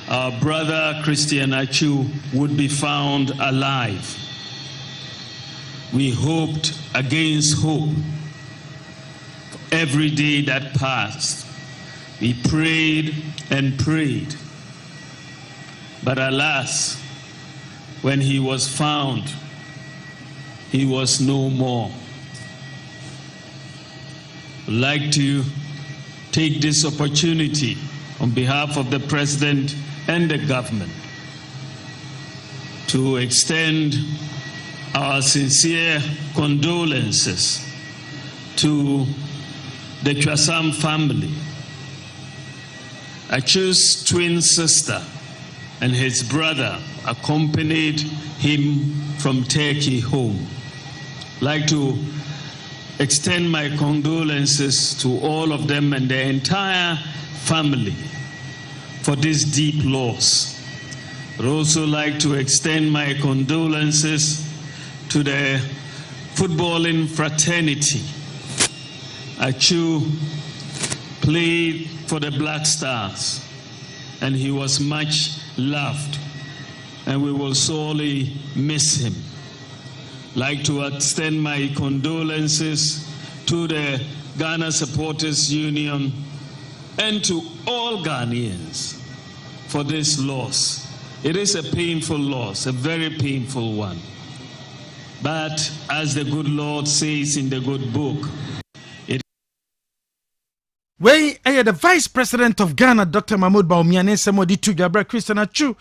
our brother Christian Atsu would be found alive. We hoped against hope. Every day that passed, we prayed and prayed. But alas, when he was found, he was no more. I'd like to take this opportunity on behalf of the President and the government to extend our sincere condolences to the Chwasam family. Atsu's twin sister and his brother accompanied him from Turkey home. I'd like to extend my condolences to all of them and their entire family for this deep loss. I'd also like to extend my condolences to the footballing fraternity. Atsu played for the Black Stars, and he was much loved, and we will sorely miss him. I'd like to extend my condolences to the Ghana Supporters Union and to all Ghanaians for this loss. It is a painful loss, a very painful one. But as the good Lord says in the good book, Wey the vice president of Ghana Dr. Mahmoud Bawumia ne semodi tudwa Christian Atsu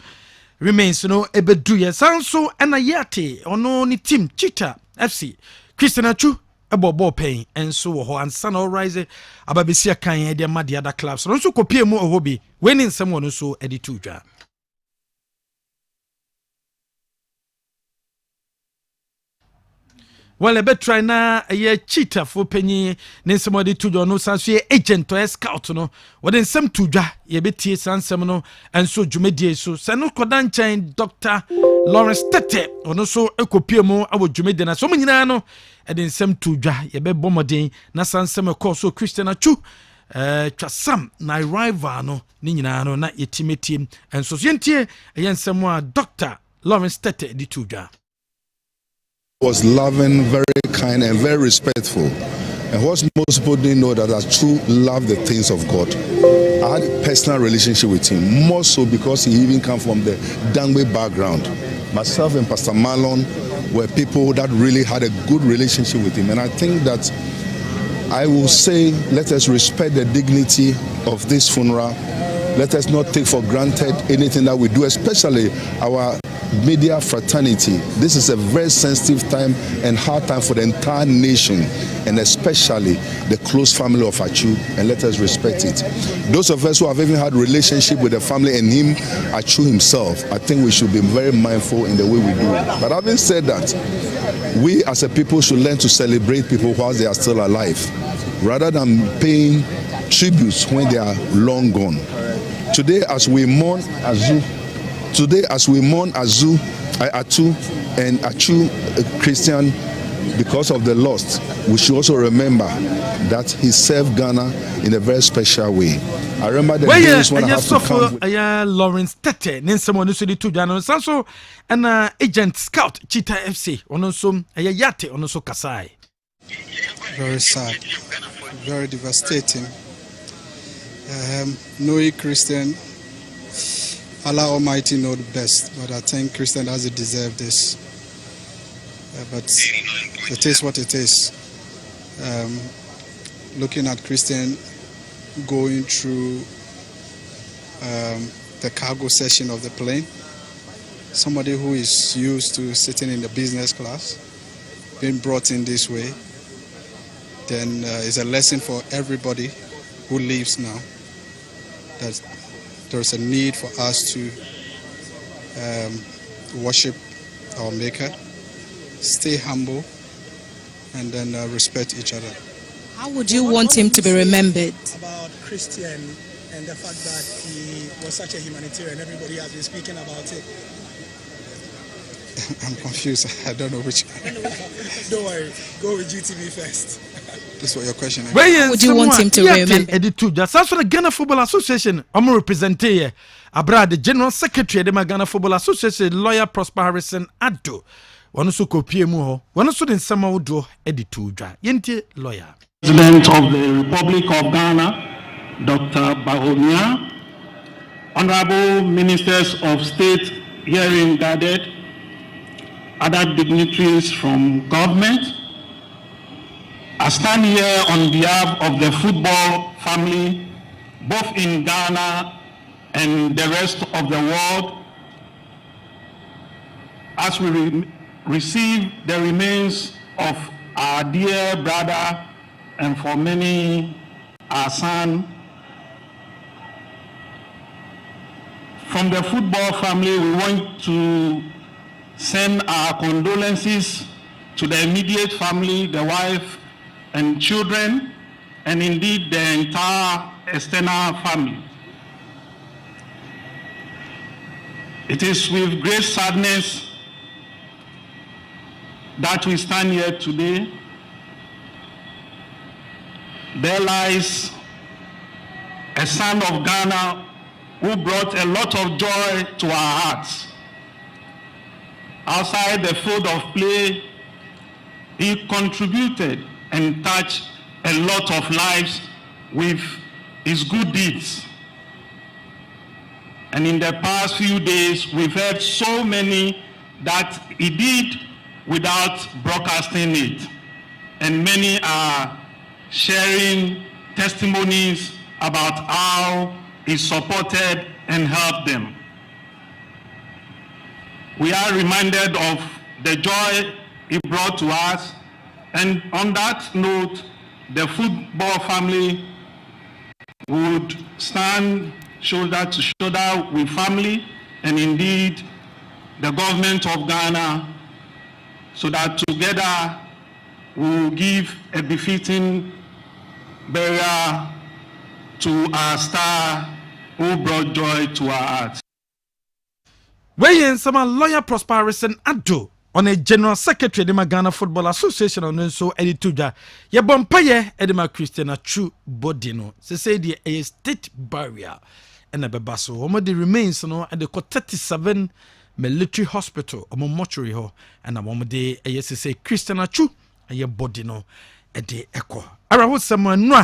remains no ebedu ye sanso ena yate ono ni team Cheetah FC Christian Atsu ebobo pen enso wo ho ansa na rise ababesia kan e de ma de other clubs no so kopie mu ohobi we ni nsem wono so edi tudwa well ebe try na ye Cheetah for penyi ne nsem de tudwa no sanso ye agent or scout no wode nsem tudwa ye betie sansem no enso dwumedie so seno kodan chan Dr. Lawrence Tete ono so ekopie mu awo dwumedie na so munyina no ede nsem tudwa ye be bomoden na sansem ekọ so Christian Atsu Chwasam na rival no ni nyina no na yetimetie enso so yentie ye nsem a Dr. Lawrence Tete di tudwa was loving, very kind, and very respectful. And what most people didn't know that Atsu loved the things of God. I had a personal relationship with him, more so because he even come from the Dangbe background. Myself and Pastor Marlon were people that really had a good relationship with him. And I think that I will say, let us respect the dignity of this funeral. Let us not take for granted anything that we do, especially our media fraternity. This is a very sensitive time and hard time for the entire nation, and especially the close family of Atsu, and let us respect it. Those of us who have even had relationship with the family and him, Atsu himself, I think we should be very mindful in the way we do it. But having said that, we as a people should learn to celebrate people while they are still alive, rather than paying tributes when they are long gone. Today, as we mourn Atsu and Atsu Christian because of the loss, we should also remember that he served Ghana in a very special way. I remember the days when I have to come with Lawrence Tete, Ninsamo Nusudi to Jano Sanso, and agent scout Cheetah FC, Onosum, Ayate, Onoso Kasai. Very sad, very devastating. Knowing Christian, Allah Almighty know the best, but I think Christian doesn't deserve this. But it is what it is. Looking at Christian going through the cargo section of the plane, somebody who is used to sitting in the business class, being brought in this way, then it's a lesson for everybody who lives now, that there's a need for us to worship our Maker, stay humble, and then respect each other. How would you want him to be remembered? About Christian and the fact that he was such a humanitarian, everybody has been speaking about it. I'm confused. I don't know which. Don't worry, go with GTV first. This was your question. How would you want him to remember? That's also the Ghana Football Association. I'm representing here. Abra, the General Secretary of the Ghana Football Association, Lawyer Prosper Harrison Addo. One also copy mu. One also in some audio edituja. Yente lawyer. President of the Republic of Ghana, Dr. Bahomia, Honorable Ministers of State herein gathered, other dignitaries from government. I stand here on behalf of the football family, both in Ghana and the rest of the world, as we receive the remains of our dear brother and for many our son. From the football family, we want to send our condolences to the immediate family, the wife and children, and indeed the entire external family. It is with great sadness that we stand here today. There lies a son of Ghana who brought a lot of joy to our hearts. Outside the field of play, he contributed and touched a lot of lives with his good deeds. And in the past few days, we've heard so many that he did without broadcasting it. And many are sharing testimonies about how he supported and helped them. We are reminded of the joy he brought to us. And on that note, the football family would stand shoulder to shoulder with family and indeed the government of Ghana, so that together we will give a befitting burial to our star who brought joy to our hearts. Where some Lawyer Prosper Harrison Addo on a General Secretary of the Ghana Football Association on so edituja. Ye bompaye edema Christian Atsu bodino. Se say the a state barrier and a bebaso. Omo the remains no at the 37 military hospital omo mortuary ho and omo de yes say Christian Atsu aye bodino e de eko. Ara ho someone no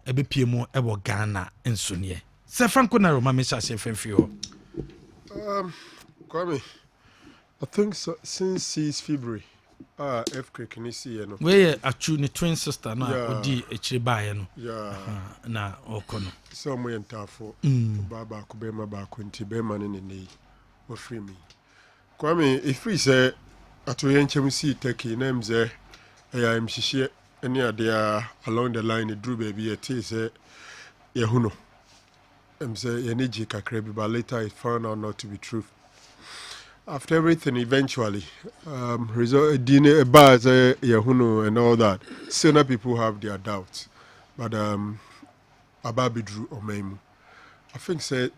e be piemu e wo Ghana ensonye. Sir Franco Naro, Mamma Sasha Fenfio. Kwame, I think so, since 6 February, F. Cricknessy, you know. Where Atsu, the twin sister, no, Odi, a Chibayano. Yeah, na Okono. Somewhere in Tafo, Baba Kubema Bakunti, Beman in the knee, or free me. Kwame, if we say, at Oyanchemisi, Turkey, names there, I'm Shishi, any idea along the line, it drew baby, a taste, Yahuno. I'm saying, Yaniji Kakrebi, but later it found out not to be true. After everything, eventually, result dinner, bars, Yahuno, and all that, still people have their doubts. But Ababi Drew or Memu, I think said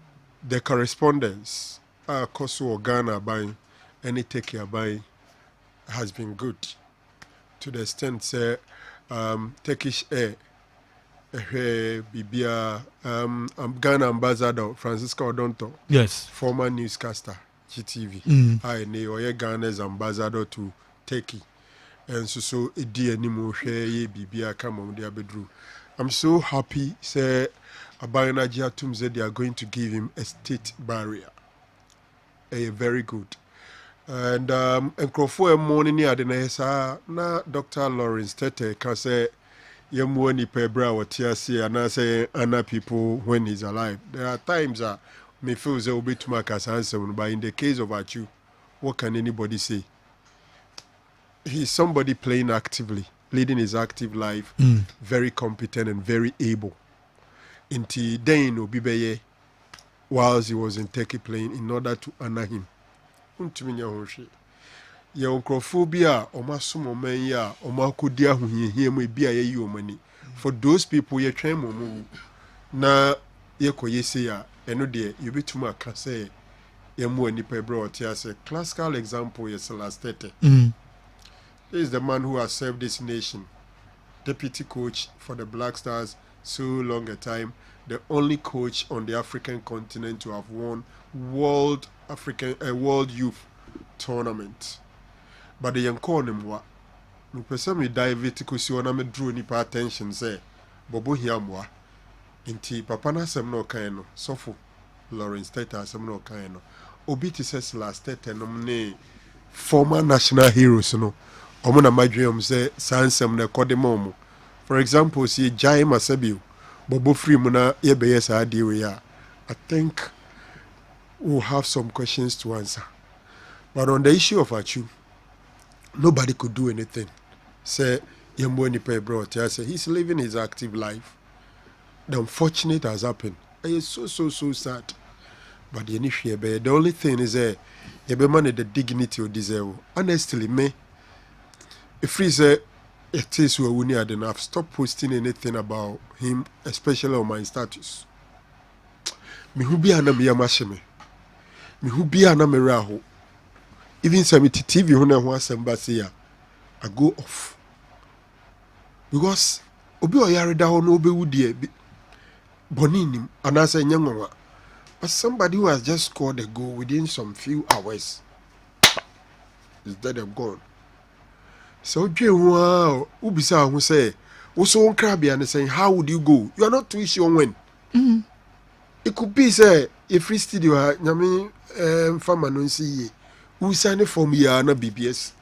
the correspondence, Koso or Ghana buying, any take care buying, has been good. To the extent, say, Turkish Air, Bibia, Ghana ambassador, Francisco Odonto, yes, former newscaster. GTV. I know Ghana's ambassador to Turkey. And so it dear Nimo share Bibia come on their bedroom. I'm so happy, say Abayana Jiatum said they are going to give him a state barrier. Very good. And Crawford morning near the Nesa, na Dr. Lawrence Tete can say Yamwani Pebra or TSC and I say Anna people when he's alive. There are times that me feel they will be to make us answer, but in the case of Atsu, what can anybody say? He's somebody playing actively, leading his active life, very competent and very able. Until then, Obibeye, whilst he was in Turkey playing, in order to honor him. For those people, you train na yekoyeseya eno de yobetuma ka say yemu ani pebra otiase classical example is Lastete. He is the man who has served this nation, deputy coach for the Black Stars so long a time, the only coach on the African continent to have won World Youth Tournament. But the young him wa me person me dive it ko si ona me draw nipa attention say bobo hiamwa. Inti papa na asem no kan no sofo Lawrence Tete asem no kan no obi ti says last Tete no ne former national heroes no omo na madwem say sansem na kodemo. For example, si Jai Masabio bobo free mu na ye be yes ade we ya, I think we'll have some questions to answer. But on the issue of Atsu, nobody could do anything. Say Yembo Nipe brought, say he's living his active life. The unfortunate has happened. It's so sad. But the only thing is you be man the dignity you deserve. Honestly, me, if he say it is where we need enough, stop posting anything about him, especially on my status. Me who be ana me yamasheme. Me who be ana me raho. Even some TV who na ho asem I go off. Because obi oyare da ho no obe wudie boninim anase nyanwa. But somebody who has just scored a goal within some few hours is dead and gone. So wow, ubisa who say, "Oso on crabby and saying, how would you go? You are not too sure when." It could be say a free studio nyame farmer no see who sign for me na BBS.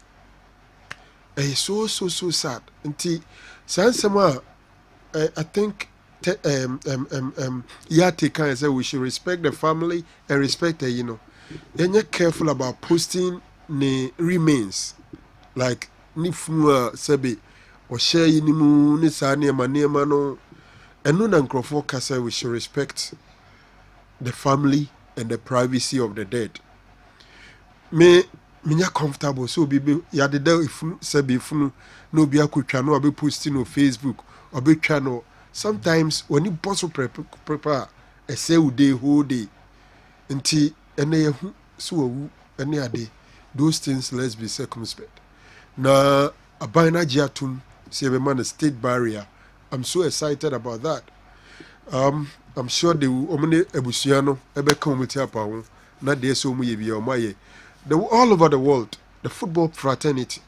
So sad. Until Sansama, I think Yate can say we should respect the family and respect the, and you're careful about posting the remains like Nifua Sebi or share Nimu Nisani Maniamano and Nunan Crawford say we should respect the family and the privacy of the dead. Me comfortable so be yadeda ifunu sebi ifunu no be akutwa no be posting on Facebook or be channel. Sometimes when you boss prepare a say day whole day until ene so any ade those things, let's be circumspect. Na abina jiatum say be man a state barrier. I'm so excited about that. I'm sure they will omne ebusiano ebe community apa na dey so mu ye bi o maye. All over the world, the football fraternity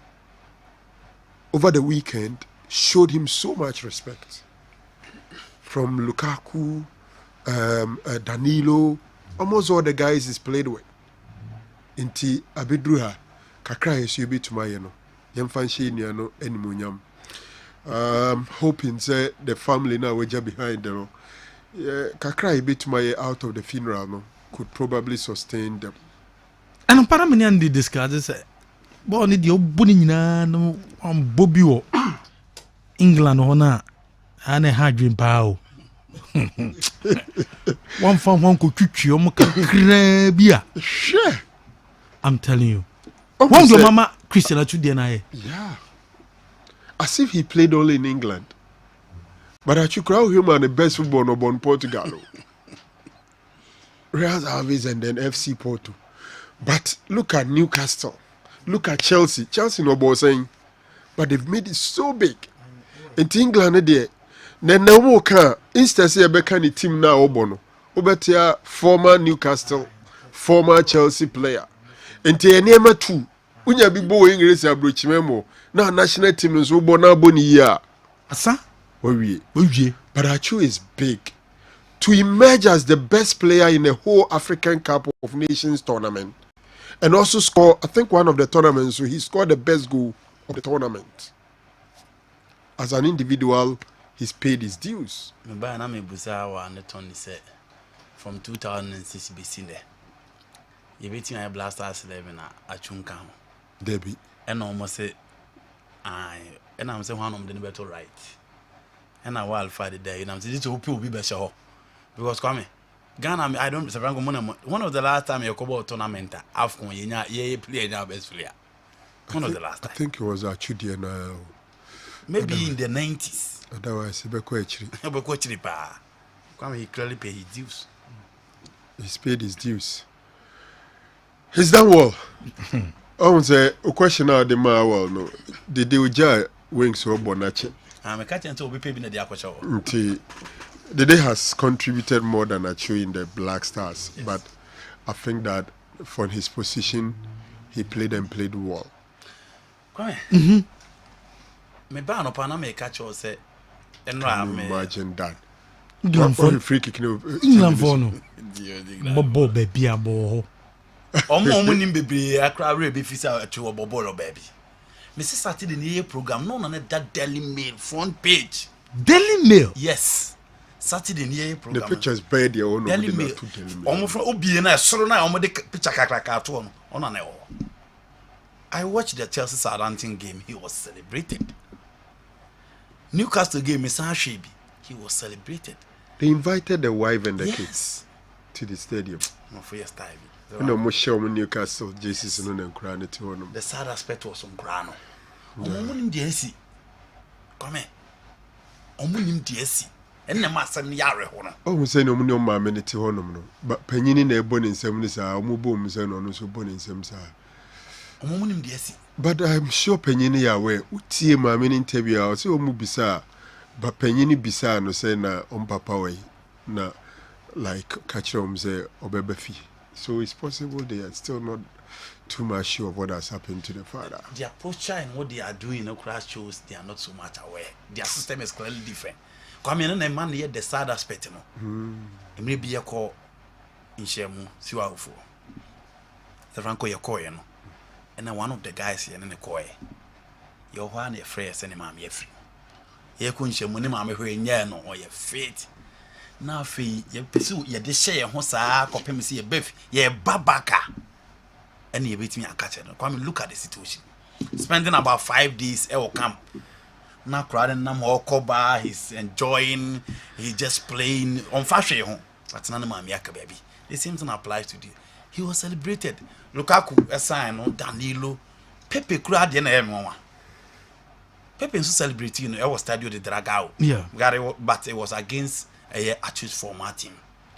over the weekend showed him so much respect. From Lukaku Danilo, almost all the guys he's played with. Inti abidruha kakra yesu bi tuma ye no. Yemfa nhye nua no animunyam. Hoping say the family now we just behind them. Kakra bi tuma ye out of the funeral no could probably sustain them. And para many and discuss say bo ni de obuni nyina no bobi wo England hona ane ha dream pa o. One from one could twitwi o kakra bia. Sure. I'm telling you. One your mama Christian Atsu na. Yeah. As if he played only in England. But Atsu crowd him and the best football no born Portugal. Real Alves and then FC Porto. But look at Newcastle. Look at Chelsea. Chelsea no boy saying, but they've made it so big. In England there. Then now we can instance a becani team now obono. Obetia former Newcastle, former Chelsea player. Enti enema two. Unya bi bo English abrochi memo. Na national team nso bo na boni ya. Asa? Owie. But Atsu is big. To emerge as the best player in the whole African Cup of Nations tournament. And also score, I think one of the tournaments, so he scored the best goal of the tournament. As an individual, he's paid his dues. From 2006 BC there. You beat my Blasters 11 at Chunka. Debbie. And almost say, and I'm saying one of the better right. And I will fight it there. And I'm saying this will be better. Because come Ghana, I don't one of the last time you go tournament, AFCON, you play now best player. One of the last time. I think it was Atsu now. Maybe in the 90s. Otherwise, he clearly paid his dues. He's paid his dues. He's done well. I would say a question out the man well no. The Dewja wings or Bonache. I'm a catch until we pay in the Aquashow. The day has contributed more than Atsu in the Black Stars, yes. But I think that for his position, he played well. Come me ban up and I may catch or say, and imagine that. England for free kick. England for no. Bobo baby abo. Omo nim bebre akra re be fisa to Bobo baby. Mrs. Saturday the program no that Daily Mail front page. Daily Mail? Yes. Saturday the program. The pictures bad your own Daily Mail. Omo from obi na soro na omo de picture kakra to on na e. I watched the Chelsea Southampton game. He was celebrated. Newcastle game is Shebi. He was celebrated. They invited the wife and the kids to the stadium. No for your style. No more show Newcastle Jesus and the sad aspect was on Grano. Omunim DSC. Come here. Omunim DSC. And the master Yare Hono. Oh, say no mamma to honor. But Penny ne born in some Mubo Musan on so born in some side. Omunim DSC. But I'm sure Penny aware. Uti mamma interview out so mubisa. But Penny bisa no say na papa way. Na like catch say obebefi. So it's possible they are still not too much sure of what has happened to the father. The approach and what they are doing no crash shows they are not so much aware. Their system is clearly different. Come in and man here the sad aspect no. It may be a call in Shemu, Siwafo. The Franco Yakoy no. And then one of the guys here in the coy. Your one your friends and mammy free. Ye couldn't share money mammy who in no or your fate. Now, fee, ye pursue ye de share hosa, copy me see a beef, ye babaka. And ye beat me a catcher. Come and look at the situation. Spending about 5 days at our camp. Now, crowding no more coba, he's enjoying, he's just playing on fashion. But none of my yaka baby. The same thing applies to you. He was celebrated. Lukaku, a sign on Danilo, Pepe crowd in everyone. Pepe so celebrating, I was studying the drag out. Yeah. But it was against Atsu's former team.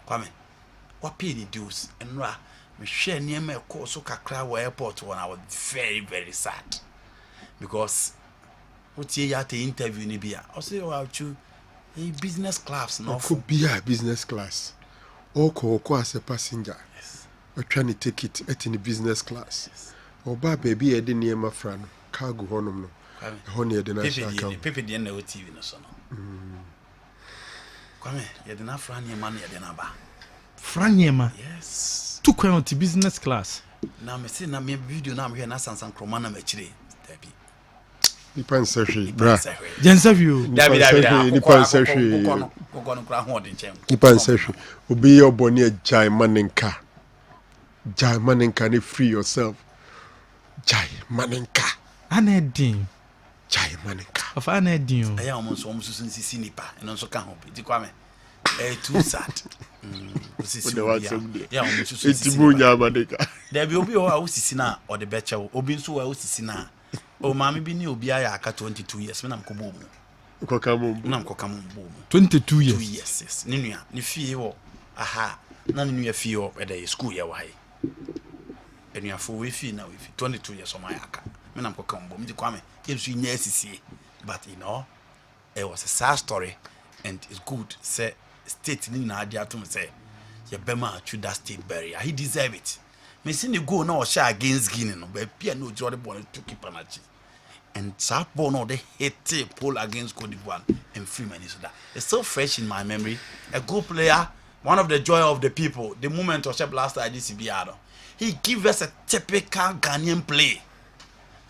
Come what paid the dues and me share near me course so kakra airport when I was very, very sad. Because what ye at the interview ni bia. I say Atsu a business class no could be a business class. Or co as a passenger. Yes. We're trying to take it at in the business class. Yes. Or baby I didn't near my friend. Cargo honum no. Honey the national account. Pepe the TV no so no. Kwame, you didn't Franye man, you didn't ba. Franyema. Yes. Took her to business class. Now me see na me video na me here na sansan kroma na me chire. Debi. Nipa nsehwe, bra. Jensavio. Dabi. Nipa nsehwe. Gogo no kra ho de nchem. Nipa nsehwe. Obi ye oboni agya manenka. Jai manenka ne free yourself. Jai manenka. Anedin. Jai manenka. Of Anedin. Aya omo so sisi nipa. Eno so ka ho bi. Di Kwame. Too sad. Yeah, almost. There will be all sissy now or the betcher, or being so well sissy now. Oh, mammy, be new, be I 22 years when I'm Koboom. 22 years. 2 years, yes. Ninia, Nifio, aha, none near fear at a school year. Why? And you are 4 with now, if 22 years on my aka. When I'm Kokambo, the Kwame, gives you necessary. But you know, it was a sad story, and it's good, say. State in Nadia to say, your Bema to that state barrier. He deserve it. Me see you go now share against Guinea, but Pierre no Jordan born to keep an achi. And South Bono they hate pull against Cote d'Ivoire and Freeman is that. It's so fresh in my memory. A good player, one of the joy of the people. The moment of last I DCB, he give us a typical Ghanaian play.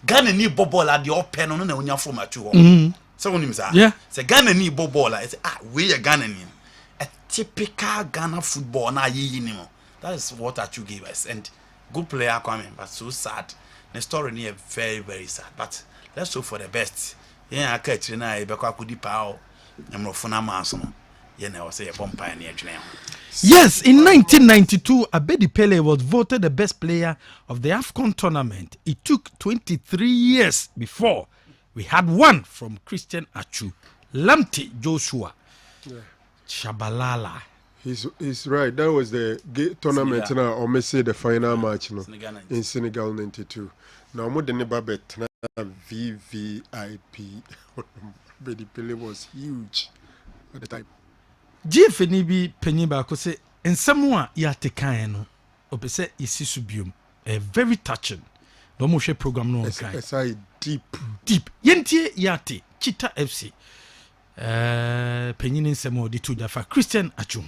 Ghana need ball at the open on the unya from at you. So when him say, yeah, say Ghana need ball. I say, we are Ghanaian. Typical Ghana football na anymore. That is what Atsu gave us. And good player coming, but so sad. The story near very, very sad. But let's hope for the best. Yeah, I catch you now. Kudi Pao. I'm not funa masono. Yeah, I was a bomb pioneer. Yes, in 1992, Abedi Pele was voted the best player of the AFCON tournament. It took 23 years before we had one from Christian Atsu, Lamte Joshua. Yeah. Shabalala. He's right. That was the tournament now, or may say the final match no, in Senegal 92. Now, more than about VVIP. Bedi Pele was huge at the time. GFNB Peniba could say, and someone yatekano, or be said, is Subium, a very touching. No more program no kind. Deep. Yentie Yate, Chita FC. Peninin Semo di tu dafa Christian Atsu.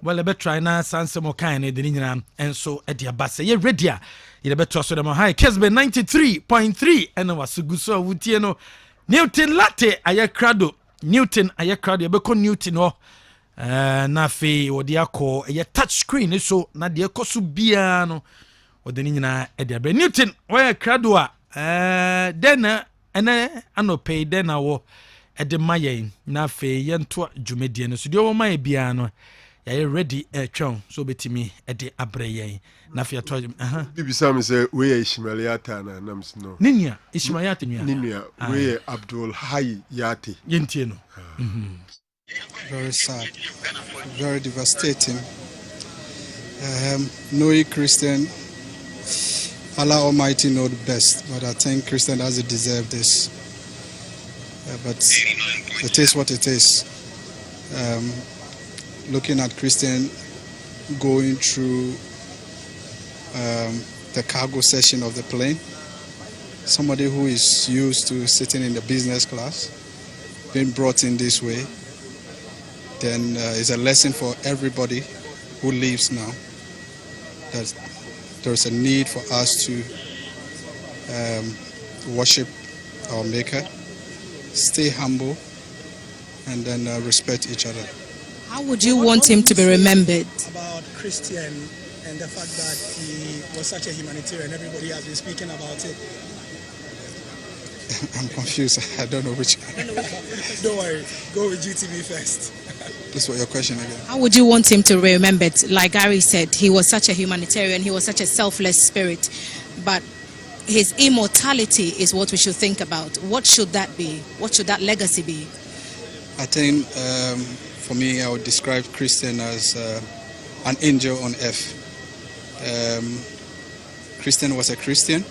Well, I bet try na Sansemo kind de nyina enso e dia base ye ready a ye beto so dem high Kessben 93.3 and was guso wutie no Newton latte ayakrado Newton ayakrado ye beko Newton no na fe odi akọ ye touch screen so na de ekoso bia no odi nyina e dia bre Newton ayakrado a then anope then awo ede mayen na fe yento dwumedie no so de wo maye bia no ya ready twon so betimi ede abreye na fe to bibisa me say we Ishmael Yata na nams no ninia Ishmael Yata ninia we Abdul Hayy Yate yentie no very sad, very devastating. Knowing Christian, Allah Almighty know the best, but I think Christian doesn't deserve this. But it is what it is. Looking at Christian going through the cargo section of the plane, somebody who is used to sitting in the business class, being brought in this way, then it's a lesson for everybody who lives now. That there's a need for us to worship our Maker, stay humble, and then respect each other. How would you want him to be remembered? About Christian and the fact that he was such a humanitarian, everybody has been speaking about it. I'm confused. I don't know which. Don't worry. Go with GTV first. This was your question again. How would you want him to be remembered? Like Gary said, he was such a humanitarian. He was such a selfless spirit. But his immortality is what we should think about. What should that be? What should that legacy be? I think, for me, I would describe Christian as an angel on earth. Christian was a Christian.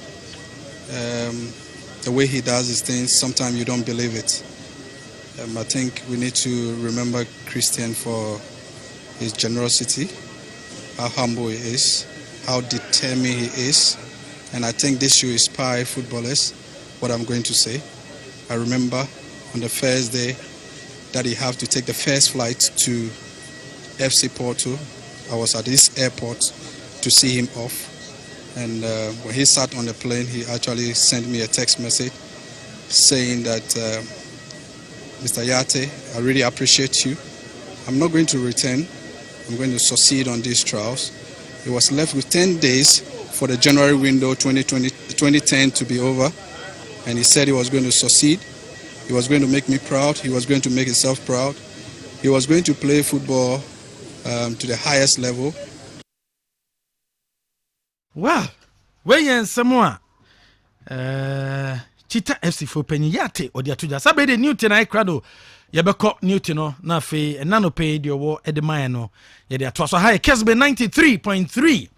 The way he does his things, sometimes you don't believe it. I think we need to remember Christian for his generosity, how humble he is, how determined he is. And I think this should inspire footballers, what I'm going to say. I remember on the first day that he had to take the first flight to FC Porto. I was at this airport to see him off. And when he sat on the plane, he actually sent me a text message saying that, Mr. Yate, I really appreciate you. I'm not going to return. I'm going to succeed on these trials. He was left with 10 days for the January window 2010 to be over. And he said he was going to succeed. He was going to make me proud. He was going to make himself proud. He was going to play football to the highest level. Well, where is someone? Chita FC for Penny Yate or the Atuja. Sabe Newton I crado. Yabeko Newton na fe nano pay the war at the Mayano. Yet was a high Kessben 93.3.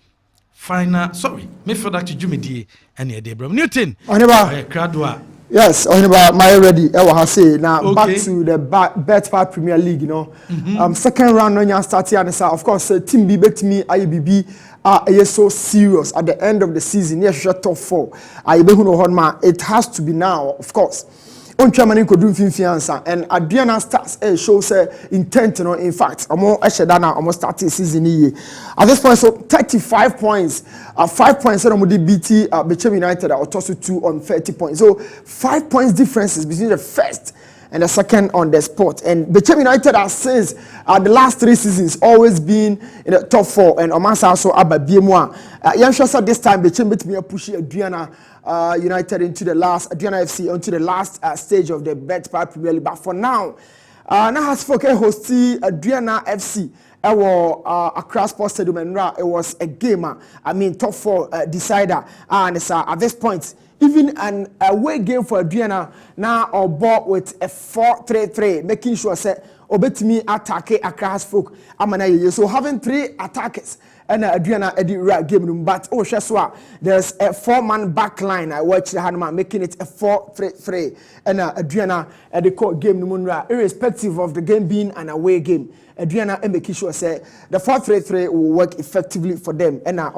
Final, sorry, Midfield to Jumidi and Debra Newton. Cradwa. Yes, my ready. I say now back to the Bet Part Premier League. You know, second round when you start here, of course, team B bet me IBB. Is so serious at the end of the season. Yes, top 4. It has to be now, of course. On Germany could do fianza and Adriana starts shows intent. In fact, almost starting season here. At this point, so 35 points. 5 points on the BT Kessben United are also 2 on 30 points. So 5 points differences between the first and the second on the spot. And Kessben United has since the last 3 seasons always been in the top 4. And Omansa also Abba BMWA. Yansha this time Kessben bet me a push Adriana United into the last Adriana FC onto the last stage of the Bet Part Premier League. But for now, now has spoken host Adriana FC. Accra Sports Stadium and it was a game. Top 4 decider. And at this point, even an away game for Adriana now or bought with a 4-3-3, making sure say obetimi attack Accra folk. So having 3 attackers and Adriana Eddie game, but there's a 4-man back line. I watched the Hanma making it a 4-3-3 and Adriana at the court game, irrespective of the game being an away game. Adriana and making sure say the 4-3-3 will work effectively for them. And now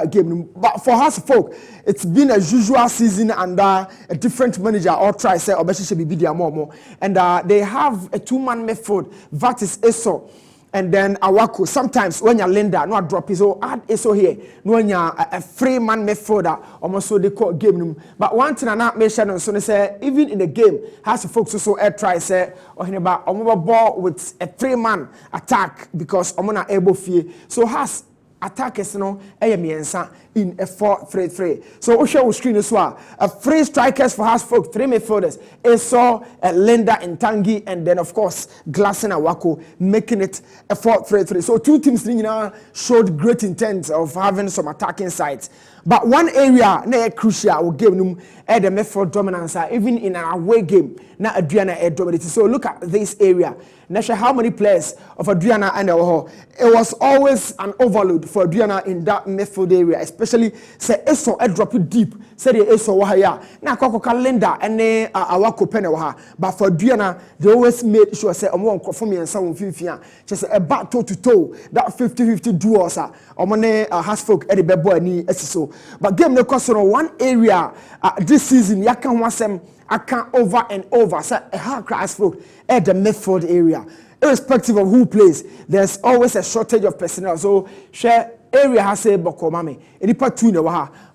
game. But for us folk, it's been a usual season under a different manager or try say Obeshi be their more. And they have a 2-man midfield, that is Eso. And then Awako, sometimes when you're Linda, no drop is so add Eso here. No when you're a 3-man midfielder, almost so they call game. But one thing I not mention on so say even in the game has to focus so try say or about ball with a 3-man attack because I'm not able to. So has attackers in a 4-3-3. So we show screen as well. 3 strikers for us folk, 3 midfielders. Eso, Linda and Tangi, and then of course Glass and Awako making it a 4-3-3. So 2 teams showed great intent of having some attacking sides. But one area na crucial will give them the midfield dominance even in an away game. Na Adriana dominated. So look at this area. Now how many players of Adriana and it was always an overload for Adriana in that midfield area, especially say Eso drop it deep. Say the Eso wahaya. Na Kokoka Linda and Awako Penewaha. But for Adriana, they always made sure say one for me and someone fifia. Just a back toe to toe. That 50-50 duo sa. Omone has folk Eddie Bebo ni Esiso. But game no cost on one area this season. Yakan wasem. I can't over and over. So a hard crash folk at the midfield area. Irrespective of who plays, there's always a shortage of personnel. So share area has a bokomame.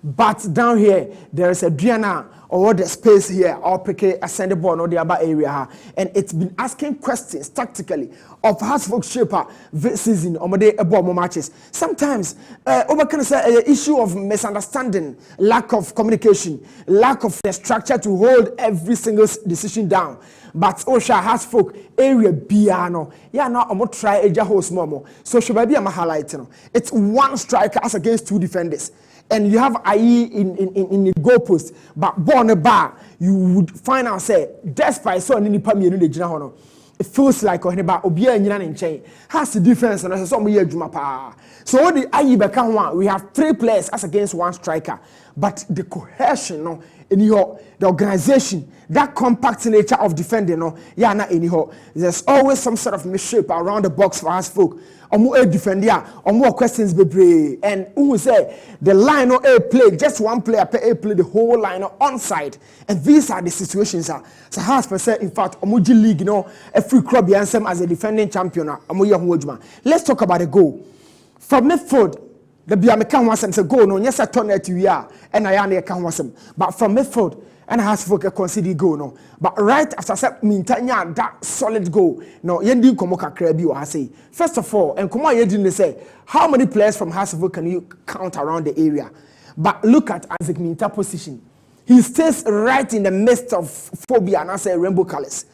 But down here, there is a Adriana or the space here, or pick a send ball or the other area. And it's been asking questions tactically of Hasfolk shaper this season or more matches. Sometimes over can say an issue of misunderstanding, lack of communication, lack of the structure to hold every single decision down. But Osha Hasfolk area piano. Yeah, now I'm gonna try a host momo. So should I be a highlight? It's 1 striker as against 2 defenders. And you have IE in the goalpost, but born a bar, you would find out say, despite so many pamier the general, it feels like Obia and chain has the difference and some year Jumapa. So what the IE become one, we have 3 players as against 1 striker, but the cohesion anyhow. The organization, that compact nature of defending, no, yeah, not anyhow. There's always some sort of mishap around the box for us folk. Or more defend here, or more questions be brave. And who say the line or a play, just one player per a play the whole line on side. And these are the situations. So has per se, in fact, Omuji League, you know, a free club as a defending champion. Let's talk about the goal. From midfield, the Biamekan was and say goal, no, yes, I turn it to ya, and I can was him. But from midfield, and has for a consider goal, no. But right after Mintanya, that solid goal, no, Yendi Komoka Krebi or I say. First of all, and Koma didn't say, how many players from Hasselhoff can you count around the area? But look at Isaac Minta position. He stays right in the midst of phobia and I say rainbow colors.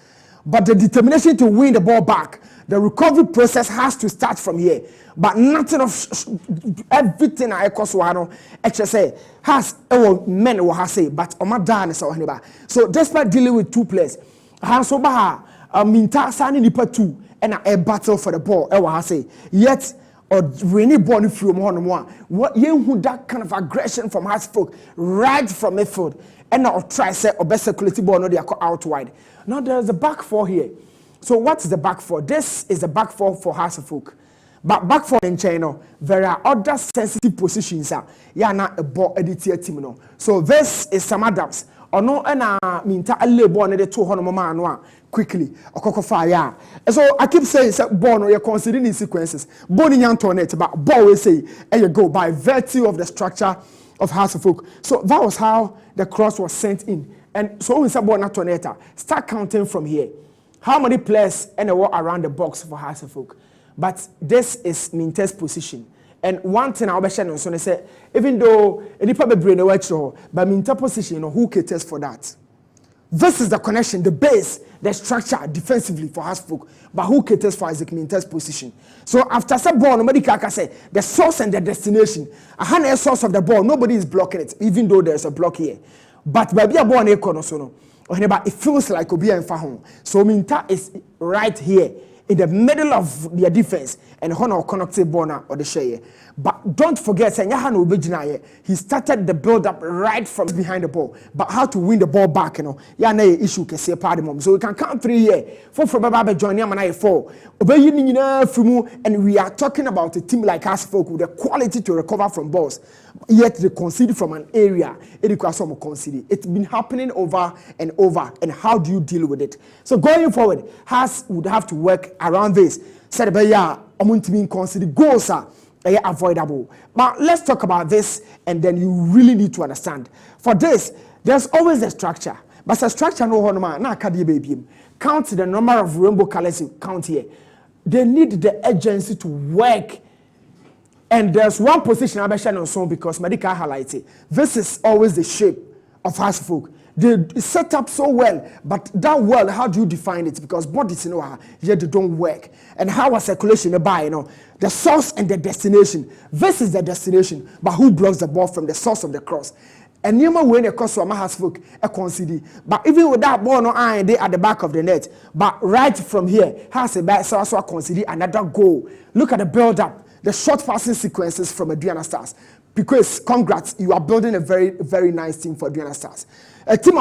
But the determination to win the ball back, the recovery process has to start from here. But nothing of everything I cause one say has men will have say, but Omadan is our so despite dealing with two players, Hansobaha, Minta Sani Nipa 2 and a battle for the ball, I say, yet or really born from one. What you who that kind of aggression from Hasfolk right from midfield and now try say or best quality ball no they are out wide. Now there's a back four here. So what's the back four? This is the back four for Hasfolk. But back four in China, there are other sensitive positions. Yeah, not a ball editor team. No. So this is Sam Adams. Or no, and Minta a label on the 200 man quickly. Or fire. So I keep saying, born or you're considering these sequences. Born in Antoinette, but ball will say, and you go by virtue of the structure of Hasfolk. So that was how the cross was sent in. And so when someone Antoinette, start counting from here. How many players and around the box for Hasfolk? But this is Minta's position. And one thing I'll be sharing on say, even though any probably brain away, but Minta position, who caters for that? This is the connection, the base, the structure defensively for Hasfolk, but who caters for Isaac Minta's position? So after some ball, nobody can say the source and the destination. A hand source of the ball, nobody is blocking it, even though there's a block here. But by a ball, it feels like Obi and Fahon. So Minta is right here in the middle of their defense and honor connected Bona or the share. But don't forget, he started the build up right from behind the ball. But how to win the ball back, issue can say part of so we can count 3 here. 4 from Baba join him and 4. And we are talking about a team like Hasfolk with the quality to recover from balls. Yet they concede from an area. It's been happening over and over. And how do you deal with it? So going forward, Has would have to work around this. Said consider goals are avoidable. But let's talk about this, and then you really need to understand. For this, there's always a structure. But the structure no honor na kadi baby. Count the number of rainbow colors you count here. They need the agency to work. And there's one position I'll be sharing on song because medical highlights it. This is always the shape of Hasfolk. They set up so well, but that well, how do you define it? Because bodies, yet they don't work. And how a circulation by, the source and the destination. This is the destination, but who blocks the ball from the source of the cross? And you know when a cross from Hasfolk a concede. But even with that ball, no iron, they at the back of the net. But right from here, has a back so concede another goal. Look at the build up, the short passing sequences from Adriana Stars. Because congrats, you are building a very, very nice team for Adriana Stars. A team,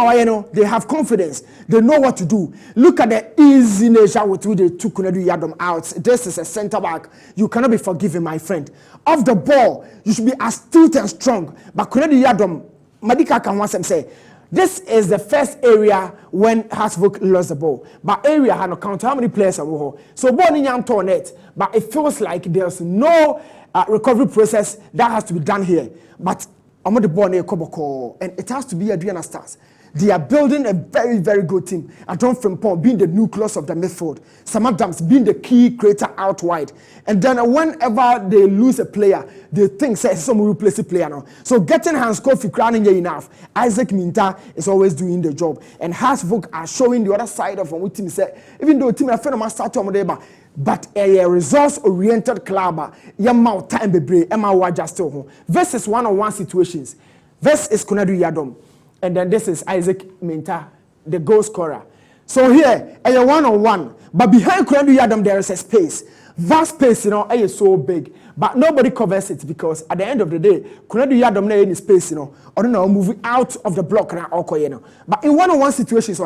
they have confidence. They know what to do. Look at the easy nature with which they took Kunedu Yadom out. This is a center back. You cannot be forgiven, my friend. Off the ball, you should be astute and strong. But Kunedu Yadom, Madika can once say, this is the first area when Hasfolk lost the ball. But area had no count how many players are there. So ball in your net, but it feels like there's no recovery process that has to be done here. But and it has to be Adriana Stars. They are building a very, very good team. Adon Frimpong being the nucleus of the midfield. Sam Adams being the key creator out wide. And then whenever they lose a player, they think some will replace a player now. So getting Hans Kofi crowning enough. Isaac Minta is always doing the job. And Hasfolk are showing the other side of what team said. Even though team are phenomenal start to but a resource-oriented club, time This is one-on-one situations. This is Kunedu Yadom. And then this is Isaac Minta, the goal scorer. So here, a one-on-one. But behind Kunedu Yadom, there is a space. vast space, you know, is so big, but nobody covers it because at the end of the day, Kunadu Yadom na any space, you know, or no moving out of the block na you know. But in one-on-one situations,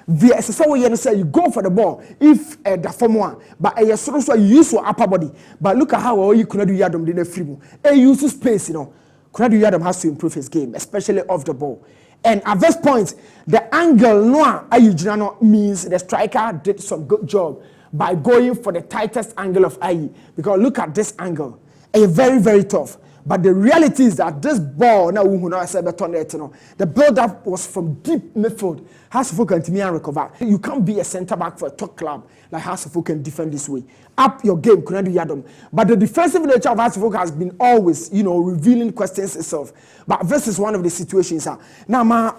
via so you say you go for the ball if the form one, but a so you use your upper body. But look at how you Kunadu Yadom did a free. A use space, you know. Kunadu Yadom has to improve his game, especially off the ball. And at this point, the angle no means the striker did some good job by going for the tightest angle of Ayi. Because look at this angle. It's very, very tough. But the reality is that this ball, the build-up was from deep midfield. Hasselhoff can recover. You can't be a centre-back for a top club like Hasselhoff can defend this way. Up your game, Kunadu Yadom. But the defensive nature of Hasselhoff has been always, revealing questions itself. But this is one of the situations. Now,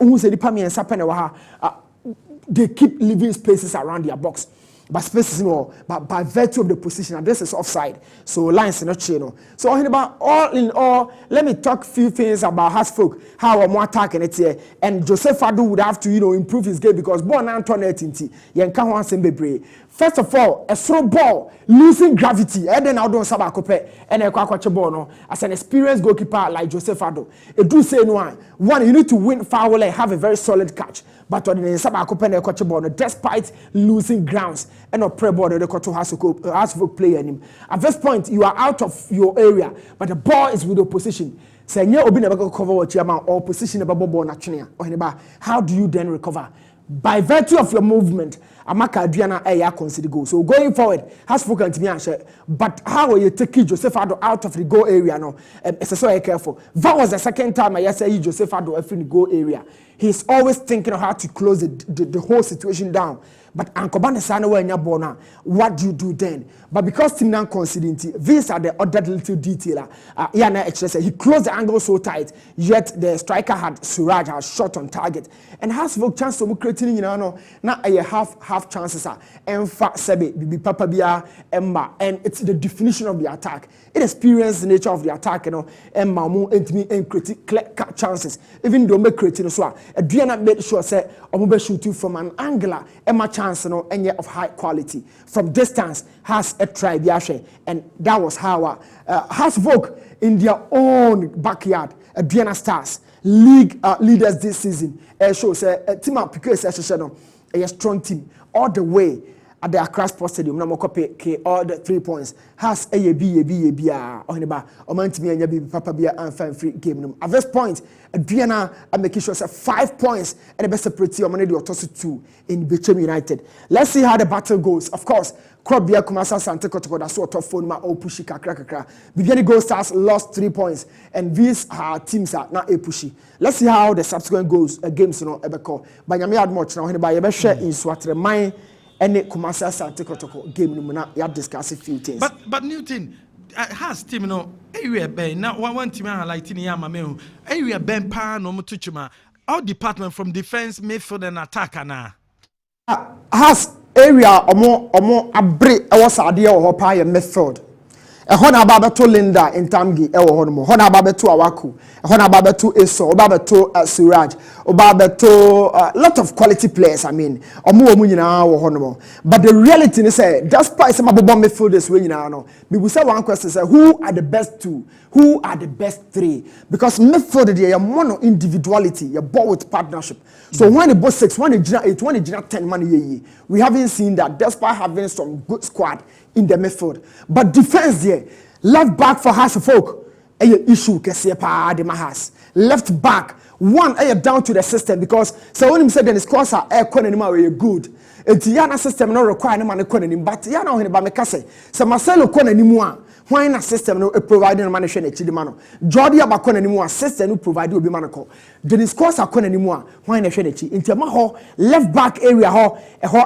they keep leaving spaces around their box. But spaces more, but by virtue of the position, and this is offside, so lines are not channel. So all in all, let me talk few things about Hasselhoff, how I'm attacking it here, and Joseph Adu would have to improve his game because ball now turn it into First of all, a throw ball losing gravity, and then I don't sabakope and a kwakwache ball no. As an experienced goalkeeper like Joseph Adu, it do say one you need to win foul and have a very solid catch. But on the sabakope and a kwache ball, despite losing grounds and a pre ball, the koto Hasselhoff player him. At this point, you are out of your area, but the ball is with opposition. Say you obi never cover what you are or position about ball na how do you then recover? By virtue of your movement, Amaka Adriana Aya consider goal. So going forward, Hasselhoff and Timian, but how are you taking Joseph Ado out of the goal area? No, it's so careful. That was the second time I say Joseph Ado in the goal area. He's always thinking of how to close the whole situation down. But Ankobane Sanawa and Yabona, what do you do then? But because Tim Nan considering these are the other little detail. He closed the angle so tight, yet the striker had Suraj had shot on target. And Hasselhoff chance to creating now a half chances are and Sebe, Bibi Papa Bia, Emma, and it's the definition of the attack. It experiences the nature of the attack, and Mamu and me and critic chances. Even though make creating so Adriana made sure say Omube shooting from an angular Emma chance and yet of high quality. From distance has a try and that was how Hasselhoff in their own backyard, Adriana Stars, league leaders this season. Shows a team up because a strong team all the way at the Accra Sports Stadium. Now all the 3 points has a B or Omantimi and Papa Bia and fan free game. At this point, Adriana and making sure 5 points and the best separate or money or toss 2 in Newcastle United. Let's see how the battle goes. Of course, Krobia Kumasa Santa Kotoko that sort of phone ma o pushy kakra. Viviani Gold Stars lost 3 points, and these teams are not a pushy. Let's see how the subsequent games ebeko. But Yami had much now by a share in Swatre mine and Kumasa Santa Kotoko game numana you discuss a few things. But Newton has team area ben now one team like in Yamameo area ben pa no mutuchuma all department from defense midfield and attacker na has area omo abre was idea or pa midfield. A hona babeto Linda in Tamgi ewo hona babeto Awaku, a hona babeto Eso, babeto Suraj, babeto lot of quality players. I mean, but the reality is despite some above midfielders we know, we will say one question: say who are the best 2, who are the best 3? Because midfield they are mono individuality, you ball with partnership. So when the both 6, when the 8, when the 10 money, we haven't seen that despite having some good squad in the midfield. But defense there, left back for Hasselhoff, a issue Kessben de Mahas. Left back, one down to the system because so when him said then his course are air good. Etiana system no require no man economy, but yana on ba mekase. So Marcelo economy why na system no providing man hwe na chidima Jordi abakona ni mu system no provide obi man ko. Dennis course akona ni mu why na hwe na chi. Inti ma ho left back area ho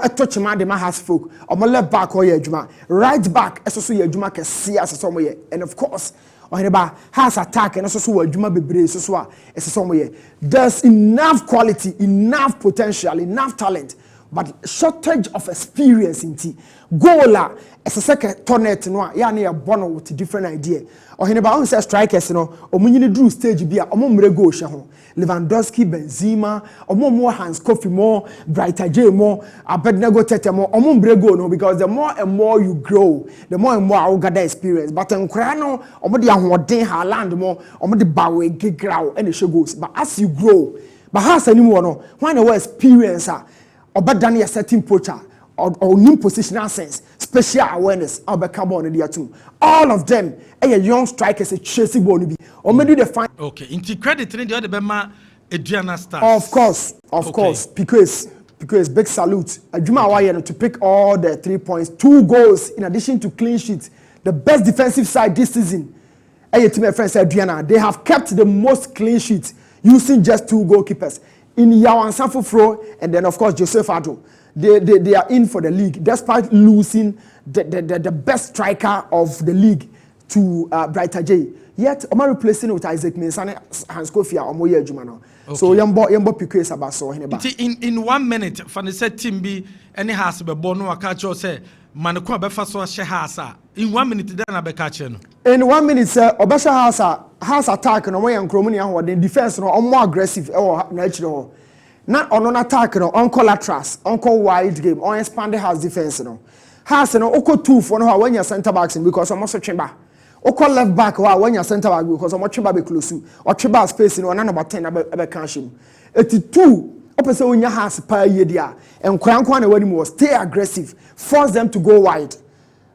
touch man de has folk. Omo left back ho ye adwuma. Right back eso so ye adwuma kese aseso mo ye. And of course has attack and also adwuma bebre so so a there's enough quality, enough potential, enough talent but shortage of experience in tea. Goal as a second tornet no ya na e bono with different idea. Oheneba on say strikers no omunyini drew stage bia omomre goal hwe ho. Lewandowski, Benzema, more Hans Kofi more, Brighter J more, Abednego Tete more, omomre goal no because the more and more you grow, the more and more I will gather experience. But in Krano, omodi ahoden Haaland more, omodi bawe gigraw and the goals. But as you grow, but has anyone no, when the experience obadani a certain poacher or new positional sense, special awareness, Albert on the team. All of them, a young strikers, a chasing ball be. Or maybe they find. Okay, into credit in the other Bema, Adriana Stars. Of course, because big salute. Ajuma Wayan to pick all the 3 points, 2 goals in addition to clean sheets. The best defensive side this season. A team of friends Adriana, they have kept the most clean sheets using just 2 goalkeepers. In Yawan Sanfofro and then of course Joseph Ado. They are in for the league despite losing the best striker of the league to Brighter J. Yet, Omar replacing with Isaac Mensane Hans Kofia or Moya Jumano. So Yambo Piquet Sabaso. In 1 minute, from the set team be any house be born or catch or say Manako Befaso Shehasa. In 1 minute, then I be catching. In 1 minute, sir, Obasha has attack on way and Cromania or the defense or more aggressive or natural. Not on attack no on collaterals on wide game on expanded house defense no has no oko 2 for no when your center backs because almost chimba oko left back when your center back because almost chimba be close or chimba space no na number 10 abe kanshim 82 opese when your has pa ye dia and kwankwa na wani was stay aggressive force them to go wide.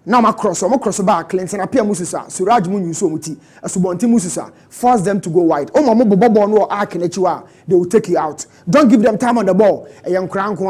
Now my cross back Clinton appear Musisa, Suraj Munuso Muti, a Subonti Musisa, force them to go wide. Oh, my Bobo no Arkinechua, they will take you out. Don't give them time on the ball. A young crank.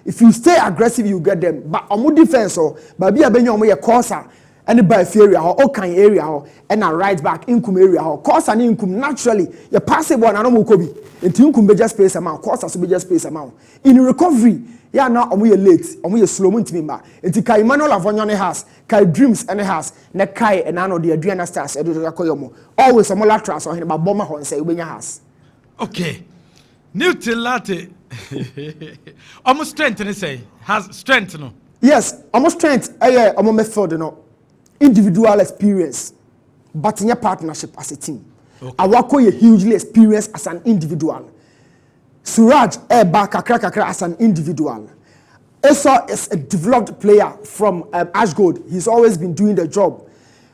If you stay aggressive, you get them. But on defense, but be a benyo me a corsa, and by area or Okan area and a right back income area or course and income naturally. You pass it one and Mokobi. It income be just space amount, course be just space amount. In recovery. Yeah, now we are late, we are slow to me. It's Kai Manuel Avonion has, Kai Dreams and has, Nekai and Ano the Adriana Stars, Edu always some laterals or him about Bomber Horn say when you has. Okay. Newton Latte almost strength and say has strength no. Yes, almost strength, almost method no. Individual experience, but in your partnership as a team. I work with you hugely experienced as an individual. Suraj back kakra as an individual. Esau is a developed player from Ashgold. He's always been doing the job.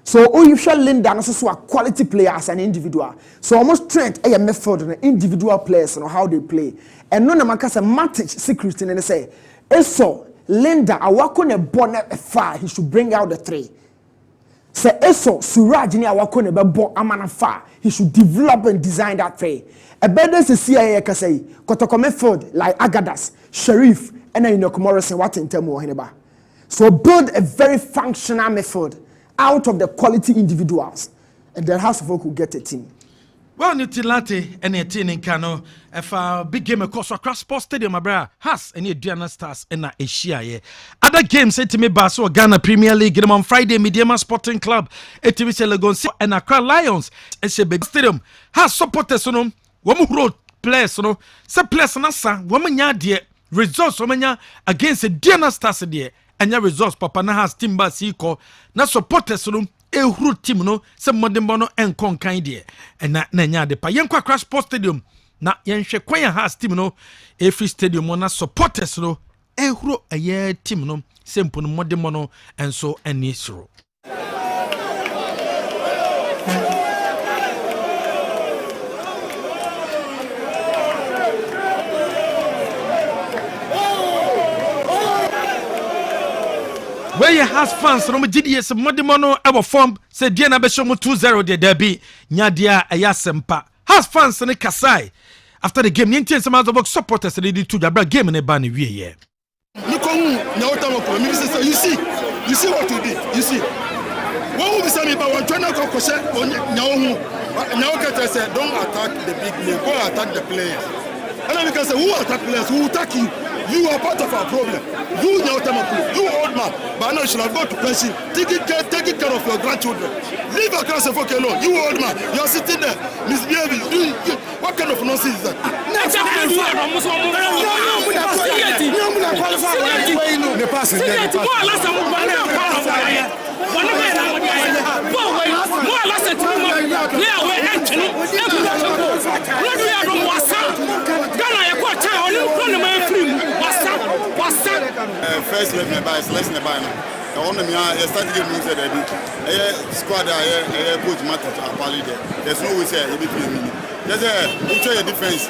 So you shall Linda also a quality player as an individual. So almost trained a method on individual players and how they play. And no namakasa matic secret and say Esau Linda I work on a bonnet far he should bring out the 3. Say Esau Suraj ni I work on a bon amana far he should develop and design that 3. A better CIA say Kotoko method like Agadas, Sharif, and then Morrison what in term of so build a very functional method out of the quality individuals, and then House of Oak will get a team. Well, Nutilate and a team in Kano, if a big game across Sports Stadium, my brother has any Diana Stars and a Asia. Other games said to me, Basso Ghana Premier League, get them on Friday, Mediama Sporting Club, ATV Legon and Accra Lions, and Shebe Stadium has supporters on them. Woman road players, no, some players na sa, woman ya dear results, woman ya against the Diana Stars dear, and your results, Papa na has timba siko, na supporters no, root team no, some modern bono and con kind dear, and na nya de pa yankwa crash sports stadium, na yanshe kwaya has team no, free stadium na supporters no, root a year team no, simple modern mono, and so any sro. Where you has fans from GDS Modimono ever form said Diana Beshomo 2-0 de derby Nyadia Ayasempa has fans in Kasai after the game Ninten some of supporters they did to the game in a banny we you see what you did, you see what will be saying about one trainer now said don't attack the big name, go attack the players. And then we can say who attack players, who attack you. You are part of our problem. You old man. But now you should have gone to pension, taking care of your grandchildren. Leave Accra Sefok alone. You old man. You are sitting there misbehaving. What kind of nonsense is that? First let me buy, select me buy now. I want me I start to get news that squad coach matter there. There's no way say between me. There's a difference.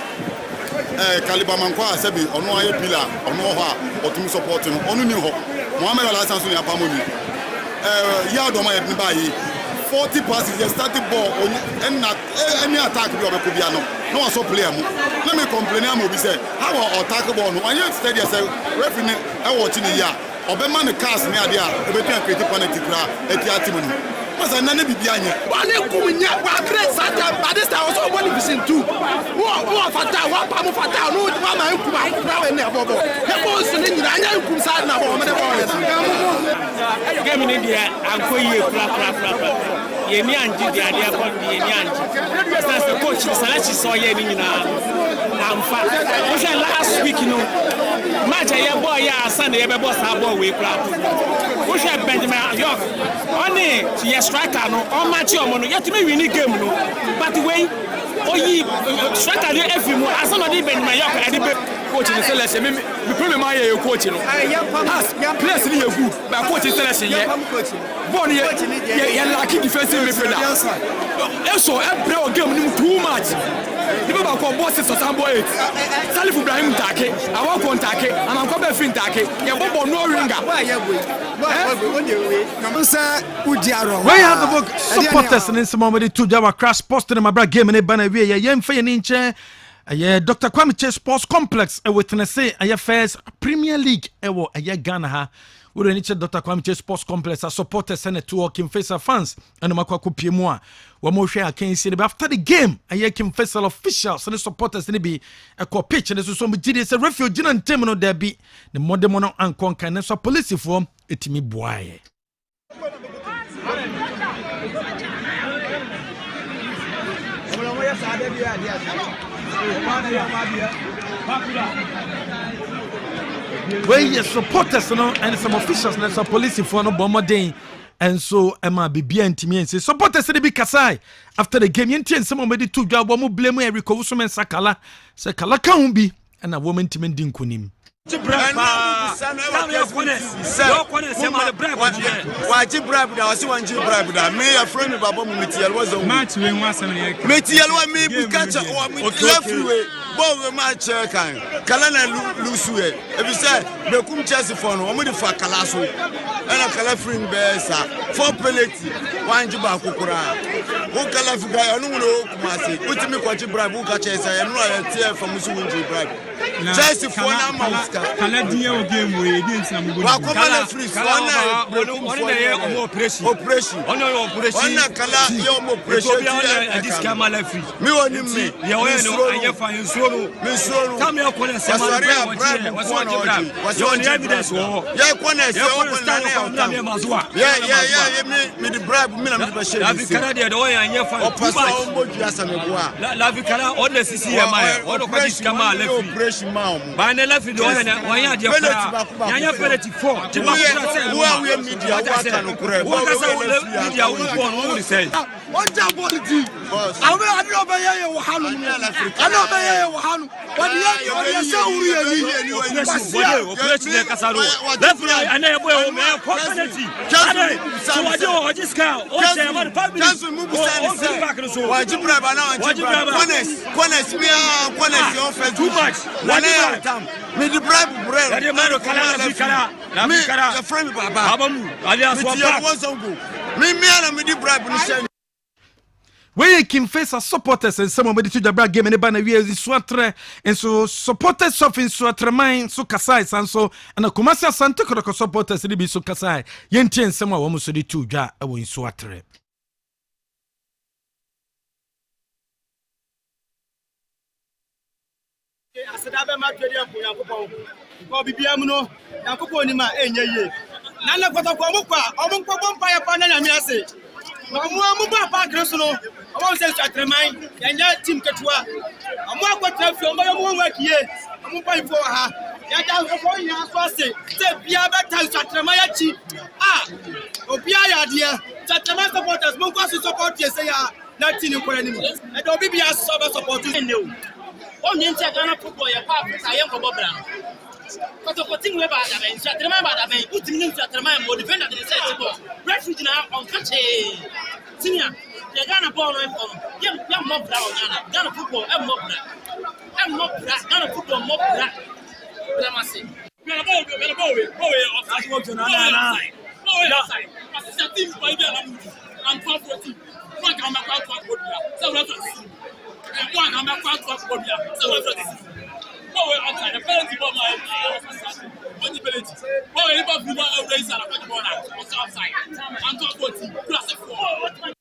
Caliber Mankwa Sebi, or no pillar, or no ha, or to support him, on new hope. Mohamed Alassan in Apamoni. Yadoma at Nibai. 40 passes, they started ball, and not any attack of Kubiano. No one saw player. Let me complain. I'm going to say, how are attack ball? When you study yourself, referee, I watch in the year. Obama the cast near the everything creative penalty at the Atimony. Was a nanny behind you. One Kumia, one great Satan, but this time also one vision too. One Fata, one Pamufata, no, Mama, and never. Help us in India, I am Kumsan now. You came in India and for you, Yemi and the idea about the Yemi. That's the coach, Salachi saw Yemi now. Last week, you know. Match a boy, Sunday, a boss, our boy, we clap. Push up Benjamin York. Only to your striker, no, all match your money. Yet to me, we need game, no. But the way, oh, ye striker, every more, as somebody Benjamin York, and the coach in the selection. We put my coach, you know. Players in your group, but coach in selection, yeah. Bonnie, you're lucky defensive midfielder. Also, I game too much. People are called bosses or some boys. Salif Ibrahim Take, I walk on Take, and I'm coming fin Take. You have no ringer. We have the book supporters and in some moment to Java crash posted in my brother game and a banner. We are young for an inch. Dr. Kwame Sports Complex with a first Premier League. A year Ghana. We are Dr. Kwame Sports Complex as supporters and to Kim Faisal fans and Makwaku Pimwa. One more share can see after the game. I hear Kim Faisal officials and the supporters in be a co pitch and there's some GDS a refuge and terminal there be the modern mono and conquer and so police form it me boy. Where your supporters and some officials and some police for no bomber day. And so Emma be and Timmy and say supporters to be Kasai after the game. You some somebody to job one blame Eric Owusumen Sakala can't be and a woman Timin Dinkunim. We can face as supporters and some of the two game and banner we is swatre and so supporters of in swatre mine so kasai and so and a commercial Santa Crocco supporters be so kasai yen some almost the two ja in swatre. ko bibia mu no yankopɔ ni ma enye ye na na kotoko mo kwa omko bompa ya pa na nyame ase na mo ba pa kreso no omo se Atreman yanya team ketua omo akwatra fi omo mo wakie omo pa ifo ha ya da ko nya so ase se bia beta Atreman ya chi obia ya de Atreman supporters mo kwa support ye say ya na team ko ni mo e do bibia support ni o onye nti Ghana football ya pa Africa ye nko bobra Kotoko team we ba da ben Atreman ba da ben utimi ni Atreman mo defender de say football referee na on catch senior the Ghana ball no ya mob bra on Ghana football e mob bra Ghana football mob bra blamase Ghana ball offside na offside assistant team by the and 12 one can make out for bia so reference and one can make out for bia so reference outside the penalty ball my on the penalty Liverpool raise and the ball outside and 12 plus 4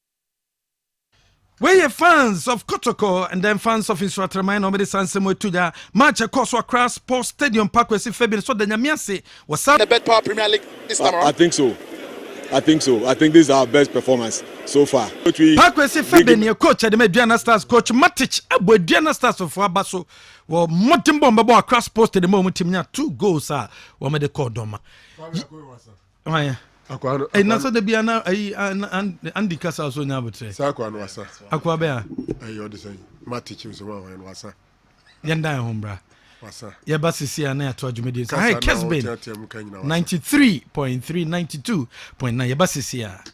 We are fans of Kotoko and then fans of Insuatraman Omedi Sansemo to the match across Accra Sports Stadium Park where Fabian so the Nyamiase was the best power Premier League this time around. I think so. I think this is our best performance so far. Park where Fabian your coach at the Mediana Stars coach Matic Abu Diana Stars of Abaso well Motimbo Mbabo Accra Sports to the moment team 2 goals are what made the call doma. Eh na so de bia na Andy Kasa so nya botre. Sa akwa no wasa. Akwa be a. Eh yo de say. Matic so wa no wasa. Yenda hombra. Wasa. Ya basisi ana ya to adwumedi. Hi Kessben. 93.3 92.9 ya basisi ya.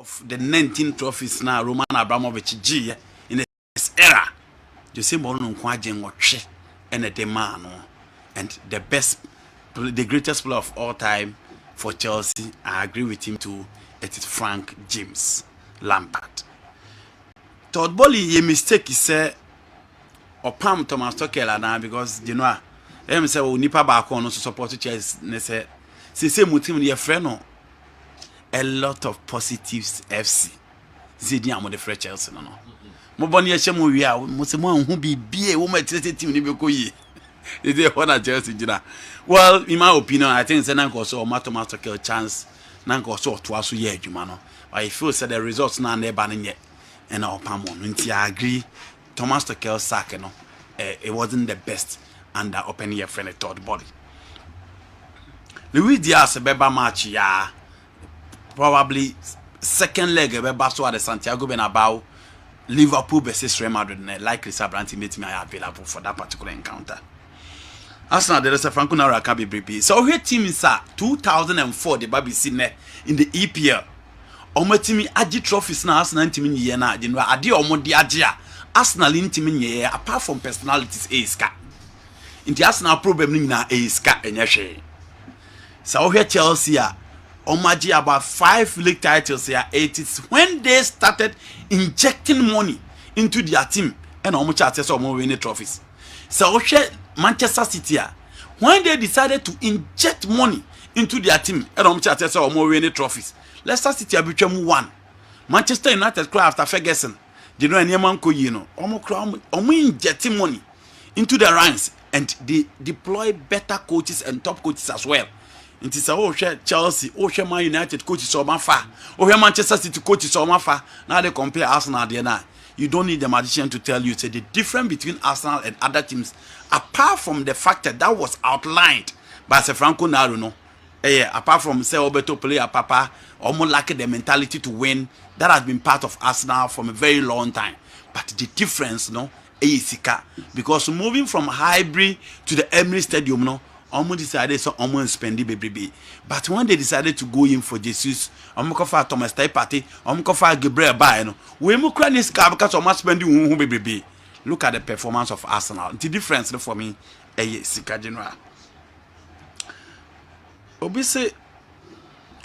Of the 19 trophies now Roman Abramovich G in this era Jose Mourinho nkwaje ngotwe ene de man and the greatest player of all time for Chelsea. I agree with him too. It is Frank James Lampard. Todd Bowley ye mistake is say Opam Thomas Tuchel na because you know him say nipa ba ko no support Chelsea ne say mutim ye friend no a lot of positives FC. Zidi amo de fresh Chelsea no. Mo boni e chemo wi a mo se mo hu bibie wo ma tete team ni be ko yi. Is there one Chelsea jina? Well, in my opinion, I think it's an so Thomas Tuchel chance nanko so to aso ye adwuma no. I feel said the results na na ba nye and Opamon. Nti I agree Thomas Tuchel sack no. It wasn't the best under open year friendly third body. Luis Diaz beba match ya probably second leg beba so at the Santiago Bernabeu Liverpool versus Real Madrid likely Sabranti made me available for that particular encounter. Arsenal there is a Franco Nara can be briefly. So here team is 2004 the Baby Sine in the EPL. Omo team agi trophies na Arsenal team ye na adi no ade omo di agi a Arsenal team ye apart from personalities iska. In the Arsenal problem ni na iska enye hwe. So here Chelsea omaji about 5 league titles here. It is when they started injecting money into their team and omo chance so omo win trophies. So here Manchester City when they decided to inject money into their team and omo chance so omo win trophies. Leicester City abitwam 1. Manchester United cry after Ferguson. They know any man ko yi no. Omo inject money into the ranks and they deploy better coaches and top coaches as well. It is Chelsea, Man United coaches so mafa, Manchester City coaches so mafa. Now they compare Arsenal there now. You don't need the magician to tell you say the difference between Arsenal and other teams, apart from the fact that was outlined by Franco Naro, no. Apart from say Obeto player Papa, almost lack the mentality to win, that has been part of Arsenal from a very long time. But the difference, no, is because moving from Highbury to the Emirates Stadium, no. Almost decided so almost spend baby. But when they decided to go in for Jesus, for Thomas Tay Party, for Gabriel Bay, no, we mo cry this car because almost spending baby. look at the performance of Arsenal. The difference for me is Sika General. Obviously,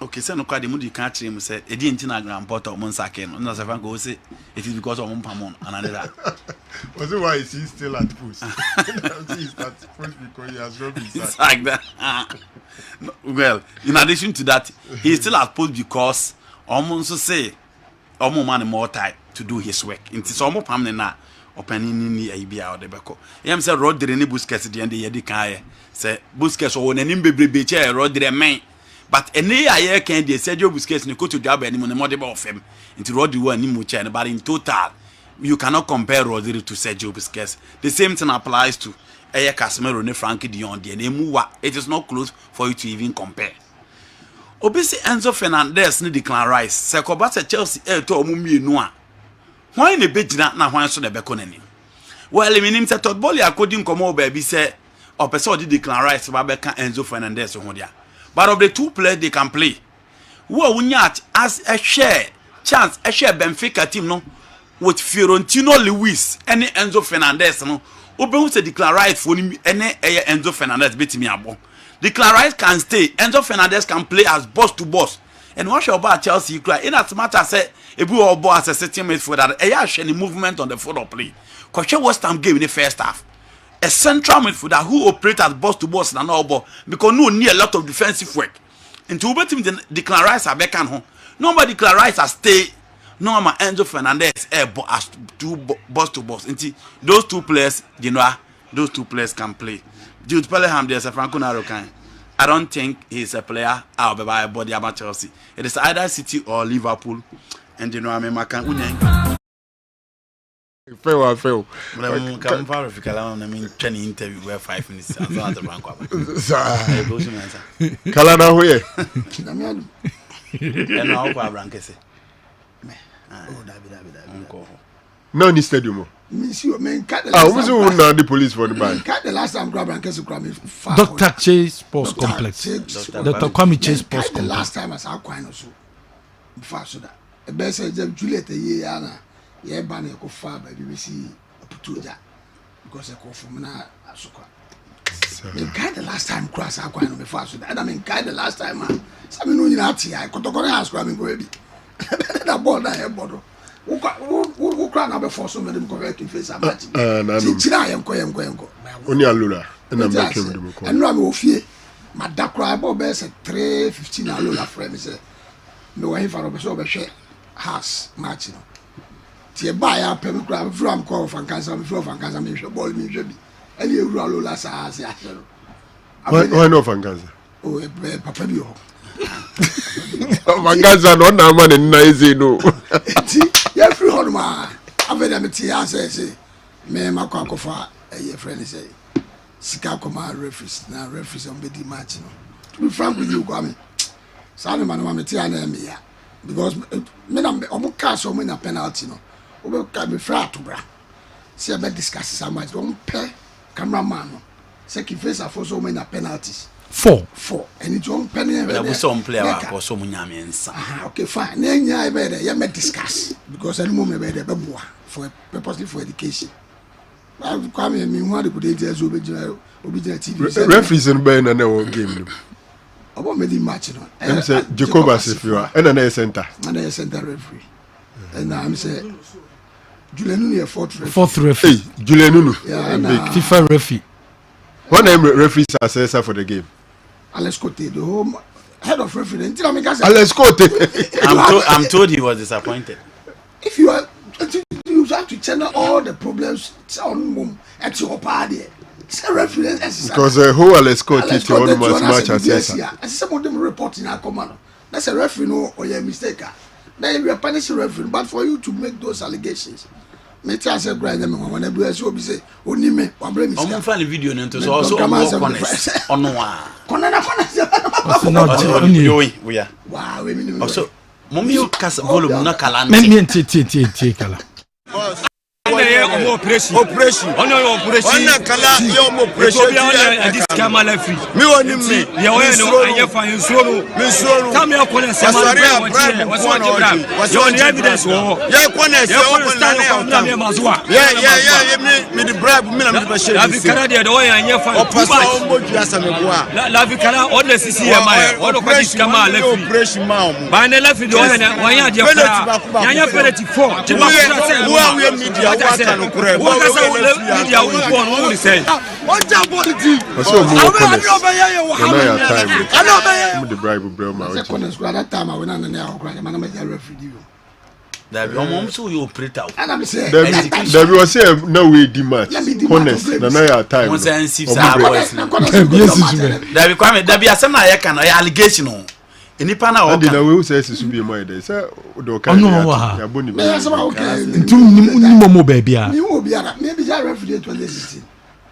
okay, so no kwade mudi kan kire mu say e di ntina grand porter o monsake no na sefa go say it is because of Mpamon and another. Was it why is he still at post? He's at post because he has rubbed his It's like that. Well, in addition to that, he is still at post because almost say almost man more time to do his work. It is almost permanent na opening ni ibia o de beko. Yam say Rodri ni Busquets de ende ye di kan say Busquets o nanim bebrebe che Rodri men. But any year can they Sergio Busquets ni koto dwaba ni mo ne modebe of him. Into Rodri wa ni mu che but in total you cannot compare Rodri to Sergio Busquets. The same thing applies to Casemiro and Frankie de Jong. It is not close for you to even compare. Obviously, Enzo Fernandez ni Declan Rice. Sekobasa Chelsea to omumi enua. Why ne bejina na hwan so de beko nanim? Well, minim se Todd Boehly according komo baby say o person di Declan Rice ba beka Enzo Fernandez ho dia. But of the two players they can play. Who wunya as a share chance a share Benfica team no with Fiorentino Luis any Enzo Fernandez no. Oben say Declan Rice for any Enzo Fernandez beat me abo. Declan Rice can stay. Enzo Fernandez can play as boss to boss. And what about Chelsea cry in as much as say if we all boss as a sitting midfielder, any movement on the field of play. Because West Ham game in the first half. A central midfielder who operates as boss to boss and all ball because no need a lot of defensive work. Into Uber team Declan Rice are back and home. Nobody Declan Rice has stay. No ma Enzo Fernandez as two boss to boss. Into those two players, you know, those two players can play. Jude Bellingham, there's a Franco Narokan. I don't think he's a player out of the body about Chelsea. It is either City or Liverpool. And you know, I mean, I can't fail. Come far if you can. I mean, training interview where 5 minutes. I'm not the bank. Kalana who And now, Brankese. No, in the stadium. Monsieur, man, cut the the police for the bank. Cut the last time grab and Dr. Chase Sports Complex. Dr. Kwame Chase Sports Complex. The last time I saw Quine or so. Before so that. A best of Juliet a year, Anna. Yeah, Banner go far by BBC Putuja. Because I call from now. Cut the last time cross our Quine before so that. I mean, cut the last time, man. Some know you not here. I could go ask grabbing baby. That ball that I bottle. Who cry now before so many correct in face and match. I am going. Only Alula. And I'm making with them. And I'm fear. My duck cry about best at 3:15 Alula friend say. No way for a so share house matching. Tia buy a pemi cry from call from cancer before from cancer me ball me should. And you Alula say. Why no from cancer? Oh, Papa Bio. Mangaza no na man na easy no. Yeah, free on ma. Ave dem tia say me makwa kofa your friend say sika koma referees na referees on be the match no. To be frank with you Kwame. Sane man ma me tia na me ya because me na omo ka so me na penalty no. Obo ka me fra to bra. See about discuss some match don pay cameraman no. Say ki face afo so me na penalties. 4 and it's on penny and we saw player or so munyamensa. Okay, fine. Nenya better you may discuss because any moment better for purposely for education. I come in me one good ideas obedient TV. Referees in Ben and our game. About me the match no. I'm say Jacobus if you are and an center. And a center referee. And I'm say Julianunu fourth referee. Hey, Julianunu. Yeah, FIFA referee. What name referees assessor for the game? Alex Cote, the home head of referee. Alex Cote. I'm told he was disappointed. If you are, you have to channel all the problems on mom at your party. It's a referee. Because the whole Alex Cote is one match assessor. And some of them reporting our command. That's a referee no or your mistake. Then you are punishing referee, but for you to make those allegations. Me tell say grind them when everybody say obi say oni me wa bre mi. I'm fan video no to so also on honest on one. We are. Wow, we mean. Also mommy you cast volume na kala. Me tie kala. operation. Operation. On your operation. On a kala your operation. This camera free. Me on me. You are no fine solo. Me solo. Come here kona sema. What's what you bring? You on evidence wo. Yeah, kona se open na na. Yeah, me the bribe me na me be share. La vikara de do yan ye fine. Opasa ombo duasa me boa. La vikara on the CCMI. What of this camera left. Operation ma. Ba na left do yan ya de fara. Yan ya penalty 4. Ti ba say. We media waka no kure. Waka say media we go on we say. Oja body team. I'm the bribe bro ma. That time I went on the air, man, I'm a referee. That be mom so you operate out. And I'm saying, there was say no way the match. Honest, na na your time. One say NC boys. That be kwame, that be asem na ye kan allegation no. Enipa na o kan. And we say su be mo there. Say do kan ya boni. Me asem okay. Ntum ni momo baby a. Me wo biara, me be referee 2016.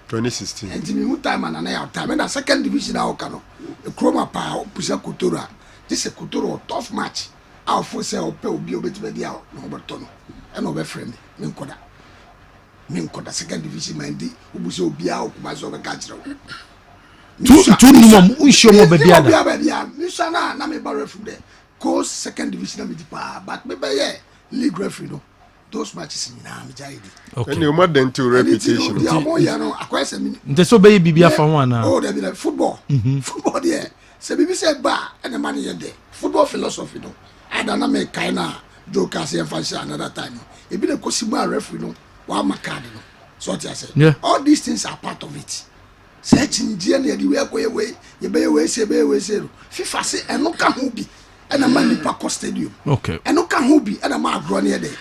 2016. And me time and na your time. And the second division I kan no. E kroma pa pusa Kotoro. This is Kotoro tough match. I'll force a pay obi obetime dia no obertono. E no be friend me nkoda. Me nkoda second division man di obuso obi a okuma so be ka kire wo. Tu ni mom unsho mo baby ada. Me sana na me ba referee there. Coast second division me di pa but me be ye league referee no. Those matches na me jai di. Okay. And you mad then to reputation. Dia mo ya no akwese me. Nte so be bibia fa ho ana. Oh, there be like football. Football there. Se bibi say ba and the man here there. Football philosophy no. I don't know me kaina jokers and fancy another time. E be the Kosima referee no. Wa makadi no. So what I say. Yeah. All these things are part of it. Searching DNA the way you be we say FIFA say and no can who be and a man in Park Stadium. Okay. And no can who be and a man grown here there.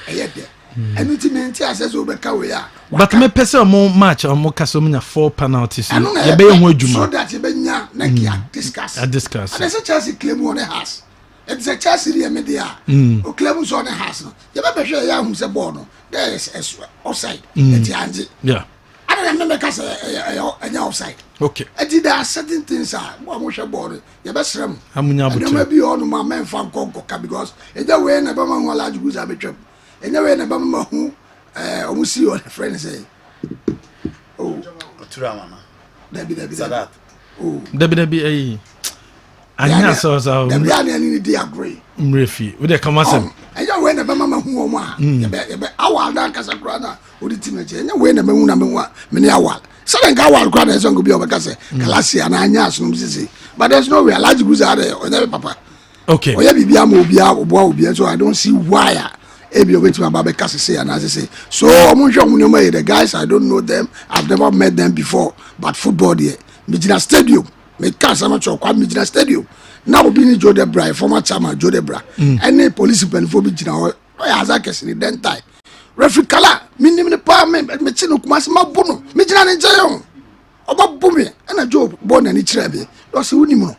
And ultimately I says over Kawaya. But me pese mo match o mo kaso me 4 penalties. You be ho adwuma. So that you be nya na discuss. I discuss. And say Chelsea claim on the house. It's a Chelsea the media. O claim on the house no. You be sure ya hu say ball no. There is offside. Yeah. I don't remember cause offside. Okay. There are certain things what we should ball. You be srem. Amunya butu. And maybe on my men fan konko because in that way na ba man large goods abetwem. And now when I who almost see your friend say, oh, Turamana. Debbie, Sadat. Oh, Debbie, I saw so. They agree. Mrefi, with the commercial. And you when the Bama who are our Casacrana, or the teenager, and you when the Muna, many hour. Southern Gawal Grandson could be over Casa, Calassia, and Anyas, but there's no way large goods are there or never, Papa. Okay. Or Yabia, so I don't see why. Ebi obeti ma babe kasi say and as I say so omunjo munoma the guys I don't know them, I've never met them before, but football there Midfield stadium me can't am cho kwa Midfield stadium now obi ni Joe Debra former chairman Joe Debra any police pen for bi gina o ya za kesi ni den tie referee kala minim ni pa me chi no kuma se mabono me gina ne nje oba bumi na Joe born na ni kire bi o se unim no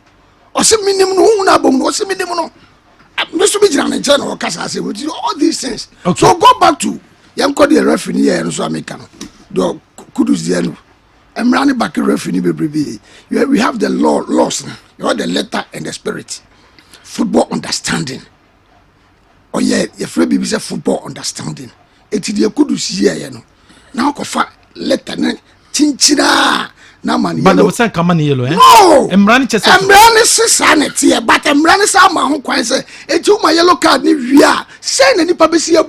o se minim no hu na bom no o se minim no all these things. Okay. So go back to the referee here and so American. Do kudus the end. I'm running back a referee baby. We have the laws. You have the letter and the spirit. Football understanding. Oh yeah, your friend baby say football understanding. It is the kudus here, you know. Now kofa letter chinchira. But there was some common yellow, eh? No! Emrani sanity, but Emrani Sama who quite say, it took my yellow card, we are saying any publicity.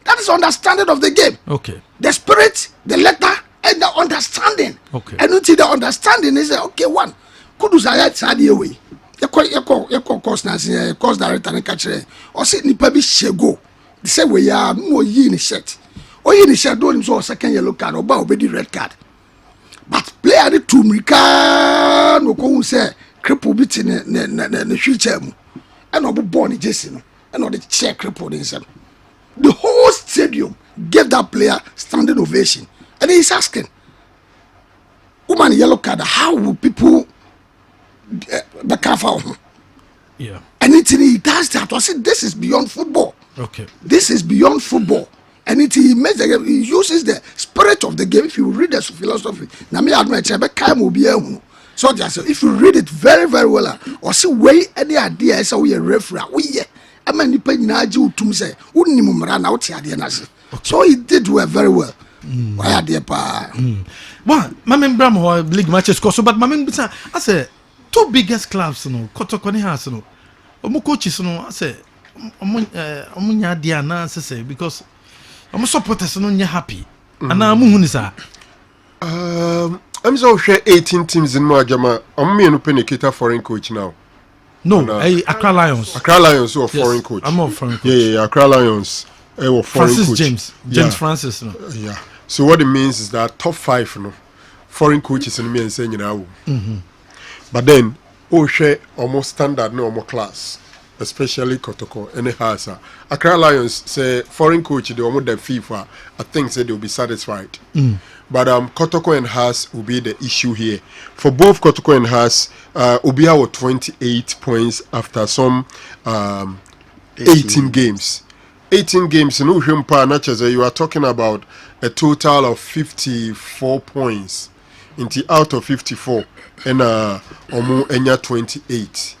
That is understanding of the game. Okay. The spirit, the letter, and the understanding. Okay. And until the understanding is okay, one. Could you say Sadi away? You call course Nancy, course director and catcher, or sit in public shego. The same way, ya no ye in a shirt. Or in a shirt, don't so second yellow card or bow the red card. But player the two Mika no go say cripple bit in the future and obu born Jason and all the chair crippled himself. The whole stadium gave that player standing ovation. And he's asking, woman yellow card, how will people be careful? Yeah. Anything he does that, I said, this is beyond football. Okay. This is beyond football. And he uses the spirit of the game. If you read the philosophy, so just if you read it very, very well, or see way any idea is we a referee. So he did well very well. Why are they pa? Well, Mammy Bram or league matches cost, but Mammy Bisa, I say, two biggest clubs, no, Kotoko has no. Omo coaches, no, I say, Omunya Diana, say, because I'm supporters, no, you're happy. And now Munisa. I'm so sure 18 teams in Majama. I'm me and Penny foreign coach now. No, Accra Lions. Accra Lions or foreign coach. I'm a foreign coach. Yeah, Accra Lions. Foreign Francis coach. James Francis. No. Yeah. So what it means is that top 5, no, foreign coaches in me and saying now. But then, share almost standard, no more class, especially Kotoko and Hasa. Accra Lions say foreign coach they almost the FIFA. I think say they'll be satisfied. But Kotoko and Haas will be the issue here. For both Kotoko and Haas, Ubia were 28 points after some 18 games. 18 games in Ushimpa, you are talking about a total of 54 points. Out of 54, and Omu Enya 28.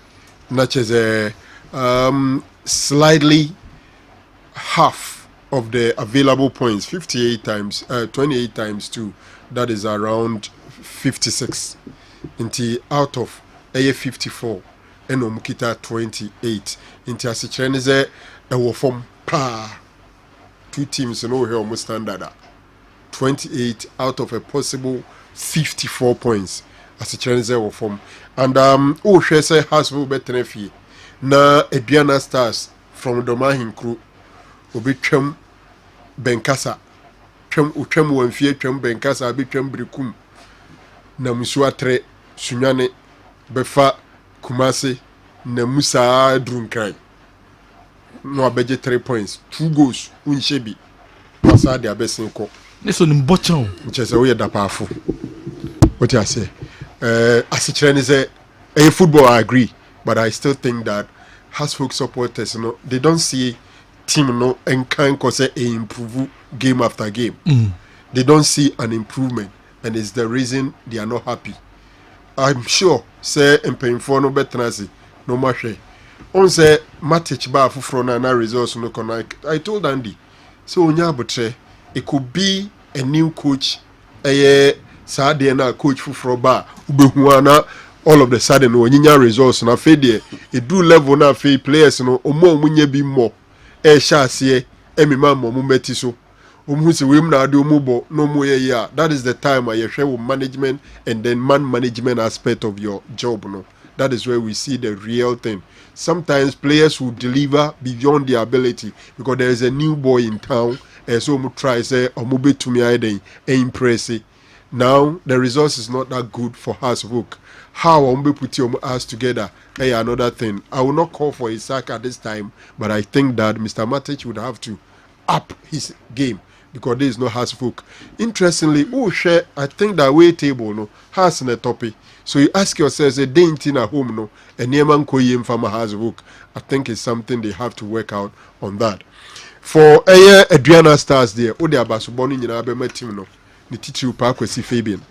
Nacheze slightly half of the available points, 28 times 28 times 2, that is around 56. Out of 54 and Omukita 28. Asicheneze from pa 2 teams no here almost standard 28 out of a possible 54 points Asicheneze from and she say has will better fee na Aduana Stars from Domahin crew obetwam Benkasa twam wamfie twam Benkasa betwam Brikum na musu atre Sunyane befa Kumase na Musa Drunkai no abeje 3 points 2 goals unshebi pasa de abesin ko neso ni mbochan nchese we da powerful what you say asichere say football I agree but I still think that has folk supporters they don't see team and can cause improve game after game. They don't see an improvement and it's the reason they are not happy. I'm sure say painful no better no matter on say match bar for na results no connect. I told Andy so onya it could be a new coach Saturday na coach for bar ubehuana all of the sudden onyinya results na fe there it do level na fe players no omo munye bi more shase emima mo meti so omusi wem na ade omubo no mo ye ya that is the time I share with management and then man management aspect of your job no that is where we see the real thing. Sometimes players will deliver beyond their ability because there is a new boy in town and so mu try say omobe to me iden impress. Now the results is not that good for us work. How omobe put your ass together another thing. I will not call for Isaac at this time, but I think that Mr. Matic would have to up his game because there is no has folk. Interestingly, share I think that way table no has in a topic. So you ask yourself, a day in at home no and Nieman Koyim Farmer has folk. I think it's something they have to work out on that. For Adriana Stars there, Ode Abasuboni in Abema team no, the teacher Parkwesi Fabian.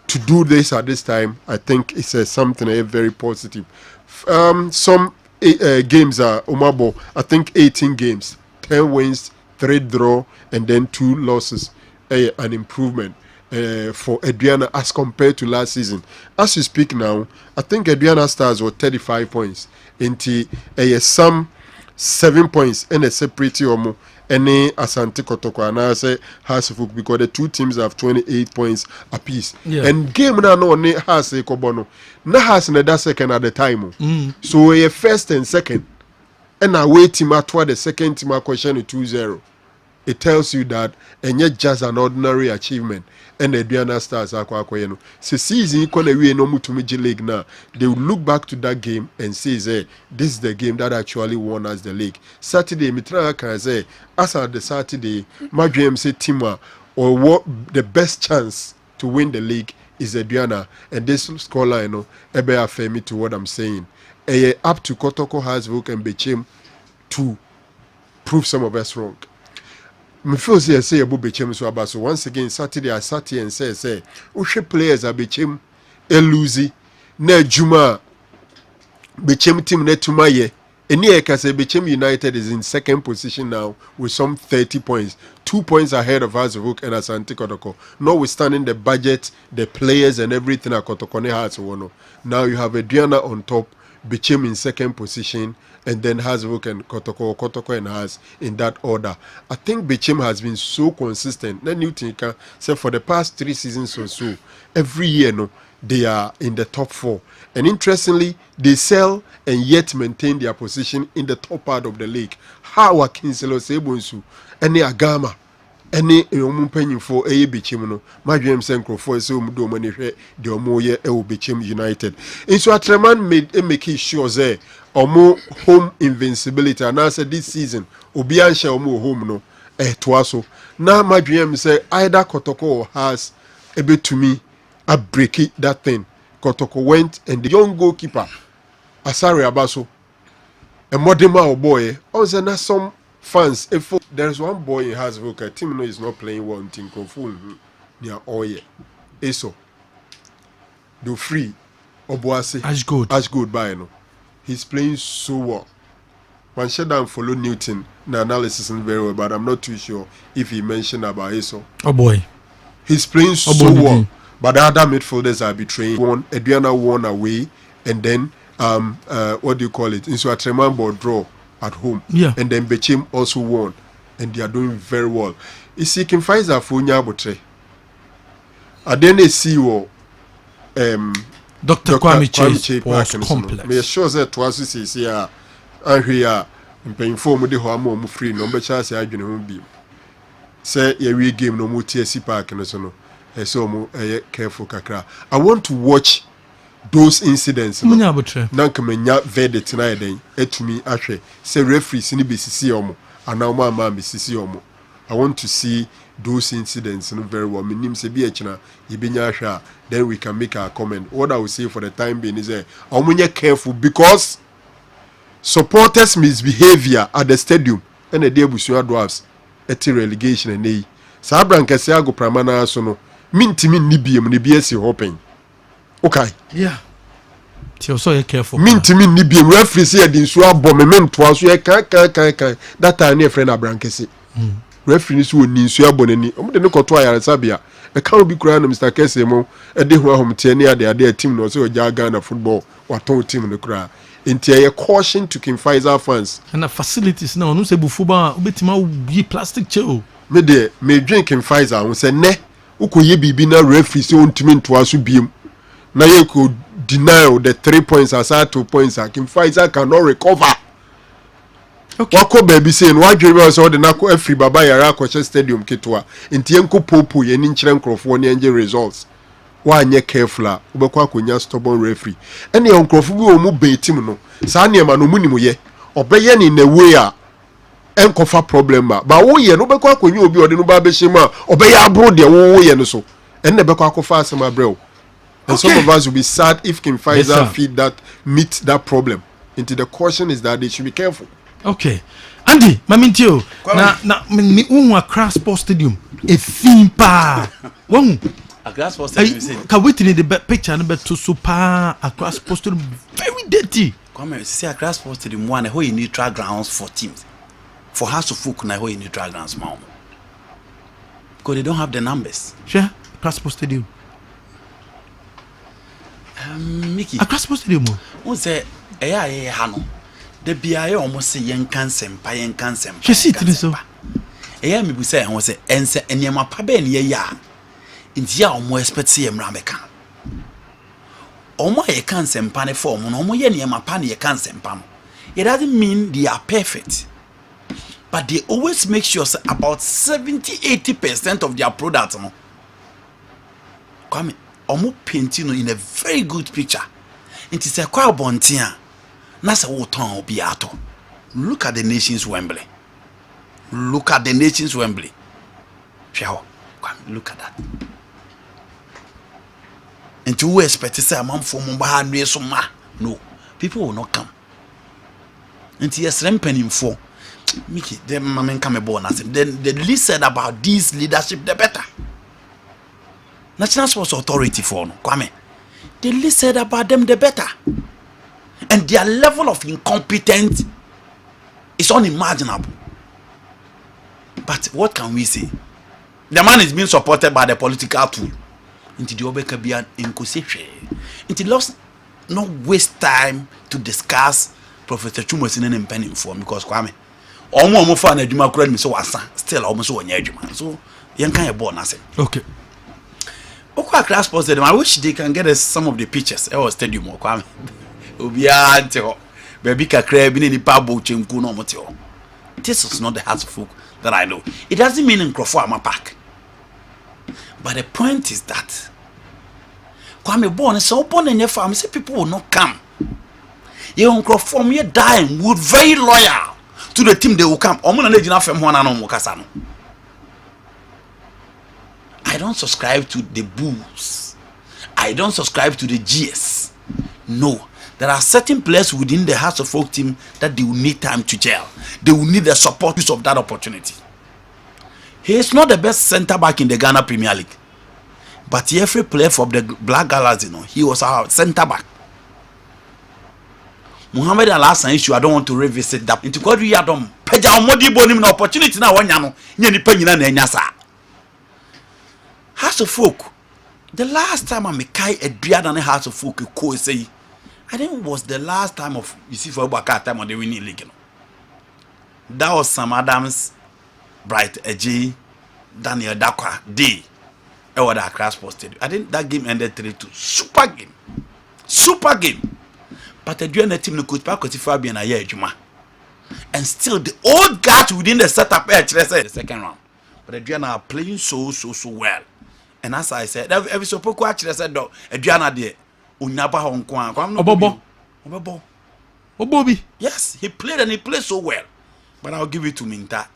To do this at this time, I think it's something very positive. Some games are Omabo, I think 18 games, 10 wins, 3 draw, and then 2 losses. An improvement for Adriana as compared to last season. As you speak now, I think Adriana Stars were 35 points. Into some 7 points and a separate omo. Any Asante Kotoko and I say has because the 2 teams have 28 points apiece. Yeah. And game na no has a kobono. Na has another second at the time. So a first and second. And I wait team at the second team question 2-0. It tells you that and yet just an ordinary achievement. And the Diana Stars are quite season equally we no mutumiji league now. They will look back to that game and say, this is the game that actually won us the league. Saturday, Mitra can say, as at the Saturday, my dream say Tima or what the best chance to win the league is Diana. And this scoreline, ebe affirm me to what I'm saying. Up to Kotoko has work and Bechem to prove some of us wrong. Me feel say about Bechem so about so once again Saturday I sat here and say Ushe players are Bechem eluzi na Juma Bechem team na tumaye Eni Ekase Bechem United is in second position now with some 30 points. 2 points ahead of Hazevuk and Asante Kotoko. Notwithstanding the budget, the players and everything that Kotokone has. Now you have Adriana on top, Bechem in second position, and then Hazevuk and Kotoko and Haz in that order. I think Bechem has been so consistent. Then you think, say for the past 3 seasons or so, every year, no, they are in the top 4. And interestingly, they sell and yet maintain their position in the top part of the league. How are Kinselo Sebonsu, any Agama, any Omupenny for a Bichimno, my dream Senkro for so do money the Omoye Bichim United. And so Atreman made make sure there or more home invincibility. And I said this season, Obiansha or more home no, twaso. Now my dream say either Kotoko has a bit to me, I break it that thing. Kotoko went and the young goalkeeper Asari Abaso a Modema boy also not some fans if there's one boy in Hazevuk team is not playing well in Tinkofu near Oye Eso do free Obuasi as good by no he's playing so well. One shut down follow Newton the analysis is very well, but I'm not too sure if he mentioned about Eso. Oh boy, he's playing so well. But the other midfielders are betraying. Adriana won away, and then what do you call it? Into a tremendous draw at home. Yeah. And then Bechem also won, and they are doing very well. You see, can find that for Nyabotre. I then see you. Dr. Kwame Chase was complex. Me sure that twice is here. And here, I'm paying for me the home free. No better say I do not be. Say we game no more TSC Park and so no. So careful kakra. I want to watch those incidents. Nanka menya verdict tonight then. Etumi ahwe. Say referees ni besisi omo. Ana omo ama besisi omo. I want to see those incidents very well. Minim se bi echina yebenya ahwe. Then we can make our comment. What I will say for the time being is omunye careful because supporters misbehavior at the stadium and the day busuya dwarfs eti relegation and nei. Sa brankese ago pramana so no. Mintimi nibium nibiesi hoping. Okay. Yeah. So you careful. Mintimi nibium referee say din so abomement to aso e kan that time near friend abrankese. Referee so ni so abonani. Omo de ne koto ayare sabia. E kan obi kura na Mr. Kessben e de ho ahomte ne ade team no so oja Ghana football waton team no kura. Enti a caution to King Pfizer fans. And the facilities now no say bufuba obetima bi plastic chair. Me de me drink King Pfizer won say ne ukoye bibi na referee say ontimi ntoa so biem na ye could deny the 3 points aside 2 points King Pfizer cannot recover. Okay. Wako baby say no adwere so de na ko afri baba yara akwache stadium ketwa enti enko popo ye ni nkyere nkrofo ne enje results wa anye careful a obekwa akonya stubborn referee ene nkrofo bi o mu be team no saa ne ma no munimu ye obeye ni na way a enkofa problem ba wo ye no bekwa akonya obi ode no ba be shema obeye abro de wo ye no so enne bekwa akofa asema brel. And some of us will be sad if King Pfizer feed that meet that problem. Into the caution is that they should be careful. Okay. Andy, mamintio. Na me unwa Accra Sports Stadium. A theme pa. One. Accra Sports Stadium. Can wait in the picture number 2 super Accra Sports Stadium very dirty. Come here, see Accra Sports Stadium one who neutral grounds for teams. For House of Folk na who neutral grounds mom. Because they don't have the numbers. Sure. Accra Sports Stadium. Mickey, Accra Sports Stadium. Who say, Hano? The BIA almost say yen can sempa. She see it so. Me be say, I say, answer and yama paben ye ya. India almost expect see Rameka. Omo ye can sempane form, no yen yama pan ye can sempam. It doesn't mean they are perfect. But they always make sure about 70-80% of their products. Come Omo painting in a very good picture. It is a quite bontia. Nasa woton obiato. Look at the nation's Wembley. Look at the nation's Wembley. Come, look at that. And to expect to say a man for Mumba no, people will not come. And yes, ramping for Mickey, the man come born as then the least said about this leadership, the better. National Sports Authority for no, Kwame. The least said about them, the better. And their level of incompetence It's unimaginable. But what can we say? The man is being supported by the political tool. Into the Obekabian inquisition. Into lost not waste time to discuss Professor Chumosin and penning for because Kwame. Almost for an eduma credit so still almost one eduma. So young kind of born nothing. Okay. Okwa class posted I wish they can get us some of the pictures. I was stadium or Kwame. Obiante baby kakra bi ni pabo chenku no motio. This is not the heart of folk that I know. It doesn't mean in Crawford am park. But the point is that Kwame born so born in your farm, say people will not come. You uncle from your dying would very loyal to the team they will come. I don't subscribe to the bulls. I don't subscribe to the GS. No. There are certain players within the House of Folk team that they will need time to gel. They will need the support of that opportunity. He is not the best centre back in the Ghana Premier League. But every player from the Black Galas, he was our centre back. Muhammad Al-Hassan issue, I don't want to revisit that. Into God we had Peja Modi Bonim opportunity now one yano. Nyani penina na nyasa. House of Folk. The last time I Mekai Edrian and House of Folk ko say, I think it was the last time of you see for Baka time on the winning league. That was Sam Adams, Bright Eji, Daniel Dakwa Day. Or that class posted. I think that game ended 3-2. Super game. Super game. But the team no coach back to Fabian a year Juma. And still the old guys within the setup the second round. But Adriana are playing so well. And as I said, every so poco actually said though, Adriana de Unyaba Hong Kong. Obobi. Yes, he played so well. But I'll give it to Minta.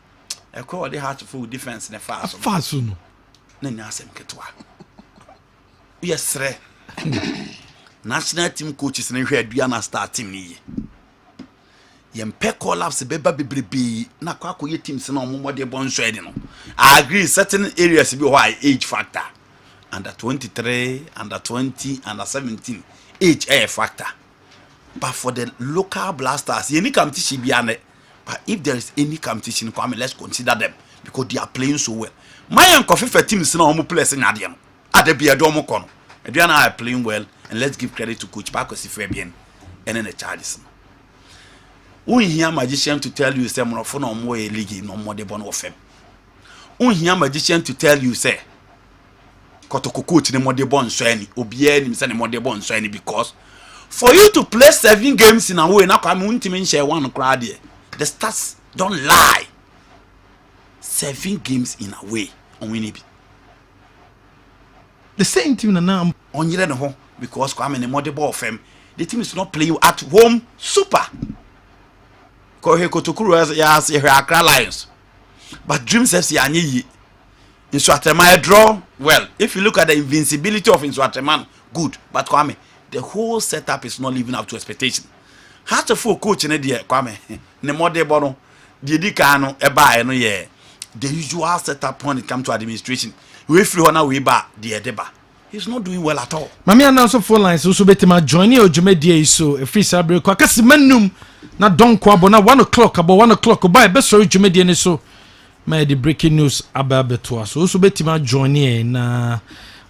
I call the heart full defense in the fast. Fast no. Nanyasem ketwa. Yes, sir. National team coaches na hwe aduana start team ni. Yempe collapse beba bebrebe na kwa akoye teams na omomode bonso edi no. I agree certain areas be why age factor. Under 23, under 20, under 17 age a factor. But for the local blasters, any competition be ane. But if there is any competition, come let's consider them because they are playing so well. My uncle for teams now omo players in Adiam. Adebia do omo kono. Adriana are playing well and let's give credit to coach Paco Fabian and then the charges. We hear magician to tell you say monofo no omo e league no more de bon of them. We hear magician to tell you say Kotoko coach ne more de bon so any obia ni say ne more de bon so any because for you to play 7 games in a way na kwa untimi share one crowd there. The stats don't lie. 7 games in a way on winning. The same team now on you know because Kwame the mother ball fam. The team is not playing at home super. Kohe Kotokuru as Accra Lions. But Dreams FC anyi in Swatema draw. Well, if you look at the invincibility of Swatema, good. But Kwame, the whole setup is not living up to expectation. How to full coach in the Kwame. Ne mother bono. The Kano eba no ye. The usual setup when it comes to administration. We flew on our way back, the Edeba. He's not doing well at all. Mami announce phone lines also betima join you Jumedie so a free sabre kwa kasi manum na don kwa bo na 1 o'clock about 1 o'clock buy be sorry Jumedie ne so my the breaking news about to so also betima join you na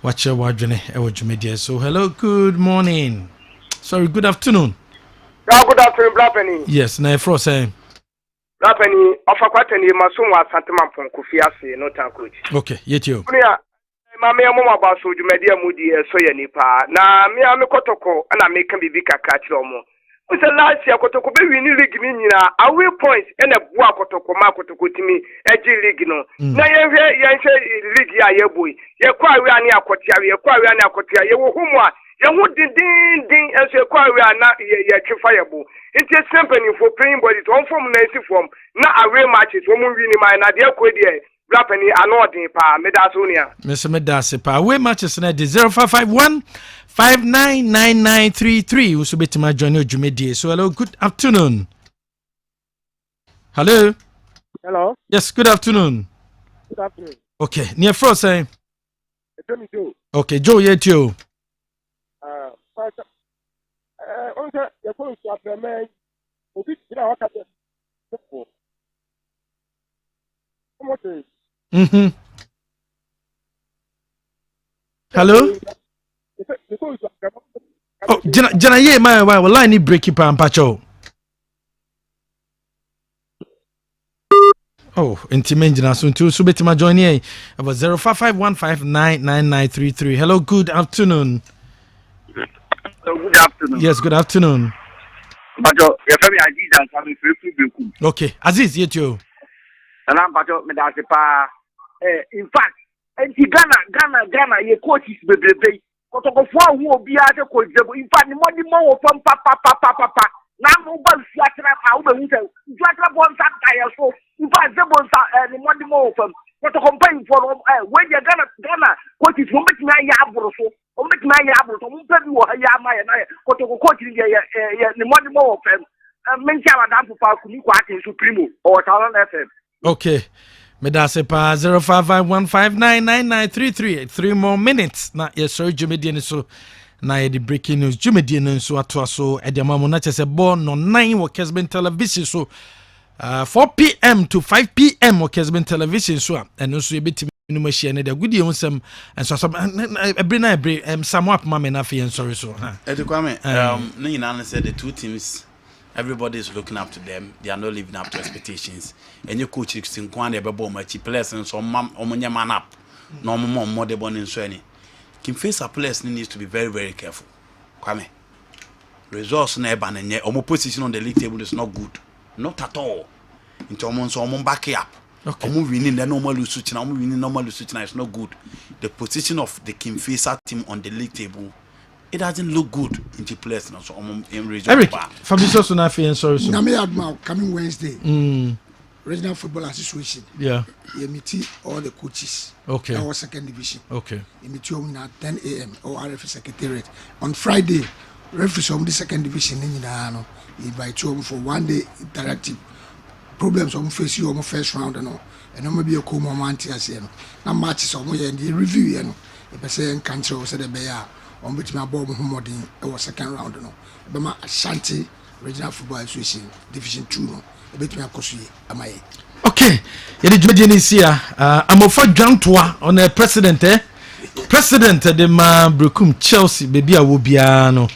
watch your wadwene e wo Jumedie so hello good morning sorry good afternoon good afternoon Blapeni yes na fro say Blapeni ofakwateni masumwa santema pon kufiase no tan coach okay yetio Mame mama baso Jumedie mudi so ye nipa na me ame kotoko na me kan bibi kaka kiro mo o se last year kotoko be win league ni nyina away points na bua kotoko ma kotoko timi eji league no na ye league ya ye boy ye kwa awe ani akotia ye kwa awe ani akotia ye wo homo a ye ho din enso ye kwa awe na ye twifa ye bo nti company for playing body to form 90 form na away matches wo mu win my na de ko de Rapeni anodin pa medasonia. Mr. Medase pa away matches na de 0551 599933 also betima join you Jumedie. So hello good afternoon. Hello. Hello. Yes, good afternoon. Good afternoon. Okay, near fro say. Joe. Okay, Joe yetio. On say you go to Afreme obi tira wakate Hello? Oh, Jana, yeah, my line break it and patch. Oh, intimate soon too. So betima join here about 0551599933. Hello, good afternoon. Good afternoon. Yes, good afternoon. But your family Aziz and coming through. Okay, Aziz, yet you. And I'm but in fact, and Ghana, your coach is baby. But of one who will be at a coach. In fact, the money more from papa. Now, mobile flatter out the winter. Flatter one tire so. In fact, the ones the money more from. But to complain for when you're Ghana, what is from making my yabro so. Or make my yabro to move you or Yama and I. What to coach in the money more of them. Mention Madame for Kumiquatin Supremo or Talon FM. Okay. Medasepa 0551599933. 3 more minutes. Na yes, sorry, Jumedian so. Na the breaking news. Jumedian so atwa so. Ediamamo na chese born no 9 wo Kessben television so. 4 p.m. to 5 p.m. wo Kessben television so. And also yebetimi no machine na good year nsem and so every night somewhat mama na fe sorry so. Kwame no nyina said the two teams. Everybody is looking up to them. They are not living up to expectations. And your coach is in Kwan, the players and so man up. No more the born in Sweni. Kim face a place needs to be very, very careful. Kwame. Results never and yet position on the league table is not good. Not at all. Into almost back up. Okay. Winning the normal Lusuchina, winning normal Lusuchina is not good. The position of the Kim Facer team on the league table. It doesn't look good in the place now. So I'm in region. Eric, Fabricio Sunafi and sorry. Coming Wednesday. Regional Football Association. Yeah. You meet all the coaches. Okay. Our second division. Okay. You meet you at 10 a.m. or RF Secretariat. On Friday, referees from the second division invite you for 1 day interactive problems on face you on first round and maybe a come on now matches on the review and if I say country or say the bear. On which my bomb modern or second round no. Bama Ashanti Regional Football Association Division 2 no. A bit me akosuye amaye. Okay. Yedi jumedi ni sia. Amofa dwantoa on the president President de ma Brekum Chelsea baby a wo bia no.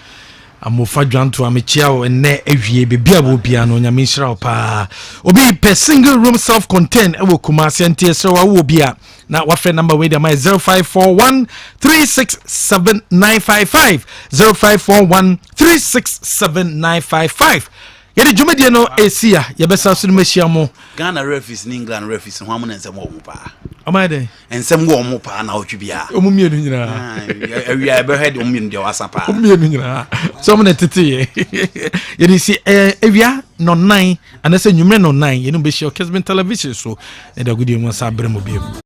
Amofa dwantoa me chia wo ene awie baby a wo bia no nyame nhira pa. Obi per single room self contained e wo Kumasi ante so wa wo bia. Now, what friend number with them is 0541 367 0541 Yedi Jumedi no Asia, Yabesa Sunmeshiamo. Ghana referees in England referees and woman and some more. Amade and some more pa now to be a we ever had in the WhatsApp. Someone at Titi. Yedi see Evia no 9 and I say you men no 9, you know, be sure Kessben television so and a good you must have Bremobile.